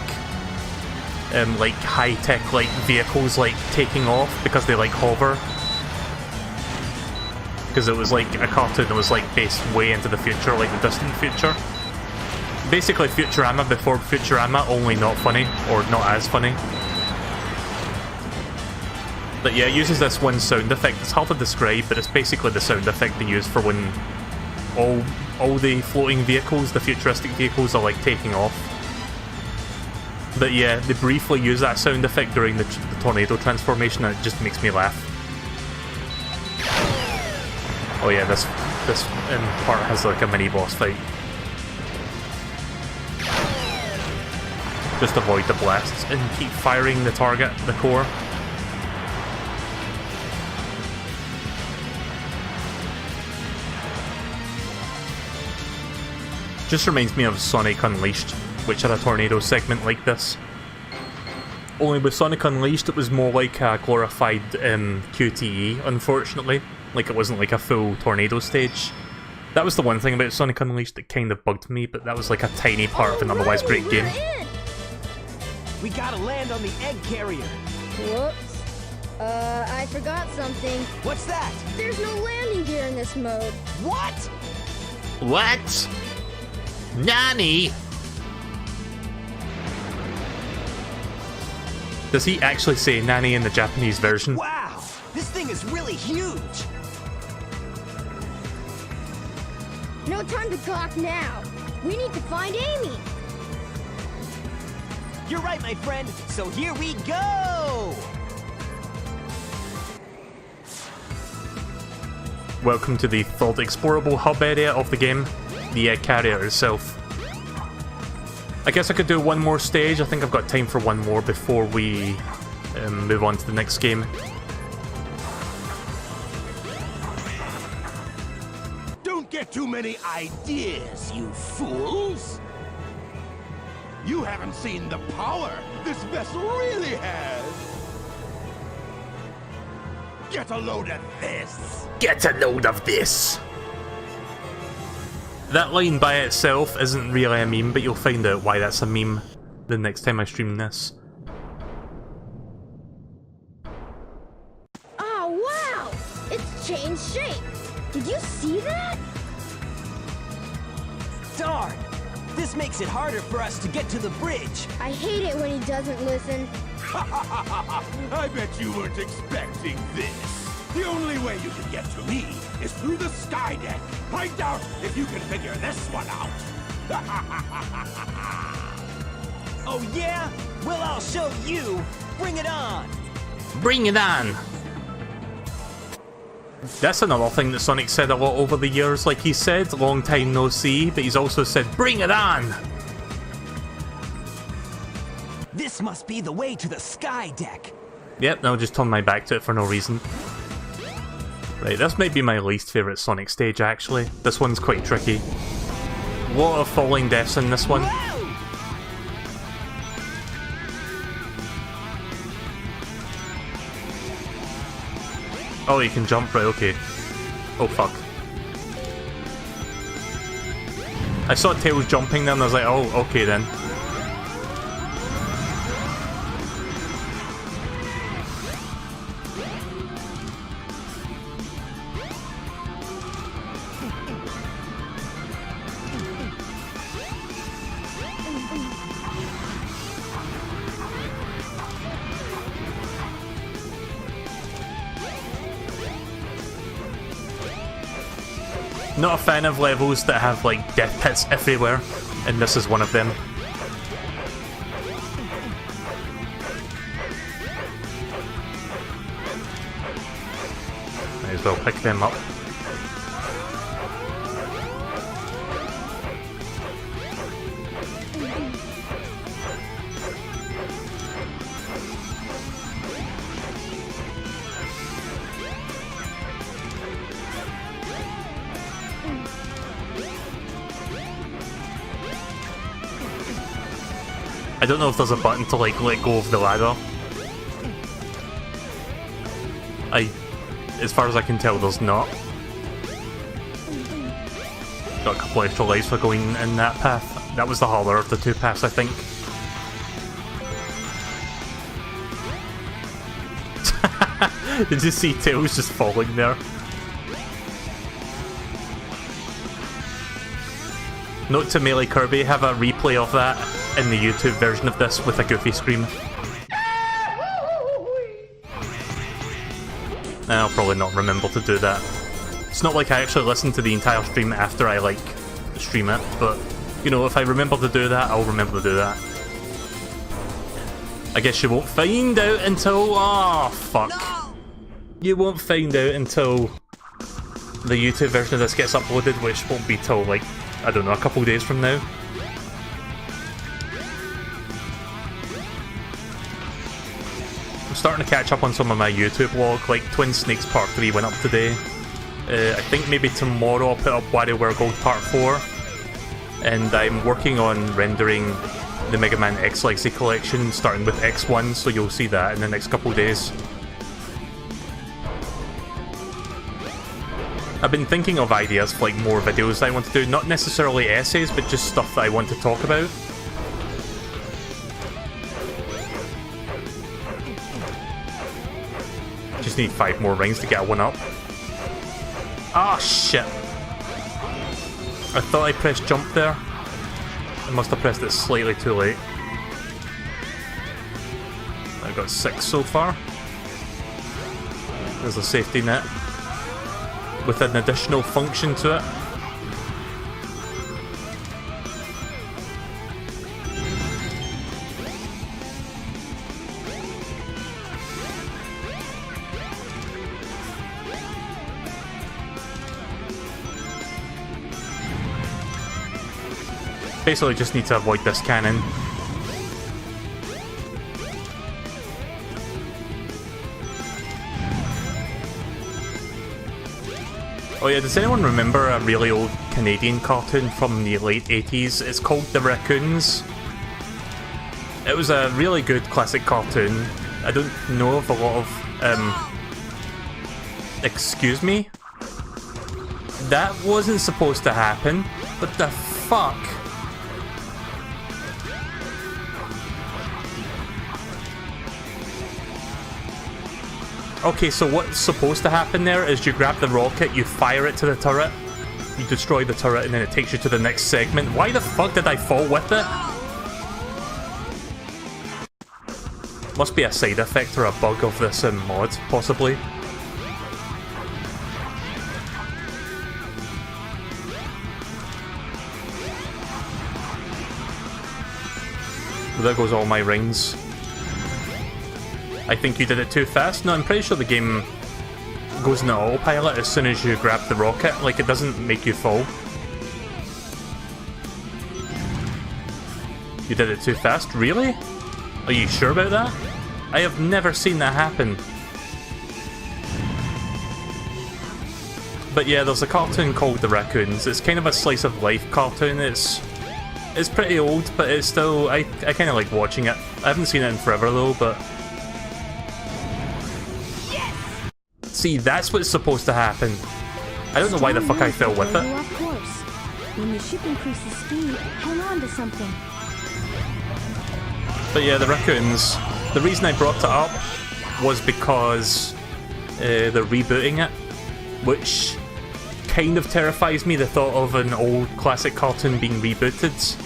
Speaker 1: high-tech like vehicles like taking off because they like hover. Because it was like a cartoon that was like based way into the future, like the distant future. Basically Futurama before Futurama, only not funny, or not as funny. But yeah, it uses this one sound effect. It's hard to describe, but it's basically the sound effect they use for when all all the floating vehicles, the futuristic vehicles, are like taking off. But yeah, they briefly use that sound effect during the tornado transformation, and it just makes me laugh. Oh yeah, this part has like a mini boss fight. Just avoid the blasts and keep firing the target, the core. Just reminds me of Sonic Unleashed, which had a tornado segment like this. Only with Sonic Unleashed it was more like a glorified QTE, unfortunately. Like it wasn't like a full tornado stage. That was the one thing about Sonic Unleashed that kind of bugged me, but that was like a tiny part of an otherwise great game.
Speaker 3: We gotta land on the egg carrier.
Speaker 4: Whoops. I forgot something.
Speaker 3: What's that?
Speaker 4: There's no landing gear in this mode.
Speaker 3: What?
Speaker 8: What? Nani?
Speaker 1: Does he actually say Nani in the Japanese version?
Speaker 3: Wow, this thing is really huge.
Speaker 4: No time to gawk now. We need to find Amy.
Speaker 3: You're right, my friend. So here we go.
Speaker 1: Welcome to the third explorable hub area of the game, the egg carrier itself. I guess I could do one more stage. I think I've got time for one more before we move on to the next game.
Speaker 2: Don't get too many ideas, you fools! You haven't seen the power this vessel really has! Get a load of this!
Speaker 8: Get a load of this!
Speaker 1: That line by itself isn't really a meme, but you'll find out why that's a meme the next time I stream this.
Speaker 4: Oh, wow! It's changed shape. Did you see that?
Speaker 3: Darn! This makes it harder for us to get to the bridge.
Speaker 4: I hate it when he doesn't listen.
Speaker 2: I bet you weren't expecting this. The only way you can get to me is through the sky deck. I doubt if you can figure this one out.
Speaker 3: Oh yeah? Well, I'll show you. Bring it on.
Speaker 8: Bring it on!
Speaker 1: That's another thing that Sonic said a lot over the years. Like he said, long time no see, but he's also said, bring it on!
Speaker 3: This must be the way to the sky deck.
Speaker 1: Yep, I'll just turn my back to it for no reason. Right, this might be my least favourite Sonic stage, actually. This one's quite tricky. A lot of falling deaths in this one. Oh, you can jump, right, okay. Oh, fuck. I saw Tails jumping then, and I was like, oh, okay then. Not a fan of levels that have like death pits everywhere, and this is one of them. Might as well pick them up. I don't know if there's a button to like let go of the ladder. As far as I can tell, there's not. Got a couple extra lives for going in that path. That was the harder of the two paths, I think. Did you see Tails just falling there? Note to MeleeKirby, have a replay of that in the YouTube version of this with a goofy scream. I'll probably not remember to do that. It's not like I actually listen to the entire stream after I like stream it, but you know, if I remember to do that, I'll remember to do that. I guess you won't find out until... oh, fuck. No! You won't find out until the YouTube version of this gets uploaded, which won't be till, like, I don't know, a couple days from now. I'm starting to catch up on some of my YouTube vlog, like Twin Snakes Part 3 went up today. I think maybe tomorrow I'll put up WarioWare Gold Part 4. And I'm working on rendering the Mega Man X Legacy Collection, starting with X1, so you'll see that in the next couple of days. I've been thinking of ideas for like more videos that I want to do, not necessarily essays, but just stuff that I want to talk about. Just need 5 more rings to get a 1-up. Ah, shit. I thought I pressed jump there. I must have pressed it slightly too late. I've got 6 so far. There's a safety net with an additional function to it. Basically just need to avoid this cannon. Oh yeah, does anyone remember a really old Canadian cartoon from the late 80s? It's called The Raccoons. It was a really good classic cartoon. I don't know of a lot of... excuse me? That wasn't supposed to happen. What the fuck? Okay, so what's supposed to happen there is you grab the rocket, you fire it to the turret, you destroy the turret, and then it takes you to the next segment. Why the fuck did I fall with it? Must be a side effect or a bug of this mod, possibly. Well, there goes all my rings. I think you did it too fast. No, I'm pretty sure the game goes into autopilot as soon as you grab the rocket. Like, it doesn't make you fall. You did it too fast? Really? Are you sure about that? I have never seen that happen. But yeah, there's a cartoon called The Raccoons. It's kind of a slice of life cartoon. It's pretty old, but it's still... I kind of like watching it. I haven't seen it in forever though, but... See, that's what's supposed to happen. I don't know why the fuck I fell with it.
Speaker 5: When the ship increases speed, hang on to something.
Speaker 1: But yeah, the Raccoons. The reason I brought it up was because they're rebooting it, which kind of terrifies me, the thought of an old classic cartoon being rebooted.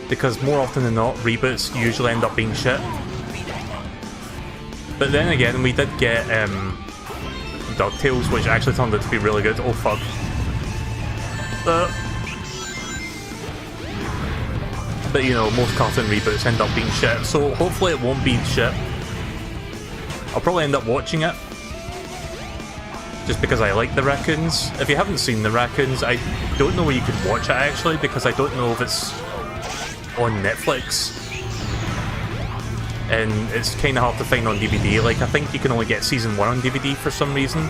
Speaker 1: Because more often than not, reboots usually end up being shit. But then again, we did get DuckTales, which actually turned out to be really good. Oh fuck. But you know, most cartoon reboots end up being shit, so hopefully it won't be shit. I'll probably end up watching it, just because I like the Raccoons. If you haven't seen the Raccoons, I don't know where you can watch it actually, because I don't know if it's on Netflix. And it's kind of hard to find on DVD. Like, I think you can only get Season 1 on DVD for some reason.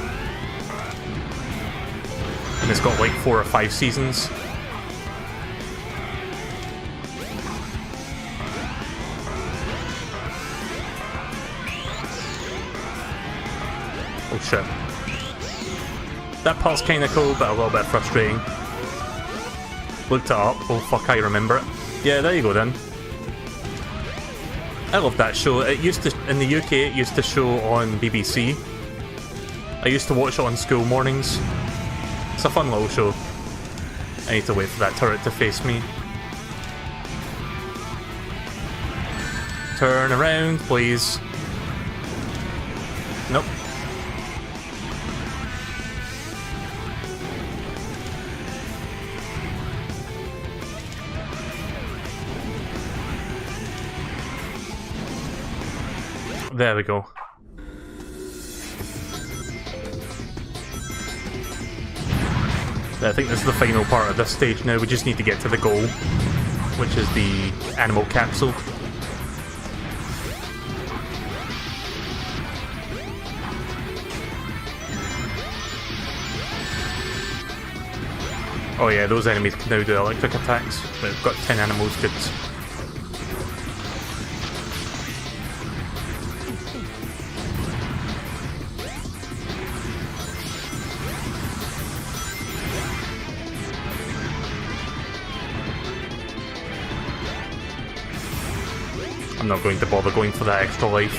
Speaker 1: And it's got like 4 or 5 seasons. Oh shit. That part's kind of cool, but a little bit frustrating. Looked it up. Oh fuck, I remember it. Yeah, there you go then. I love that show. It used to, in the UK, it used to show on BBC. I used to watch it on school mornings. It's a fun little show. I need to wait for that turret to face me. Turn around, please. Nope. There we go. I think this is the final part of this stage now. We just need to get to the goal, which is the animal capsule. Oh yeah, those enemies can now do electric attacks. We've got 10 animals, good. I'm not going to bother going for that extra life.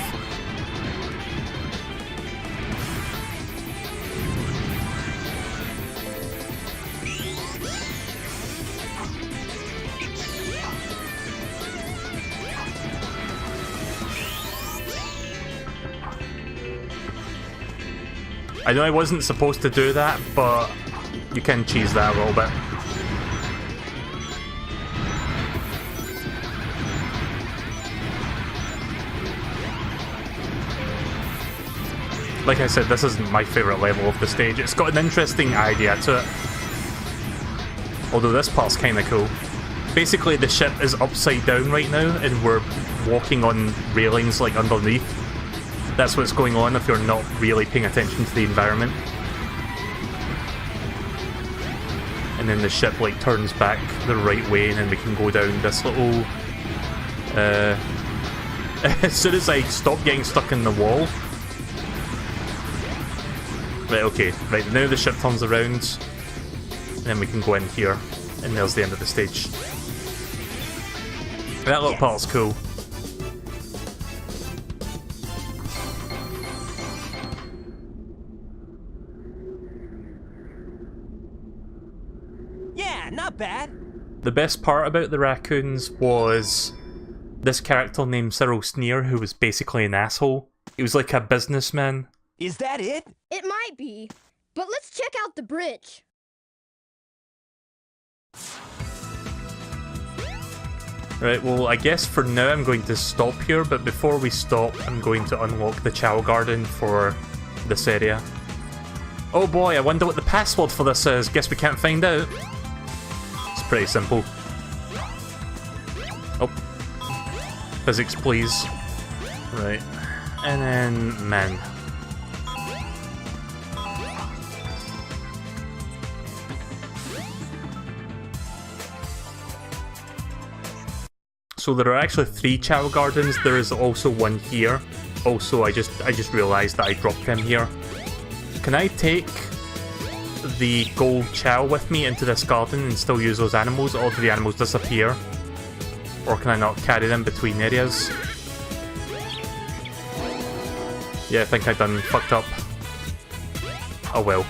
Speaker 1: I know I wasn't supposed to do that, but you can cheese that a little bit. Like I said, this isn't my favourite level of the stage. It's got an interesting idea to it. Although this part's kinda cool. Basically the ship is upside down right now and we're walking on railings like underneath. That's what's going on if you're not really paying attention to the environment. And then the ship like turns back the right way and then we can go down this little... as soon as I stop getting stuck in the wall... Right, okay. Right, now the ship turns around, and then we can go in here, and there's the end of the stage. That little part's cool.
Speaker 3: Yeah, not bad.
Speaker 1: The best part about the raccoons was this character named Cyril Sneer, who was basically an asshole. He was like a businessman.
Speaker 3: Is that it?
Speaker 4: It might be, but let's check out the bridge.
Speaker 1: Right, well, I guess for now I'm going to stop here, but before we stop, I'm going to unlock the Chow Garden for this area. Oh boy, I wonder what the password for this is. Guess we can't find out. It's pretty simple. Oh. Physics, please. Right. And then, man. So there are actually 3 Chow Gardens. There is also one here. Also, I just realised that I dropped them here. Can I take the gold Chow with me into this garden and still use those animals, or do the animals disappear? Or can I not carry them between areas? Yeah, I think I done fucked up. Oh well.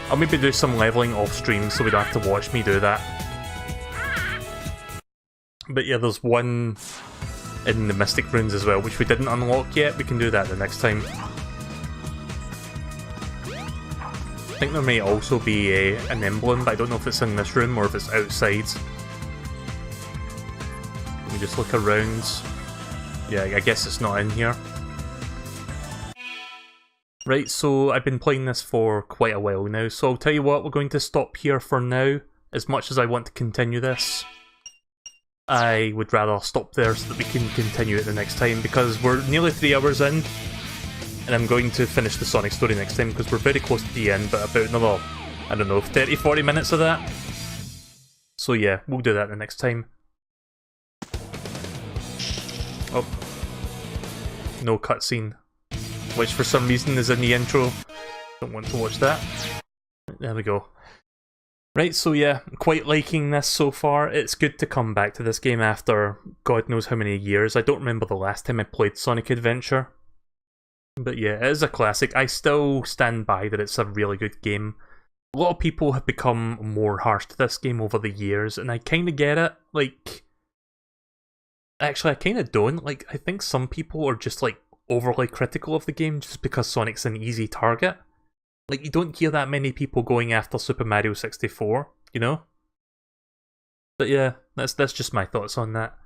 Speaker 1: I'll maybe do some levelling off stream so we don't have to watch me do that. But yeah, there's one in the Mystic Runes as well, which we didn't unlock yet. We can do that the next time. I think there may also be an emblem, but I don't know if it's in this room or if it's outside. Let me just look around. Yeah, I guess it's not in here. Right, so I've been playing this for quite a while now, so I'll tell you what, we're going to stop here for now. As much as I want to continue this, I would rather stop there so that we can continue it the next time, because we're nearly 3 hours in, and I'm going to finish the Sonic story next time because we're very close to the end, but about another, I don't know, 30-40 minutes of that. So yeah, we'll do that the next time. Oh. No cutscene. Which for some reason is in the intro. Don't want to watch that. There we go. Right, so yeah, I'm quite liking this so far. It's good to come back to this game after God knows how many years. I don't remember the last time I played Sonic Adventure. But yeah, it is a classic. I still stand by that it's a really good game. A lot of people have become more harsh to this game over the years, and I kinda get it. Like, actually I kinda don't. Like, I think some people are just like overly critical of the game just because Sonic's an easy target. Like, you don't hear that many people going after Super Mario 64, you know? But yeah, that's just my thoughts on that.